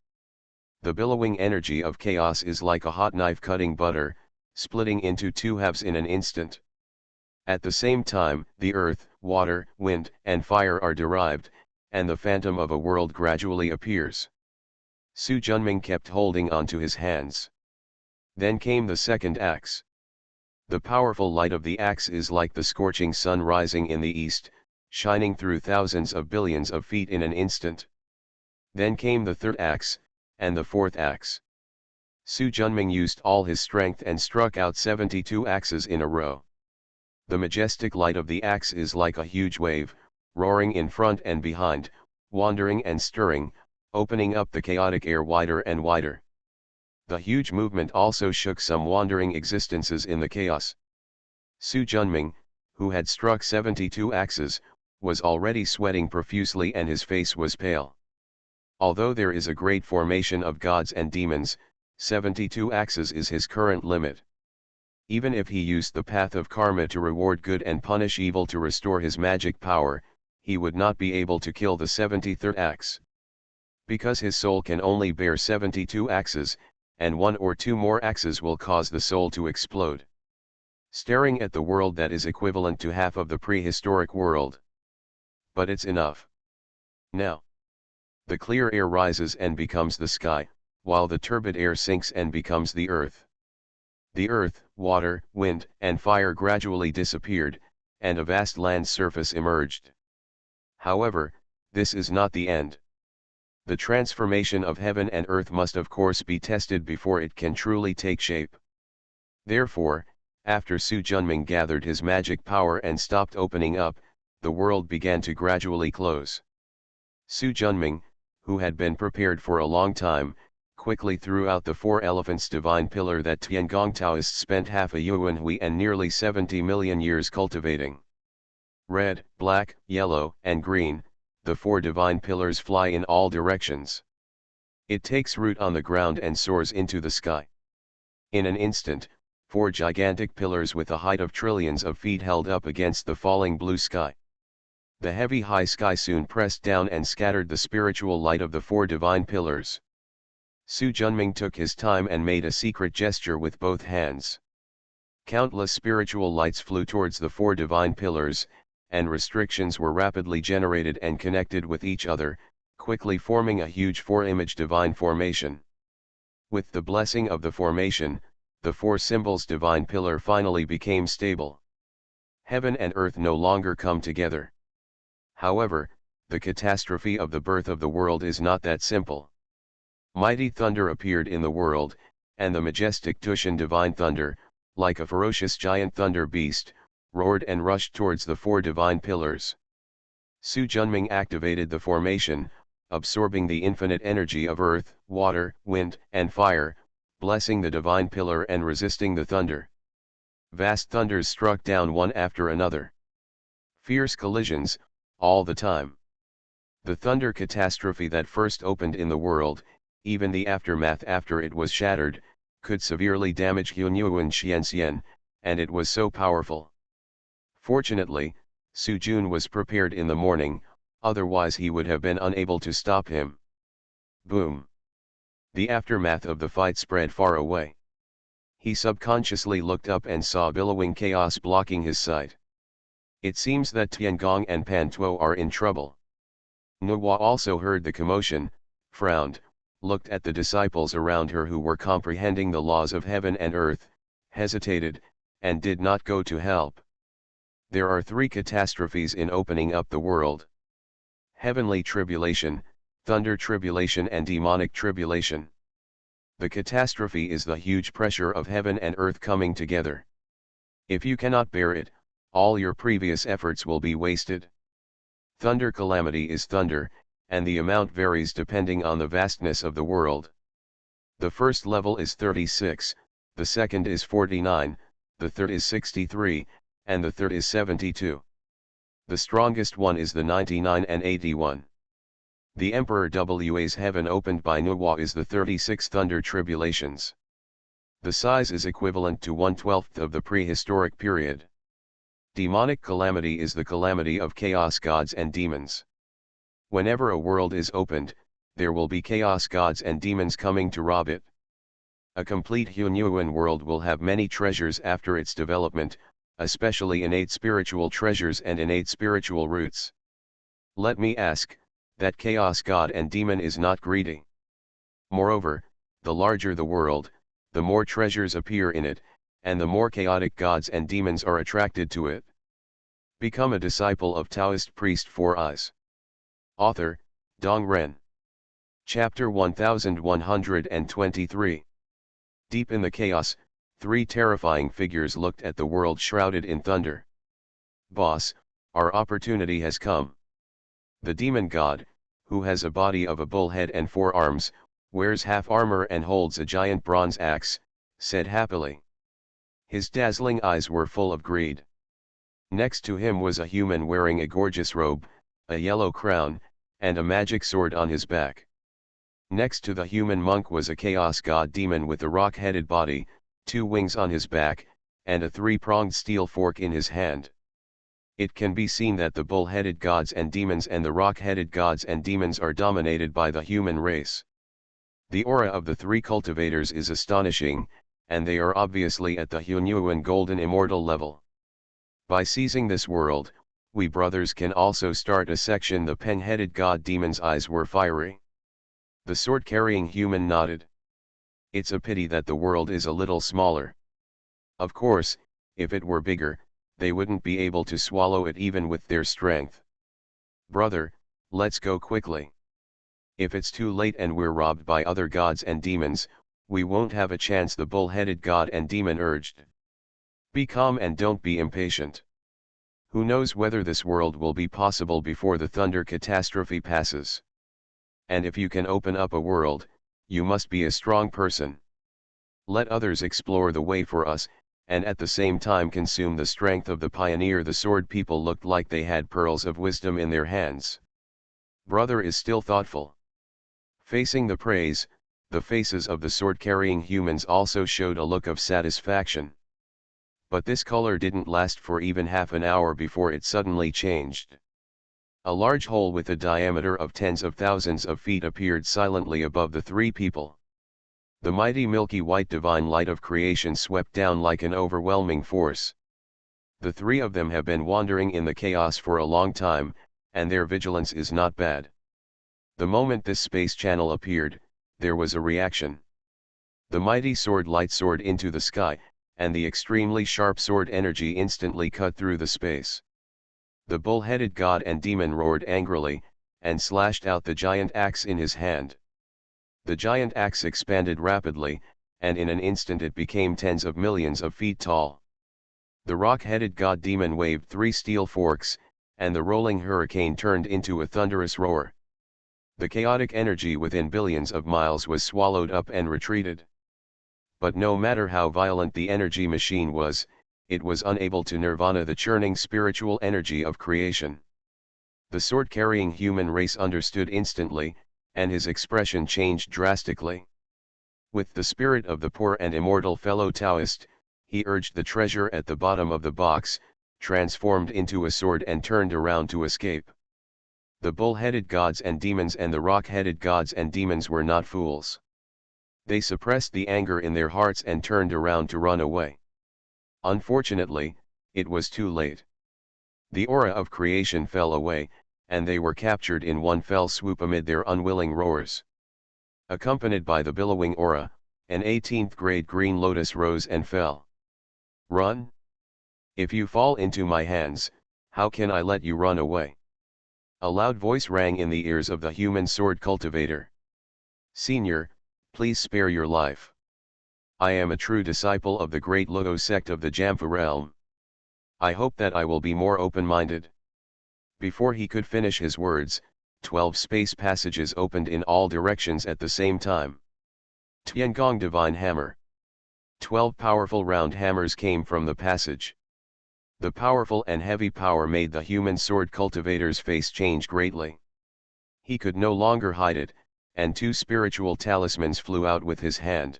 B: The billowing energy of chaos is like a hot knife cutting butter, splitting into two halves in an instant. At the same time, the earth, water, wind, and fire are derived, and the phantom of a world gradually appears. Su Junming kept holding onto his hands. Then came the second axe. The powerful light of the axe is like the scorching sun rising in the east, shining through thousands of billions of feet in an instant. Then came the third axe, and the fourth axe. Su Junming used all his strength and struck out 72 axes in a row. The majestic light of the axe is like a huge wave, roaring in front and behind, wandering and stirring, opening up the chaotic air wider and wider. The huge movement also shook some wandering existences in the chaos. Su Junming, who had struck 72 axes, was already sweating profusely and his face was pale. Although there is a great formation of gods and demons, 72 axes is his current limit. Even if he used the path of karma to reward good and punish evil to restore his magic power, he would not be able to kill the 73rd axe. Because his soul can only bear 72 axes, and one or two more axes will cause the soul to explode. Staring at the world that is equivalent to half of the prehistoric world. But it's enough. Now. The clear air rises and becomes the sky, while the turbid air sinks and becomes the earth. The earth, water, wind, and fire gradually disappeared, and a vast land surface emerged. However, this is not the end. The transformation of heaven and earth must of course be tested before it can truly take shape. Therefore, after Su Junming gathered his magic power and stopped opening up, the world began to gradually close. Su Junming, who had been prepared for a long time, quickly threw out the 4 elephants divine pillar that Tiangong Taoists spent half a yuanhui and nearly 70 million years cultivating. Red, black, yellow, and green, the 4 divine pillars fly in all directions. It takes root on the ground and soars into the sky. In an instant, 4 gigantic pillars with a height of trillions of feet held up against the falling blue sky. The heavy high sky soon pressed down and scattered the spiritual light of the 4 divine pillars. Su Junming took his time and made a secret gesture with both hands. Countless spiritual lights flew towards the 4 divine pillars, and restrictions were rapidly generated and connected with each other, quickly forming a huge 4-image divine formation. With the blessing of the formation, the 4 symbols divine pillar finally became stable. Heaven and earth no longer come together. However, the catastrophe of the birth of the world is not that simple. Mighty thunder appeared in the world, and the majestic Tushan divine thunder, like a ferocious giant thunder beast, roared and rushed towards the 4 divine pillars. Su Junming activated the formation, absorbing the infinite energy of earth, water, wind, and fire, blessing the divine pillar and resisting the thunder. Vast thunders struck down one after another. Fierce collisions, all the time. The thunder catastrophe that first opened in the world, even the aftermath after it was shattered, could severely damage Hunyuan Xianxian, and it was so powerful. Fortunately, Su Jun was prepared in the morning, otherwise he would have been unable to stop him. Boom! The aftermath of the fight spread far away. He subconsciously looked up and saw billowing chaos blocking his sight. It seems that Tiangong and Pan Tuo are in trouble. Nuwa also heard the commotion, frowned, looked at the disciples around her who were comprehending the laws of heaven and earth, hesitated, and did not go to help. There are three catastrophes in opening up the world: heavenly tribulation, thunder tribulation, and demonic tribulation. The catastrophe is the huge pressure of heaven and earth coming together. If you cannot bear it, all your previous efforts will be wasted. Thunder calamity is thunder, and the amount varies depending on the vastness of the world. The first level is 36, the second is 49, the third is 63, and the third is 72. The strongest one is the 99 and 81. The Emperor Wa's heaven opened by Nuwa is the 36 thunder tribulations. The size is equivalent to 1/12 of the prehistoric period. Demonic calamity is the calamity of chaos gods and demons. Whenever a world is opened, there will be chaos gods and demons coming to rob it. A complete Hunyuan world will have many treasures after its development, especially innate spiritual treasures and innate spiritual roots. Let me ask, that chaos god and demon is not greedy. Moreover, the larger the world, the more treasures appear in it, and the more chaotic gods and demons are attracted to it. Become a disciple of Taoist priest Four Eyes. Author, Dong Ren. Chapter 1123. Deep in the chaos, three terrifying figures looked at the world shrouded in thunder. Boss, our opportunity has come. The demon god, who has a body of a bull head and 4 arms, wears half armor and holds a giant bronze axe, said happily. His dazzling eyes were full of greed. Next to him was a human wearing a gorgeous robe, a yellow crown, and a magic sword on his back. Next to the human monk was a chaos god demon with a rock-headed body, 2 wings on his back, and a 3-pronged steel fork in his hand. It can be seen that the bull-headed gods and demons and the rock-headed gods and demons are dominated by the human race. The aura of the 3 cultivators is astonishing, and they are obviously at the Hunyuan golden immortal level. By seizing this world, we brothers can also start a section. The pen-headed god demon's eyes were fiery. The sword-carrying human nodded. It's a pity that the world is a little smaller. Of course, if it were bigger, they wouldn't be able to swallow it even with their strength. Brother, let's go quickly. If it's too late and we're robbed by other gods and demons, we won't have a chance, the bull-headed god and demon urged. Be calm and don't be impatient. Who knows whether this world will be possible before the thunder catastrophe passes. And if you can open up a world, you must be a strong person. Let others explore the way for us, and at the same time consume the strength of the pioneer. The sword people looked like they had pearls of wisdom in their hands. Brother is still thoughtful. Facing the praise, the faces of the sword-carrying humans also showed a look of satisfaction. But this color didn't last for even half an hour before it suddenly changed. A large hole with a diameter of tens of thousands of feet appeared silently above the 3 people. The mighty milky white divine light of creation swept down like an overwhelming force. The 3 of them have been wandering in the chaos for a long time, and their vigilance is not bad. The moment this space channel appeared, there was a reaction. The mighty sword light soared into the sky, and the extremely sharp sword energy instantly cut through the space. The bull-headed god and demon roared angrily, and slashed out the giant axe in his hand. The giant axe expanded rapidly, and in an instant it became tens of millions of feet tall. The rock-headed god demon waved 3 steel forks,
A: and the rolling hurricane turned into a thunderous roar. The chaotic energy within billions of miles was swallowed up and retreated. But no matter how violent the energy machine was, it was unable to nirvana the churning spiritual energy of creation. The sword-carrying human race understood instantly, and his expression changed drastically. With the spirit of the poor and immortal fellow Taoist, he urged the treasure at the bottom of the box, transformed into a sword and turned around to escape. The bull-headed gods and demons and the rock-headed gods and demons were not fools. They suppressed the anger in their hearts and turned around to run away. Unfortunately, it was too late. The aura of creation fell away, and they were captured in one fell swoop amid their unwilling roars. Accompanied by the billowing aura, an 18th grade green lotus rose and fell. Run? If you fall into my hands, how can I let you run away? A loud voice rang in the ears of the human sword cultivator. Senior, please spare your life. I am a true disciple of the great Loto sect of the Jamfa realm. I hope that I will be more open-minded. Before he could finish his words, 12 space passages opened in all directions at the same time. Tiangong Divine Hammer. 12 powerful round hammers came from the passage. The powerful and heavy power made the human sword cultivator's face change greatly. He could no longer hide it, and 2 spiritual talismans flew out with his hand.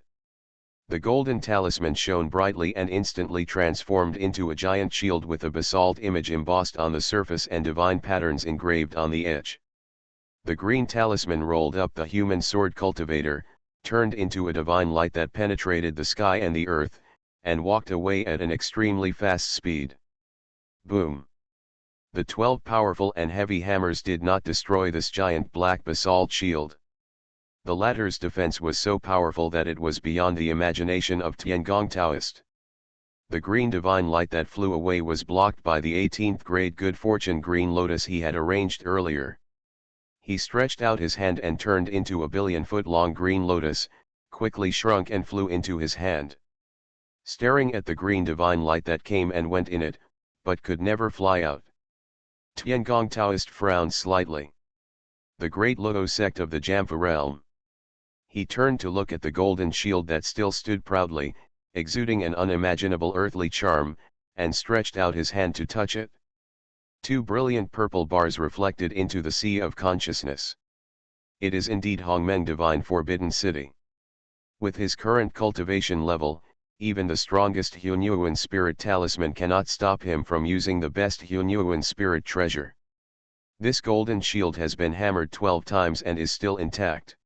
A: The golden talisman shone brightly and instantly transformed into a giant shield with a basalt image embossed on the surface and divine patterns engraved on the edge. The green talisman rolled up the human sword cultivator, turned into a divine light that penetrated the sky and the earth, and walked away at an extremely fast speed. Boom! The 12 powerful and heavy hammers did not destroy this giant black basalt shield. The latter's defense was so powerful that it was beyond the imagination of Tiangong Taoist. The green divine light that flew away was blocked by the 18th grade good fortune green lotus he had arranged earlier. He stretched out his hand and turned into a billion-foot-long green lotus, quickly shrunk and flew into his hand. Staring at the green divine light that came and went in it, but could never fly out. Tiangong Taoist frowned slightly. The great Loto sect of the Jamfa realm. He turned to look at the golden shield that still stood proudly, exuding an unimaginable earthly charm, and stretched out his hand to touch it. 2 brilliant purple bars reflected into the sea of consciousness. It is indeed Hongmeng Divine Forbidden City. With his current cultivation level, even the strongest Hunyuan spirit talisman cannot stop him from using the best Hunyuan spirit treasure. This golden shield has been hammered 12 times and is still intact.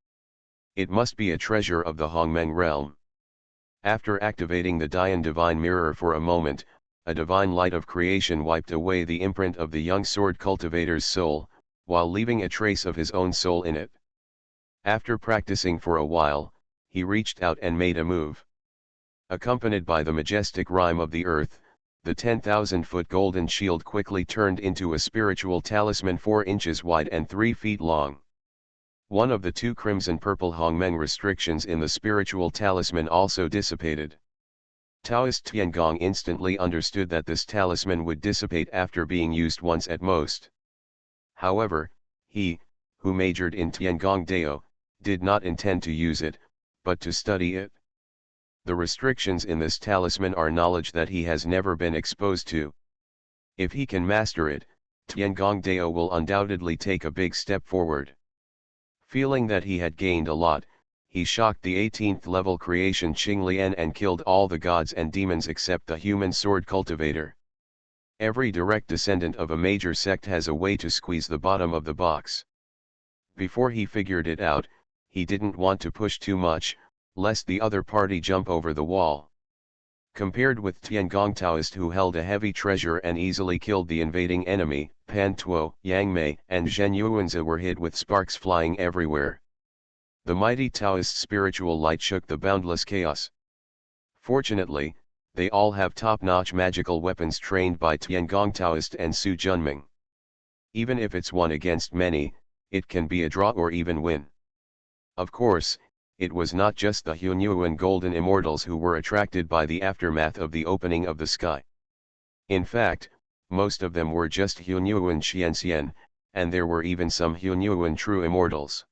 A: It must be a treasure of the Hongmeng realm. After activating the Dian Divine Mirror for a moment, a divine light of creation wiped away the imprint of the young sword cultivator's soul, while leaving a trace of his own soul in it. After practicing for a while, he reached out and made a move. Accompanied by the majestic rhyme of the earth, the 10,000-foot golden shield quickly turned into a spiritual talisman 4 inches wide and 3 feet long. One of the 2 crimson-purple Hongmeng restrictions in the spiritual talisman also dissipated. Taoist Tiangong instantly understood that this talisman would dissipate after being used once at most. However, he, who majored in Tiangong Dao, did not intend to use it, but to study it. The restrictions in this talisman are knowledge that he has never been exposed to. If he can master it, Tiangong Dao will undoubtedly take a big step forward. Feeling that he had gained a lot, he shocked the 18th level creation Qinglian and killed all the gods and demons except the human sword cultivator. Every direct descendant of a major sect has a way to squeeze the bottom of the box. Before he figured it out, he didn't want to push too much, lest the other party jump over the wall. Compared with Tiangong Taoist, who held a heavy treasure and easily killed the invading enemy, Pan Tuo, Yang Mei and Zhen Yuanzi were hit with sparks flying everywhere. The mighty Taoist spiritual light shook the boundless chaos. Fortunately, they all have top-notch magical weapons trained by Tiangong Taoist and Su Junming. Even if it's one against many, it can be a draw or even win. Of course, it was not just the Hunyuan Golden Immortals who were attracted by the aftermath of the opening of the sky. In fact,
B: most of them were just Hunyuan Xianxian, and there were even some Hunyuan true immortals.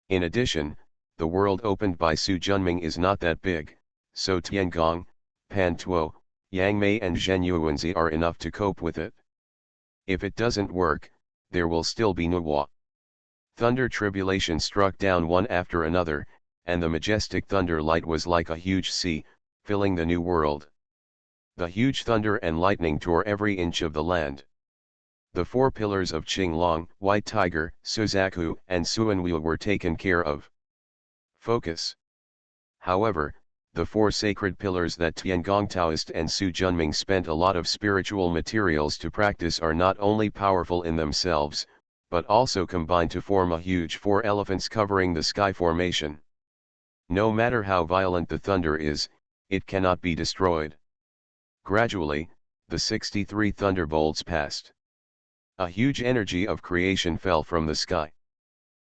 B: In addition, the world opened by Su Junming is not that big, so Tiangong, Pan Tuo, Yang Mei and Zhen Yuanzi are enough to cope with it. If it doesn't work, there will still be Nuwa. Thunder tribulation struck down one after another, and the majestic thunder light was like a huge sea, filling the new world. The huge thunder and lightning tore every inch of the land. The 4 pillars of Qinglong, White Tiger, Suzaku, and Suanwu were taken care of. Focus. However, the 4 sacred pillars that Tiangong Taoist and Su Junming spent a lot of spiritual materials to practice are not only powerful in themselves, but also combine to form a huge 4 elephants covering the sky formation. No matter how violent the thunder is, it cannot be destroyed. Gradually, the 63 thunderbolts passed. A huge energy of creation fell from the sky.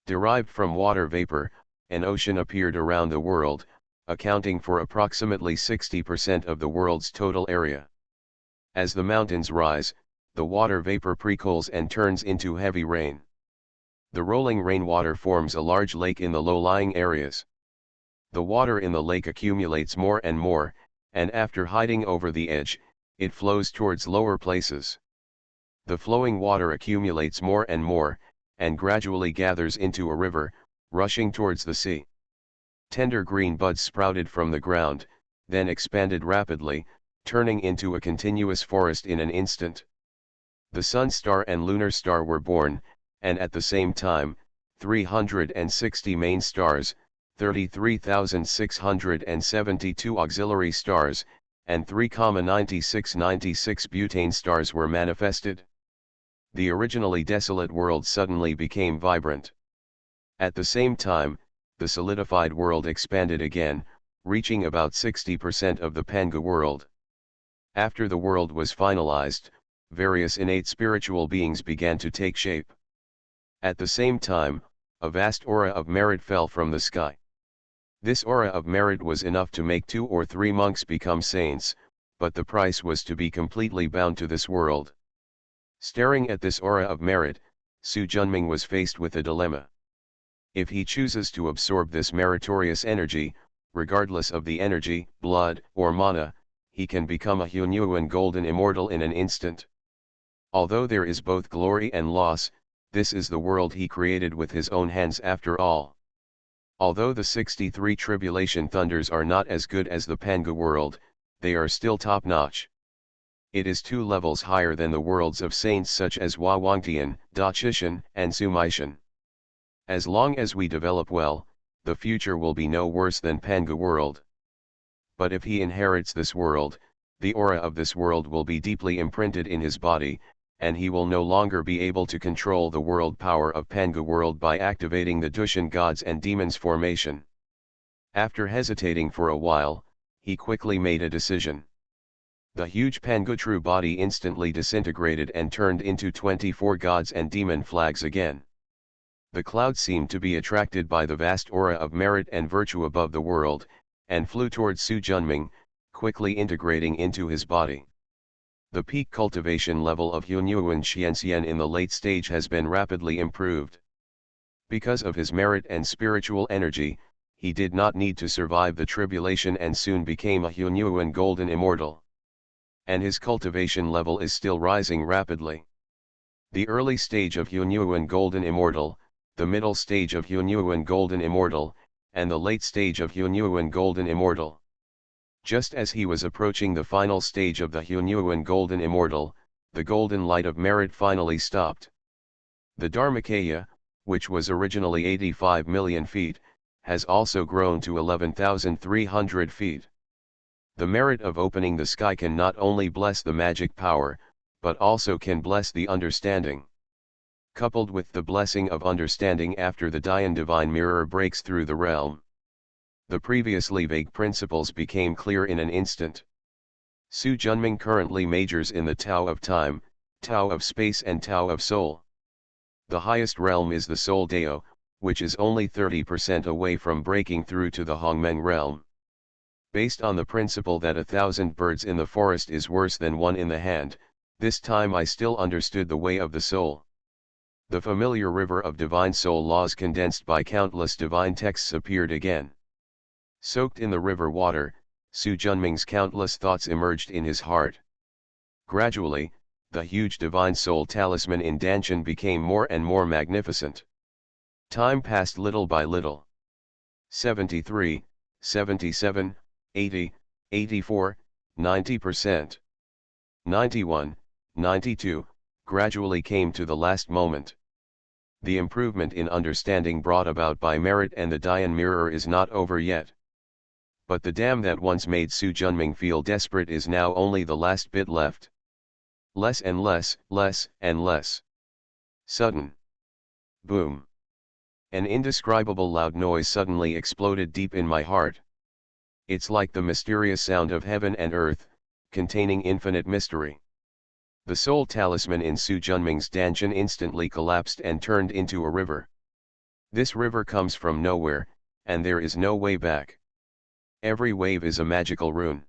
B: Derived from water vapor, an ocean appeared around the world, accounting for approximately 60% of the world's total area. As the mountains rise, the water vapor precools and turns into heavy rain. The rolling rainwater forms a large lake in the low-lying areas. The water in the lake accumulates more and more, and after hiding over the edge, it flows towards lower places. The flowing water accumulates more and more, and gradually gathers into a river, rushing towards the sea. Tender green buds sprouted from the ground, then expanded rapidly, turning into a continuous forest in an instant. The sun star and lunar star were born, and at the same time, 360 main stars, 33,672 auxiliary stars, and 3,9696 butane stars were manifested. The originally desolate world suddenly became vibrant. At the same time, the solidified world expanded again, reaching about 60% of the Panga world. After the world was finalized, various innate spiritual beings began to take shape. At the same time, a vast aura of merit fell from the sky. This aura of merit was enough to make 2 or 3 monks become saints, but the price was to be completely bound to this world. Staring at this aura of merit, Su Junming was faced with a dilemma. If he chooses to absorb this meritorious energy, regardless of the energy, blood, or mana, he can become a Hunyuan golden immortal in an instant. Although there is both glory and loss, this is the world he created with his own hands after all. Although the 63 tribulation thunders are not as good as the Panga world, they are still top-notch. It is 2 levels higher than the worlds of saints such as Hua Wangtian, Da Chishan, and Sumaishan. As long as we develop well, the future will be no worse than Panga world. But if he inherits this world, the aura of this world will be deeply imprinted in his body, and he will no longer be able to control the world power of Panga world by activating the Dushan gods and demons formation. After hesitating for a while, he quickly made a decision. The huge Panga true body instantly disintegrated and turned into 24 gods and demon flags again. The cloud seemed to be attracted by the vast aura of merit and virtue above the world, and flew towards Su Junming, quickly integrating into his body. The peak cultivation level of Hunyuan Xianxian in the late stage has been rapidly improved. Because of his merit and spiritual energy, he did not need to survive the tribulation and soon became a Hunyuan golden immortal. And his cultivation level is still rising rapidly. The early stage of Hunyuan golden immortal, the middle stage of Hunyuan golden immortal, and the late stage of Hunyuan golden immortal. Just as he was approaching the final stage of the Hunyuan golden immortal, the golden light of merit finally stopped. The Dharmakaya, which was originally 85 million feet, has also grown to 11,300 feet. The merit of opening the sky can not only bless the magic power, but also can bless the understanding. Coupled with the blessing of understanding after the Dian divine mirror breaks through the realm, the previously vague principles became clear in an instant. Su Junming currently majors in the Tao of Time, Tao of Space and Tao of Soul. The highest realm is the Soul Dao, which is only 30% away from breaking through to the Hongmeng realm. Based on the principle that 1,000 birds in the forest is worse than one in the hand,
A: This time I still understood the way of the soul. The familiar river of divine soul laws condensed by countless divine texts appeared again. Soaked in the river water, Su Junming's countless thoughts emerged in his heart. Gradually, the huge divine soul talisman in Danshan became more and more magnificent. Time passed little by little. 73, 77, 80, 84, 90%. 91, 92, gradually came to the last moment. The improvement in understanding brought about by merit and the Dian mirror is not over yet. But the dam that once made Su Junming feel desperate is now only the last bit left. Less and less, less and less. Sudden. Boom. An indescribable loud noise suddenly exploded deep in my heart. It's like the mysterious sound of heaven and earth, containing infinite mystery. The soul talisman in Su Junming's Danshan instantly collapsed and turned into a river. This river comes from nowhere, and there is no way back. Every wave is a magical rune.